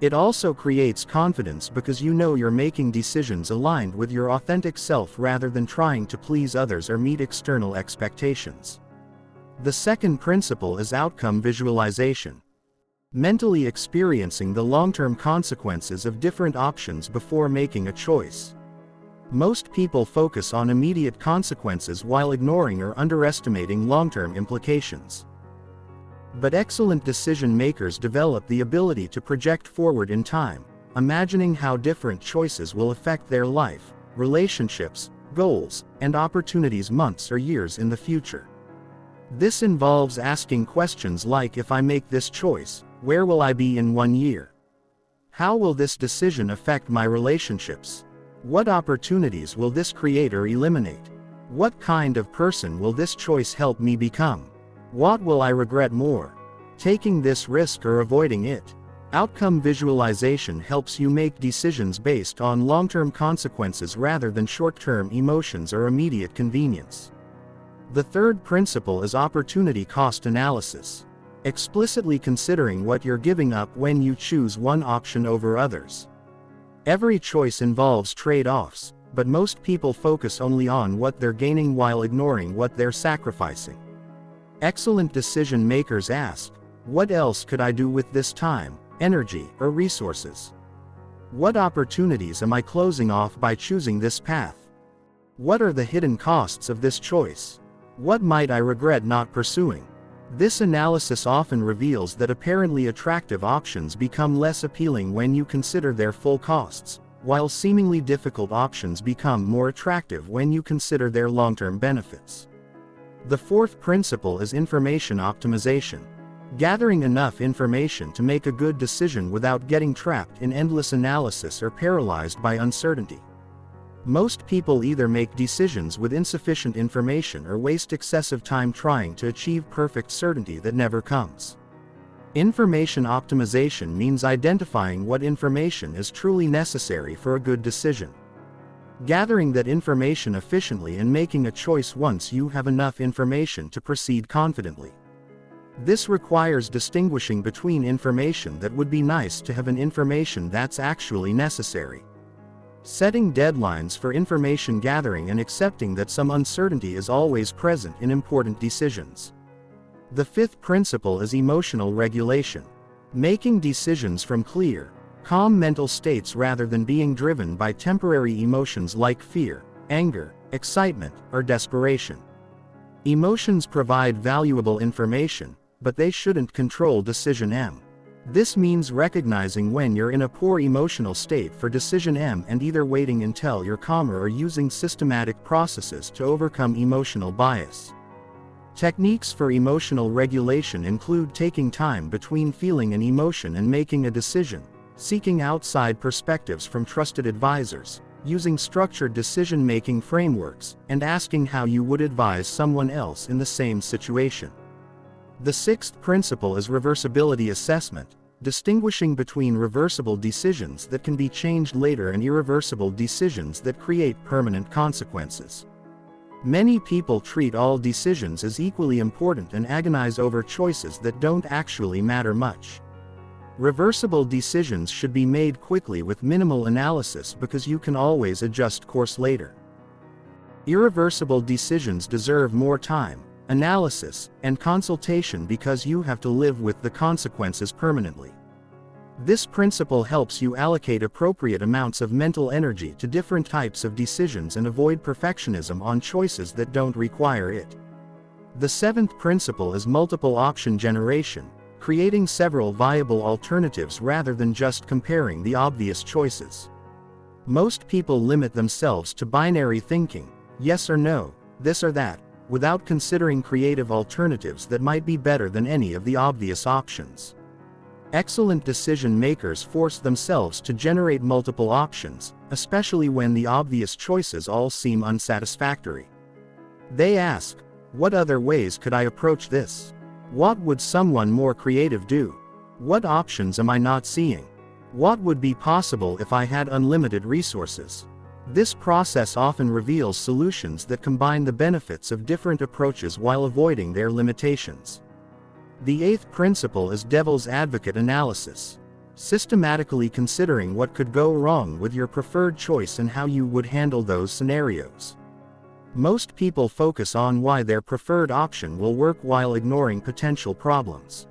It also creates confidence because you know you're making decisions aligned with your authentic self rather than trying to please others or meet external expectations. The second principle is outcome visualization. Mentally experiencing the long-term consequences of different options before making a choice. Most people focus on immediate consequences while ignoring or underestimating long-term implications. But excellent decision makers develop the ability to project forward in time, imagining how different choices will affect their life, relationships, goals, and opportunities months or years in the future. This involves asking questions like, if I make this choice, where will I be in 1 year? How will this decision affect my relationships? What opportunities will this create or eliminate? What kind of person will this choice help me become? What will I regret more? Taking this risk or avoiding it? Outcome visualization helps you make decisions based on long-term consequences rather than short-term emotions or immediate convenience. The third principle is opportunity cost analysis. Explicitly considering what you're giving up when you choose one option over others. Every choice involves trade-offs, but most people focus only on what they're gaining while ignoring what they're sacrificing. Excellent decision makers ask, what else could I do with this time, energy, or resources? What opportunities am I closing off by choosing this path? What are the hidden costs of this choice? What might I regret not pursuing? This analysis often reveals that apparently attractive options become less appealing when you consider their full costs, while seemingly difficult options become more attractive when you consider their long-term benefits. The fourth principle is information optimization. Gathering enough information to make a good decision without getting trapped in endless analysis or paralyzed by uncertainty. Most people either make decisions with insufficient information or waste excessive time trying to achieve perfect certainty that never comes. Information optimization means identifying what information is truly necessary for a good decision. Gathering that information efficiently and making a choice once you have enough information to proceed confidently. This requires distinguishing between information that would be nice to have and information that's actually necessary. Setting deadlines for information gathering and accepting that some uncertainty is always present in important decisions. The fifth principle is emotional regulation. Making decisions from clear, calm mental states rather than being driven by temporary emotions like fear, anger, excitement, or desperation. Emotions provide valuable information, but they shouldn't control decision. This means recognizing when you're in a poor emotional state for decision and either waiting until you're calmer or using systematic processes to overcome emotional bias. Techniques for emotional regulation include taking time between feeling an emotion and making a decision, seeking outside perspectives from trusted advisors, using structured decision-making frameworks, and asking how you would advise someone else in the same situation. The sixth principle is reversibility assessment, distinguishing between reversible decisions that can be changed later and irreversible decisions that create permanent consequences. Many people treat all decisions as equally important and agonize over choices that don't actually matter much. Reversible decisions should be made quickly with minimal analysis because you can always adjust course later. Irreversible decisions deserve more time, analysis, and consultation because you have to live with the consequences permanently. This principle helps you allocate appropriate amounts of mental energy to different types of decisions and avoid perfectionism on choices that don't require it. The seventh principle is multiple option generation, creating several viable alternatives rather than just comparing the obvious choices. Most people limit themselves to binary thinking, yes or no, this or that, without considering creative alternatives that might be better than any of the obvious options. Excellent decision makers force themselves to generate multiple options, especially when the obvious choices all seem unsatisfactory. They ask, what other ways could I approach this? What would someone more creative do? What options am I not seeing? What would be possible if I had unlimited resources? This process often reveals solutions that combine the benefits of different approaches while avoiding their limitations. The eighth principle is devil's advocate analysis, systematically considering what could go wrong with your preferred choice and how you would handle those scenarios. Most people focus on why their preferred option will work while ignoring potential problems.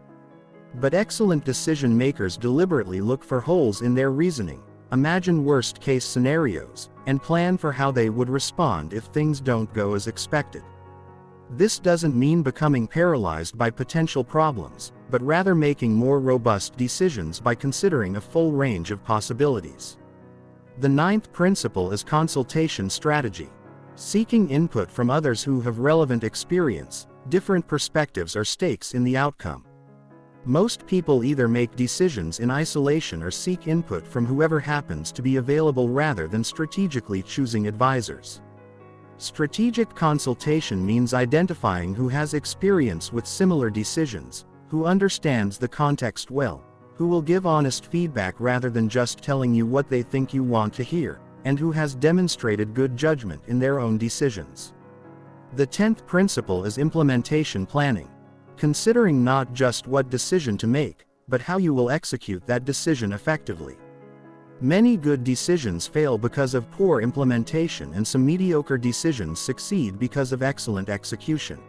But excellent decision makers deliberately look for holes in their reasoning, imagine worst-case scenarios, and plan for how they would respond if things don't go as expected. This doesn't mean becoming paralyzed by potential problems, but rather making more robust decisions by considering a full range of possibilities. The ninth principle is consultation strategy. Seeking input from others who have relevant experience, different perspectives or stakes in the outcome. Most people either make decisions in isolation or seek input from whoever happens to be available rather than strategically choosing advisors. Strategic consultation means identifying who has experience with similar decisions, who understands the context well, who will give honest feedback rather than just telling you what they think you want to hear, and who has demonstrated good judgment in their own decisions. The 10th principle is implementation planning. Considering not just what decision to make, but how you will execute that decision effectively. Many good decisions fail because of poor implementation and some mediocre decisions succeed because of excellent execution.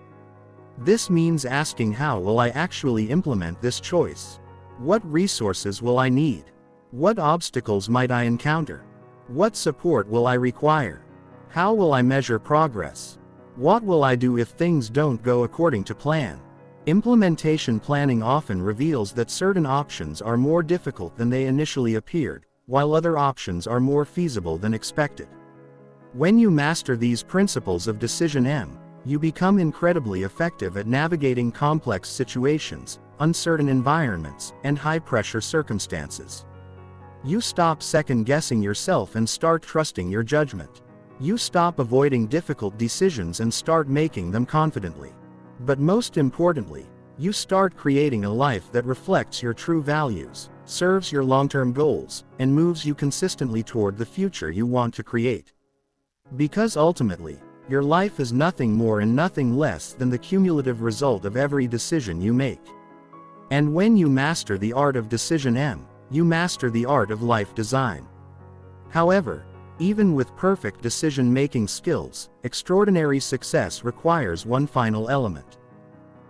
This means asking, how will I actually implement this choice? What resources will I need? What obstacles might I encounter? What support will I require? How will I measure progress? What will I do if things don't go according to plan? Implementation planning often reveals that certain options are more difficult than they initially appeared, while other options are more feasible than expected. When you master these principles of Decision M, you become incredibly effective at navigating complex situations, uncertain environments, and high-pressure circumstances. You stop second-guessing yourself and start trusting your judgment. You stop avoiding difficult decisions and start making them confidently. But most importantly, you start creating a life that reflects your true values, serves your long-term goals, and moves you consistently toward the future you want to create. Because ultimately, your life is nothing more and nothing less than the cumulative result of every decision you make. And when you master the art of Decision M, you master the art of life design. However, even with perfect decision-making skills, extraordinary success requires one final element.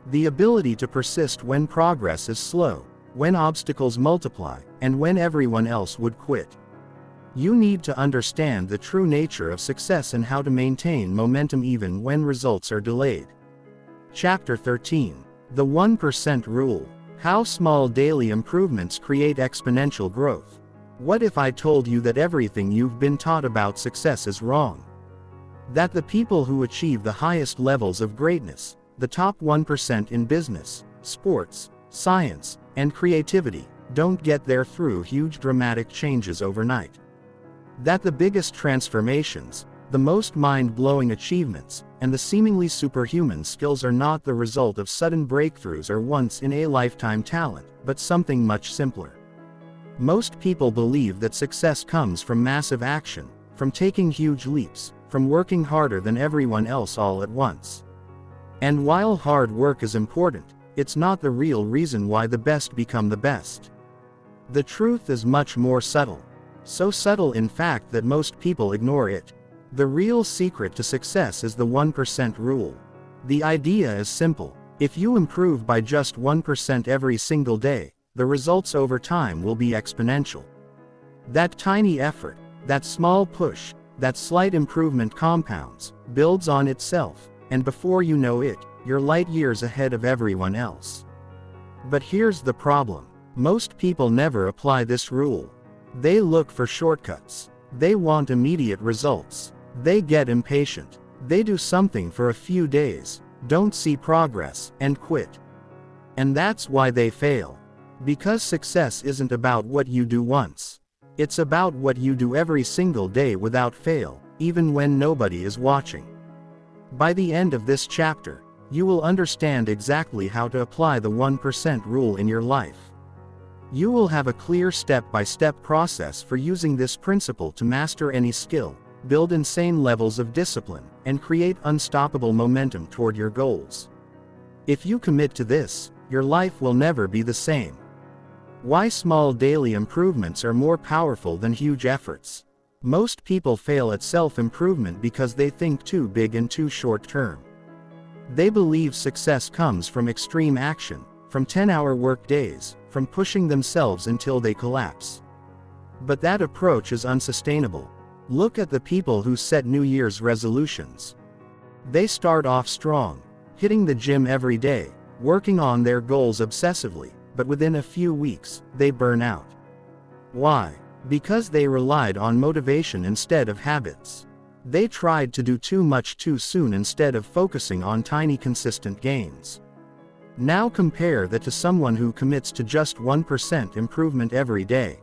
The ability to persist when progress is slow, when obstacles multiply, and when everyone else would quit. You need to understand the true nature of success and how to maintain momentum even when results are delayed. Chapter 13. The 1% Rule. How small daily improvements create exponential growth. What if I told you that everything you've been taught about success is wrong? That the people who achieve the highest levels of greatness, the top 1% in business, sports, science, and creativity, don't get there through huge dramatic changes overnight. That the biggest transformations, the most mind-blowing achievements, and the seemingly superhuman skills are not the result of sudden breakthroughs or once-in-a-lifetime talent, but something much simpler. Most people believe that success comes from massive action, from taking huge leaps, from working harder than everyone else all at once. And while hard work is important, it's not the real reason why the best become the best. The truth is much more subtle. So subtle in fact that most people ignore it. The real secret to success is the 1% rule. The idea is simple. If you improve by just 1% every single day, the results over time will be exponential. That tiny effort, that small push, that slight improvement compounds, builds on itself, and before you know it, you're light years ahead of everyone else. But here's the problem. Most people never apply this rule. They look for shortcuts. They want immediate results. They get impatient. They do something for a few days, don't see progress, and quit. And that's why they fail. Because success isn't about what you do once. It's about what you do every single day without fail, even when nobody is watching. By the end of this chapter, you will understand exactly how to apply the 1% rule in your life. You will have a clear step-by-step process for using this principle to master any skill, build insane levels of discipline, and create unstoppable momentum toward your goals. If you commit to this, your life will never be the same. Why small daily improvements are more powerful than huge efforts. Most people fail at self-improvement because they think too big and too short-term. They believe success comes from extreme action, from 10-hour work days, from pushing themselves until they collapse. But that approach is unsustainable. Look at the people who set New Year's resolutions. They start off strong, hitting the gym every day, working on their goals obsessively, but within a few weeks, they burn out. Why? Because they relied on motivation instead of habits. They tried to do too much too soon instead of focusing on tiny consistent gains. Now compare that to someone who commits to just 1% improvement every day.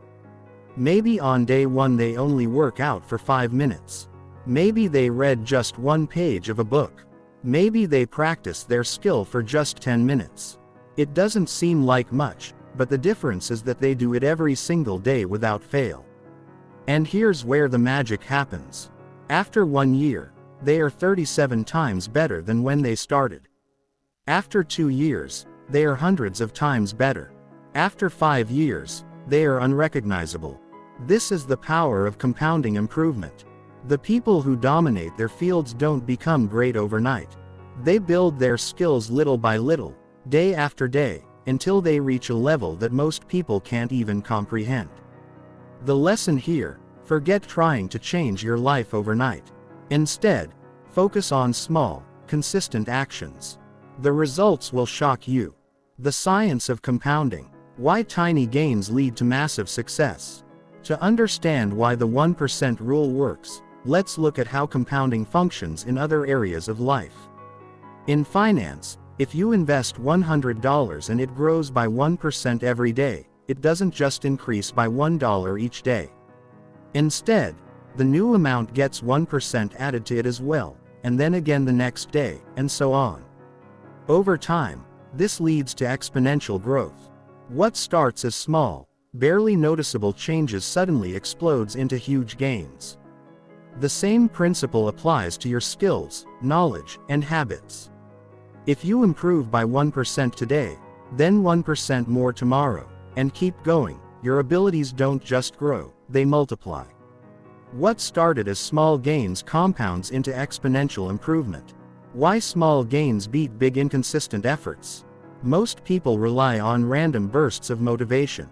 Maybe on day 1 they only work out for 5 minutes. Maybe they read just 1 page of a book. Maybe they practice their skill for just 10 minutes. It doesn't seem like much, but the difference is that they do it every single day without fail. And here's where the magic happens. After 1 year, they are 37 times better than when they started. After 2 years, they are hundreds of times better. After 5 years, they are unrecognizable. This is the power of compounding improvement. The people who dominate their fields don't become great overnight. They build their skills little by little, day after day, until they reach a level that most people can't even comprehend. The lesson here: forget trying to change your life overnight. Instead, focus on small, consistent actions. The results will shock you. The science of compounding. Why tiny gains lead to massive success. To understand why the 1% rule works, let's look at how compounding functions in other areas of life. In finance, if you invest $100 and it grows by 1% every day, it doesn't just increase by $1 each day. Instead, the new amount gets 1% added to it as well, and then again the next day, and so on. Over time, this leads to exponential growth. What starts as small, barely noticeable changes suddenly explodes into huge gains. The same principle applies to your skills, knowledge, and habits. If you improve by 1% today, then 1% more tomorrow, and keep going, your abilities don't just grow, they multiply. What started as small gains compounds into exponential improvement. Why small gains beat big inconsistent efforts? Most people rely on random bursts of motivation.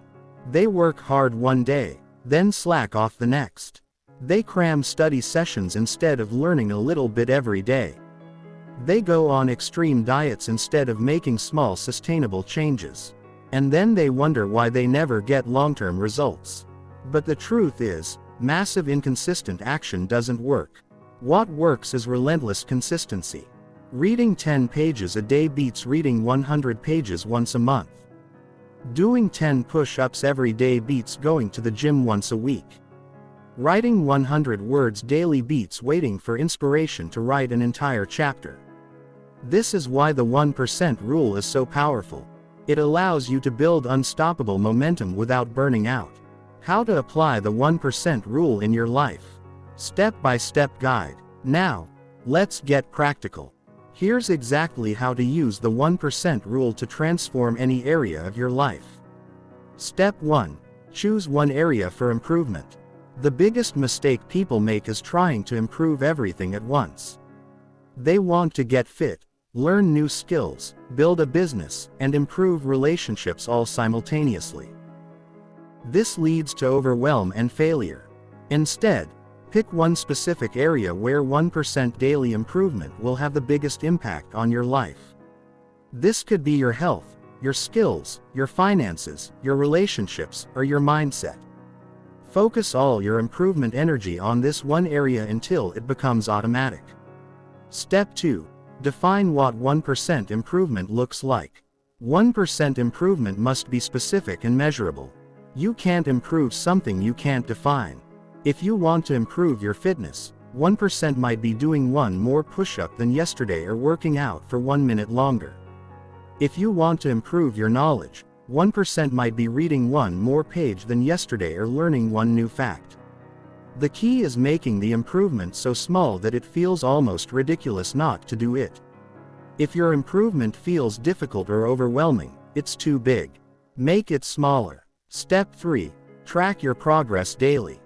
They work hard one day, then slack off the next. They cram study sessions instead of learning a little bit every day. They go on extreme diets instead of making small sustainable changes. And then they wonder why they never get long-term results. But the truth is, massive inconsistent action doesn't work. What works is relentless consistency. Reading 10 pages a day beats reading 100 pages once a month. Doing 10 push-ups every day beats going to the gym once a week. Writing 100 words daily beats waiting for inspiration to write an entire chapter. This is why the 1% rule is so powerful. It allows you to build unstoppable momentum without burning out. How to apply the 1% rule in your life. Step-by-step guide. Now, let's get practical. Here's exactly how to use the 1% rule to transform any area of your life. Step 1. Choose one area for improvement. The biggest mistake people make is trying to improve everything at once. They want to get fit, learn new skills, build a business, and improve relationships all simultaneously. This leads to overwhelm and failure. Instead, pick one specific area where 1% daily improvement will have the biggest impact on your life. This could be your health, your skills, your finances, your relationships, or your mindset. Focus all your improvement energy on this one area until it becomes automatic. Step 2. Define what 1% improvement looks like. 1% improvement must be specific and measurable. You can't improve something you can't define. If you want to improve your fitness, 1% might be doing one more push-up than yesterday or working out for 1 minute longer. If you want to improve your knowledge, 1% might be reading one more page than yesterday or learning one new fact. The key is making the improvement so small that it feels almost ridiculous not to do it. If your improvement feels difficult or overwhelming, it's too big. Make it smaller. Step 3. Track your progress daily.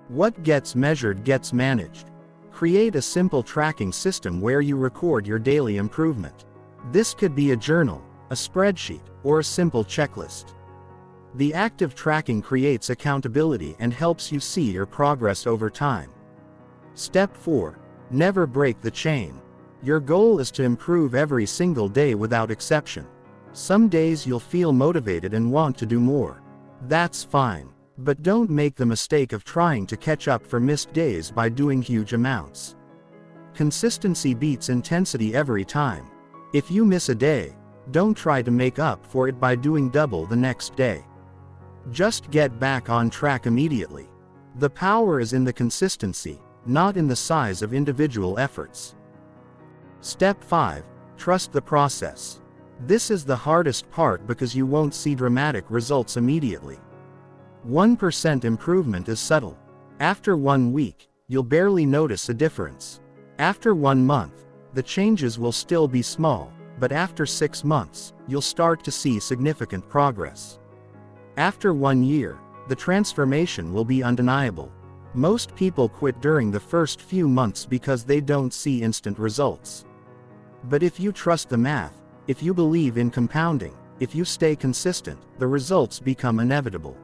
What gets measured gets managed. Create a simple tracking system where you record your daily improvement. This could be a journal, a spreadsheet, or a simple checklist. The active tracking creates accountability and helps you see your progress over time. Step 4. Never break the chain. Your goal is to improve every single day without exception. Some days you'll feel motivated and want to do more. That's fine. But don't make the mistake of trying to catch up for missed days by doing huge amounts. Consistency beats intensity every time. If you miss a day, don't try to make up for it by doing double the next day. Just get back on track immediately. The power is in the consistency, not in the size of individual efforts. Step 5. Trust the process. This is the hardest part because you won't see dramatic results immediately. 1% improvement is subtle. After 1 week, you'll barely notice a difference. After 1 month, the changes will still be small, but after 6 months, you'll start to see significant progress. After 1 year, the transformation will be undeniable. Most people quit during the first few months because they don't see instant results. But if you trust the math, if you believe in compounding, if you stay consistent, the results become inevitable.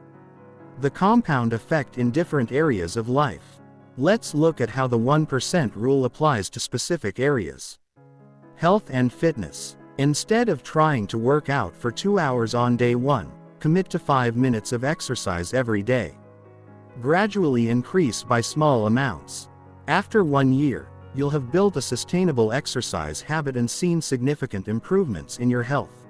The compound effect in different areas of life. Let's look at how the 1% rule applies to specific areas. Health and fitness. Instead of trying to work out for 2 hours on day 1, commit to 5 minutes of exercise every day. Gradually increase by small amounts. After 1 year, you'll have built a sustainable exercise habit and seen significant improvements in your health.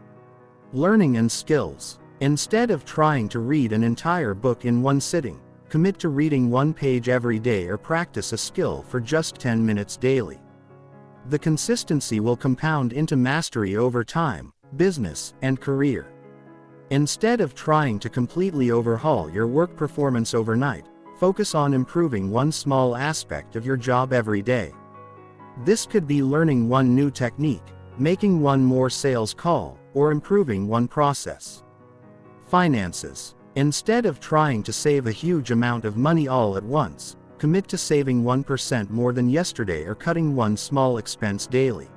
Learning and skills. Instead of trying to read an entire book in one sitting, commit to reading 1 page every day or practice a skill for just 10 minutes daily. The consistency will compound into mastery over time, business, and career. Instead of trying to completely overhaul your work performance overnight, focus on improving one small aspect of your job every day. This could be learning one new technique, making one more sales call, or improving one process. Finances. Instead of trying to save a huge amount of money all at once, commit to saving 1% more than yesterday or cutting one small expense daily.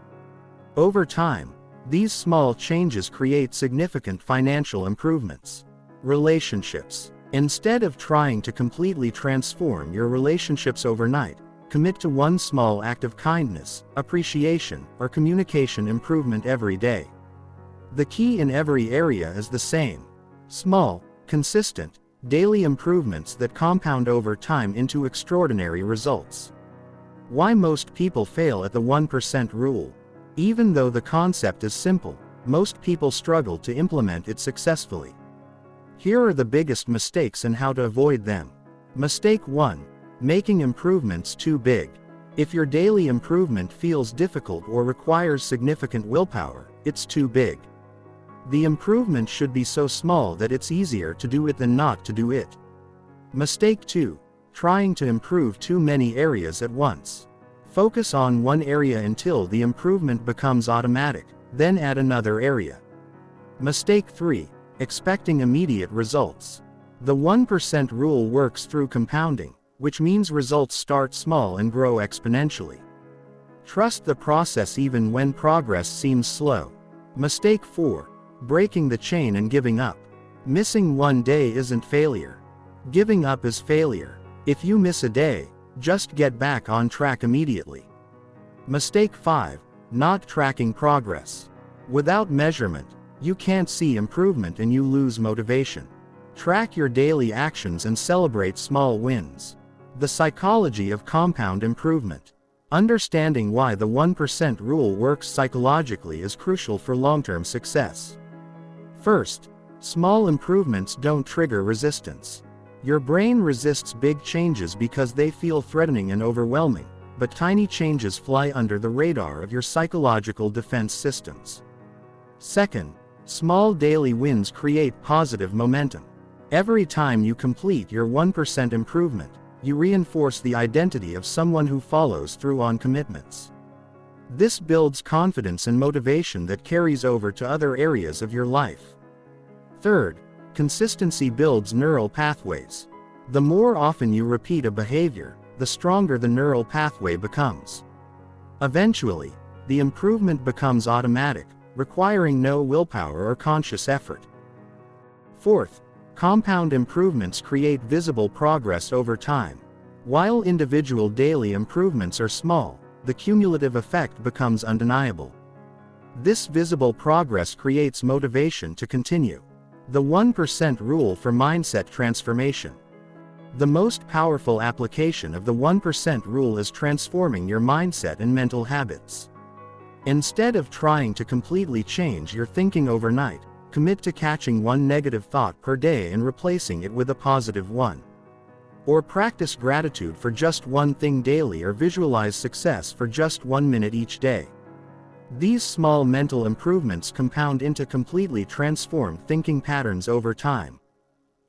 Over time, these small changes create significant financial improvements. Relationships. Instead of trying to completely transform your relationships overnight, commit to one small act of kindness, appreciation, or communication improvement every day. The key in every area is the same. Small, consistent, daily improvements that compound over time into extraordinary results. Why most people fail at the 1% rule. Even though the concept is simple, most people struggle to implement it successfully. Here are the biggest mistakes and how to avoid them. Mistake 1. Making improvements too big. If your daily improvement feels difficult or requires significant willpower, it's too big. The improvement should be so small that it's easier to do it than not to do it. Mistake 2. Trying to improve too many areas at once. Focus on one area until the improvement becomes automatic, then add another area. Mistake 3. Expecting immediate results. The 1% rule works through compounding, which means results start small and grow exponentially. Trust the process even when progress seems slow. Mistake 4. Breaking the chain and giving up. Missing one day isn't failure. Giving up is failure. If you miss a day, just get back on track immediately. Mistake 5. Not tracking progress. Without measurement, you can't see improvement and you lose motivation. Track your daily actions and celebrate small wins. The psychology of compound improvement. Understanding why the 1% rule works psychologically is crucial for long-term success. First, small improvements don't trigger resistance. Your brain resists big changes because they feel threatening and overwhelming, but tiny changes fly under the radar of your psychological defense systems. Second, small daily wins create positive momentum. Every time you complete your 1% improvement, you reinforce the identity of someone who follows through on commitments. This builds confidence and motivation that carries over to other areas of your life. Third, consistency builds neural pathways. The more often you repeat a behavior, the stronger the neural pathway becomes. Eventually, the improvement becomes automatic, requiring no willpower or conscious effort. Fourth, compound improvements create visible progress over time. While individual daily improvements are small, the cumulative effect becomes undeniable. This visible progress creates motivation to continue. The 1% rule for mindset transformation. The most powerful application of the 1% rule is transforming your mindset and mental habits. Instead of trying to completely change your thinking overnight, commit to catching one negative thought per day and replacing it with a positive one. Or practice gratitude for just one thing daily, or visualize success for just 1 minute each day. These small mental improvements compound into completely transformed thinking patterns over time.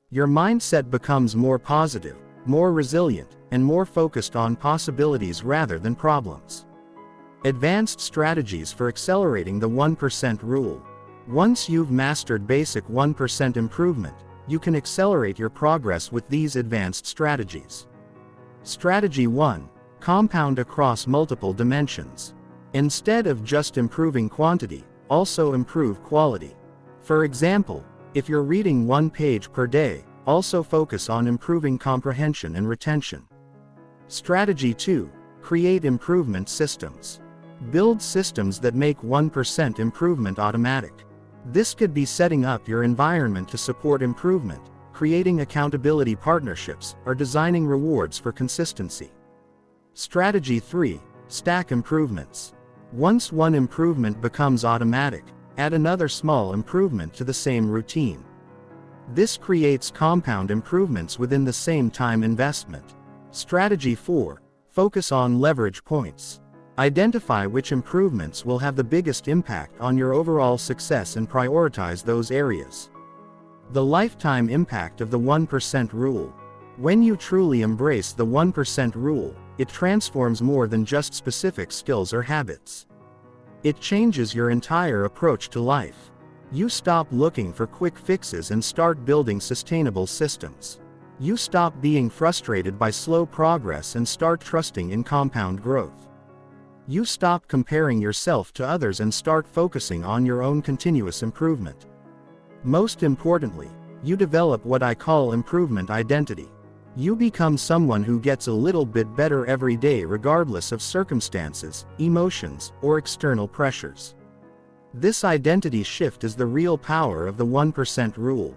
Your mindset becomes more positive, more resilient, and more focused on possibilities rather than problems. Advanced strategies for accelerating the 1% rule. Once you've mastered basic 1% improvement, you can accelerate your progress with these advanced strategies. Strategy 1. Compound across multiple dimensions. Instead of just improving quantity, also improve quality. For example, if you're reading 1 page per day, also focus on improving comprehension and retention. Strategy 2. Create improvement systems. Build systems that make 1% improvement automatic. This could be setting up your environment to support improvement, creating accountability partnerships, or designing rewards for consistency. Strategy 3. Stack improvements. Once one improvement becomes automatic, add another small improvement to the same routine. This creates compound improvements within the same time investment. Strategy 4. Focus on leverage points. Identify which improvements will have the biggest impact on your overall success and prioritize those areas. The lifetime impact of the 1% rule. When you truly embrace the 1% rule, it transforms more than just specific skills or habits. It changes your entire approach to life. You stop looking for quick fixes and start building sustainable systems. You stop being frustrated by slow progress and start trusting in compound growth. You stop comparing yourself to others and start focusing on your own continuous improvement. Most importantly, you develop what I call improvement identity. You become someone who gets a little bit better every day regardless of circumstances, emotions, or external pressures. This identity shift is the real power of the 1% rule.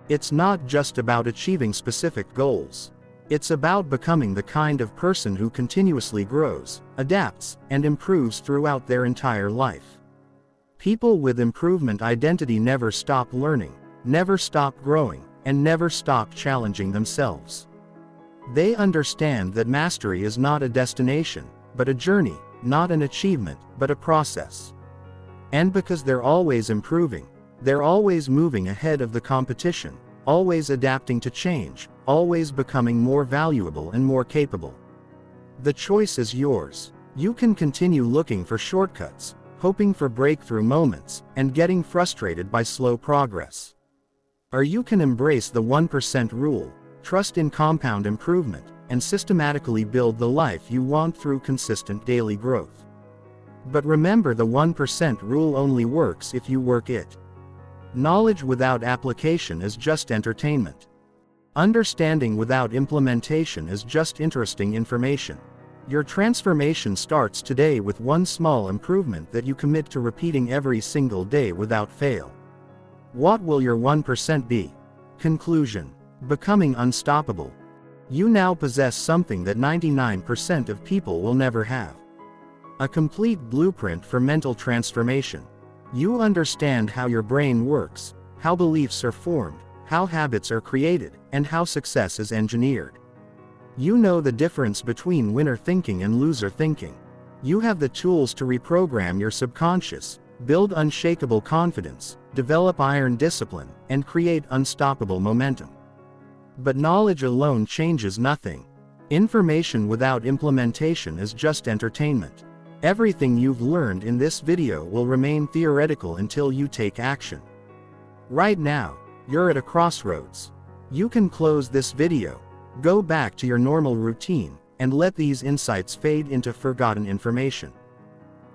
It's not just about achieving specific goals. It's about becoming the kind of person who continuously grows, adapts, and improves throughout their entire life. People with improvement identity never stop learning, never stop growing, and never stop challenging themselves. They understand that mastery is not a destination, but a journey, not an achievement, but a process. And because they're always improving, they're always moving ahead of the competition, always adapting to change, always becoming more valuable and more capable. The choice is yours. You can continue looking for shortcuts, hoping for breakthrough moments, and getting frustrated by slow progress. Or you can embrace the 1% rule, trust in compound improvement, and systematically build the life you want through consistent daily growth. But remember, the 1% rule only works if you work it. Knowledge without application is just entertainment. Understanding without implementation is just interesting information. Your transformation starts today with one small improvement that you commit to repeating every single day without fail. What will your 1% be? Conclusion: becoming unstoppable. You now possess something that 99% of people will never have. A complete blueprint for mental transformation. You understand how your brain works, how beliefs are formed, how habits are created, and how success is engineered. You know the difference between winner thinking and loser thinking. You have the tools to reprogram your subconscious, build unshakable confidence, develop iron discipline, and create unstoppable momentum. But knowledge alone changes nothing. Information without implementation is just entertainment. Everything you've learned in this video will remain theoretical until you take action. Right now, you're at a crossroads. You can close this video, go back to your normal routine, and let these insights fade into forgotten information.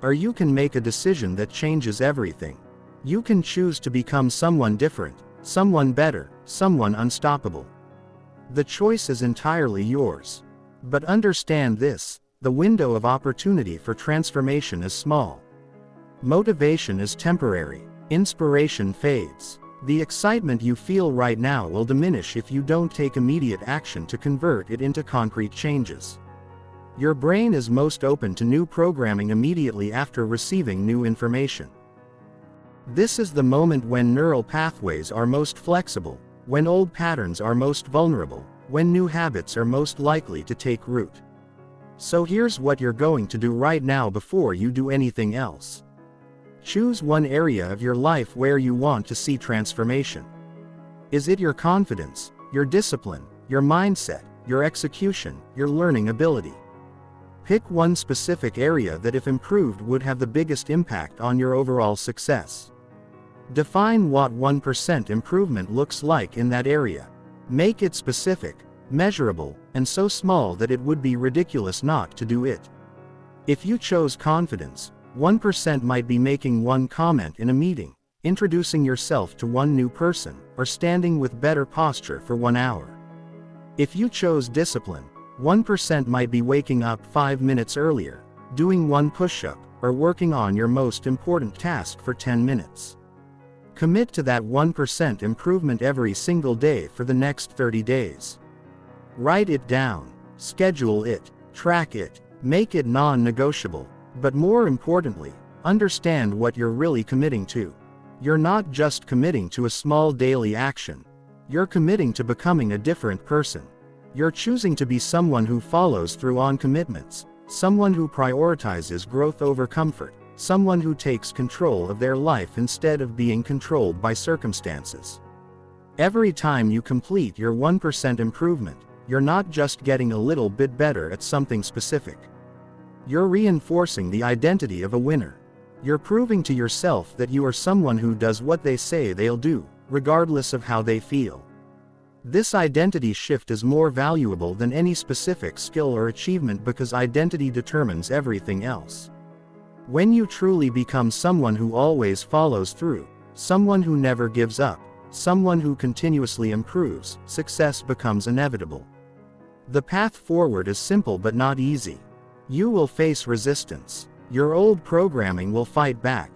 Or you can make a decision that changes everything. You can choose to become someone different, someone better, someone unstoppable. The choice is entirely yours. But understand this: the window of opportunity for transformation is small. Motivation is temporary. Inspiration fades. The excitement you feel right now will diminish if you don't take immediate action to convert it into concrete changes. Your brain is most open to new programming immediately after receiving new information. This is the moment when neural pathways are most flexible, when old patterns are most vulnerable, when new habits are most likely to take root. So here's what you're going to do right now before you do anything else. Choose one area of your life where you want to see transformation. Is it your confidence, your discipline, your mindset, your execution, your learning ability? Pick one specific area that, if improved, would have the biggest impact on your overall success. Define what 1% improvement looks like in that area. Make it specific, measurable, and so small that it would be ridiculous not to do it. If you chose confidence, 1% might be making one comment in a meeting, introducing yourself to one new person, or standing with better posture for 1 hour. If you chose discipline, 1% might be waking up 5 minutes earlier, doing one push-up, or working on your most important task for 10 minutes. Commit to that 1% improvement every single day for the next 30 days. Write it down, schedule it, track it, make it non-negotiable. But more importantly, understand what you're really committing to. You're not just committing to a small daily action. You're committing to becoming a different person. You're choosing to be someone who follows through on commitments, someone who prioritizes growth over comfort, someone who takes control of their life instead of being controlled by circumstances. Every time you complete your 1% improvement, you're not just getting a little bit better at something specific. You're reinforcing the identity of a winner. You're proving to yourself that you are someone who does what they say they'll do, regardless of how they feel. This identity shift is more valuable than any specific skill or achievement because identity determines everything else. When you truly become someone who always follows through, someone who never gives up, someone who continuously improves, success becomes inevitable. The path forward is simple but not easy. You will face resistance. Your old programming will fight back.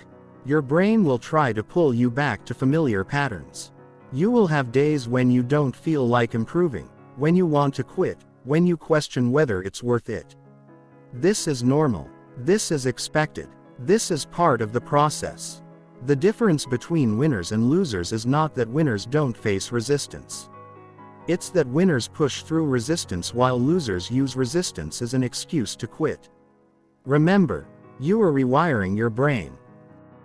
Your brain will try to pull you back to familiar patterns. You will have days when you don't feel like improving, when you want to quit, when you question whether it's worth it. This is normal. This is expected. This is part of the process. The difference between winners and losers is not that winners don't face resistance. It's that winners push through resistance while losers use resistance as an excuse to quit. Remember, you are rewiring your brain.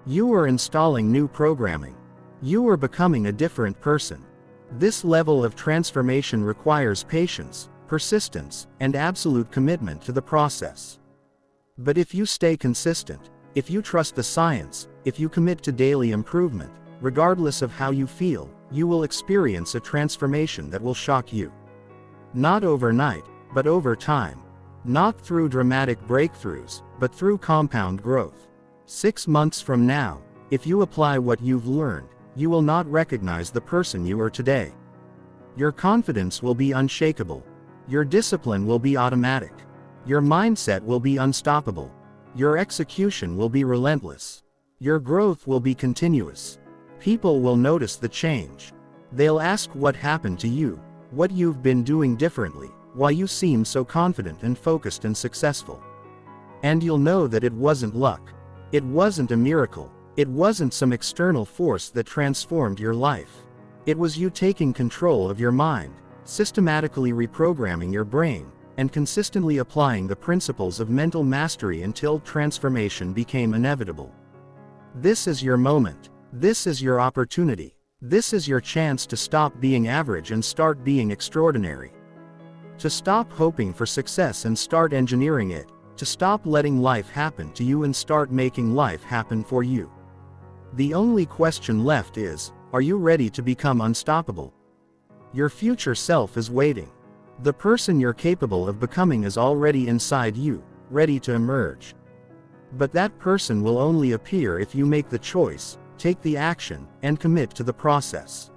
You are installing new programming. You are becoming a different person. This level of transformation requires patience, persistence, and absolute commitment to the process. But if you stay consistent, if you trust the science, if you commit to daily improvement, regardless of how you feel, you will experience a transformation that will shock you. Not overnight, but over time. Not through dramatic breakthroughs, but through compound growth. 6 months from now, if you apply what you've learned, you will not recognize the person you are today. Your confidence will be unshakable. Your discipline will be automatic. Your mindset will be unstoppable. Your execution will be relentless. Your growth will be continuous. People will notice the change. They'll ask what happened to you, what you've been doing differently, why you seem so confident and focused and successful. And you'll know that it wasn't luck. It wasn't a miracle. It wasn't some external force that transformed your life. It was you taking control of your mind, systematically reprogramming your brain, and consistently applying the principles of mental mastery until transformation became inevitable. This is your moment. This is your opportunity. This is your chance to stop being average and start being extraordinary. To stop hoping for success and start engineering it. To stop letting life happen to you and start making life happen for you. The only question left is, are you ready to become unstoppable? Your future self is waiting. The person you're capable of becoming is already inside you, ready to emerge. But that person will only appear if you make the choice, take the action, and commit to the process.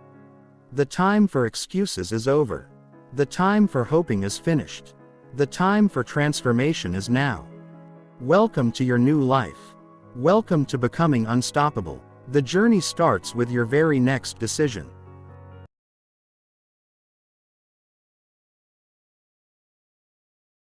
The time for excuses is over. The time for hoping is finished. The time for transformation is now. Welcome to your new life. Welcome to becoming unstoppable. The journey starts with your very next decision.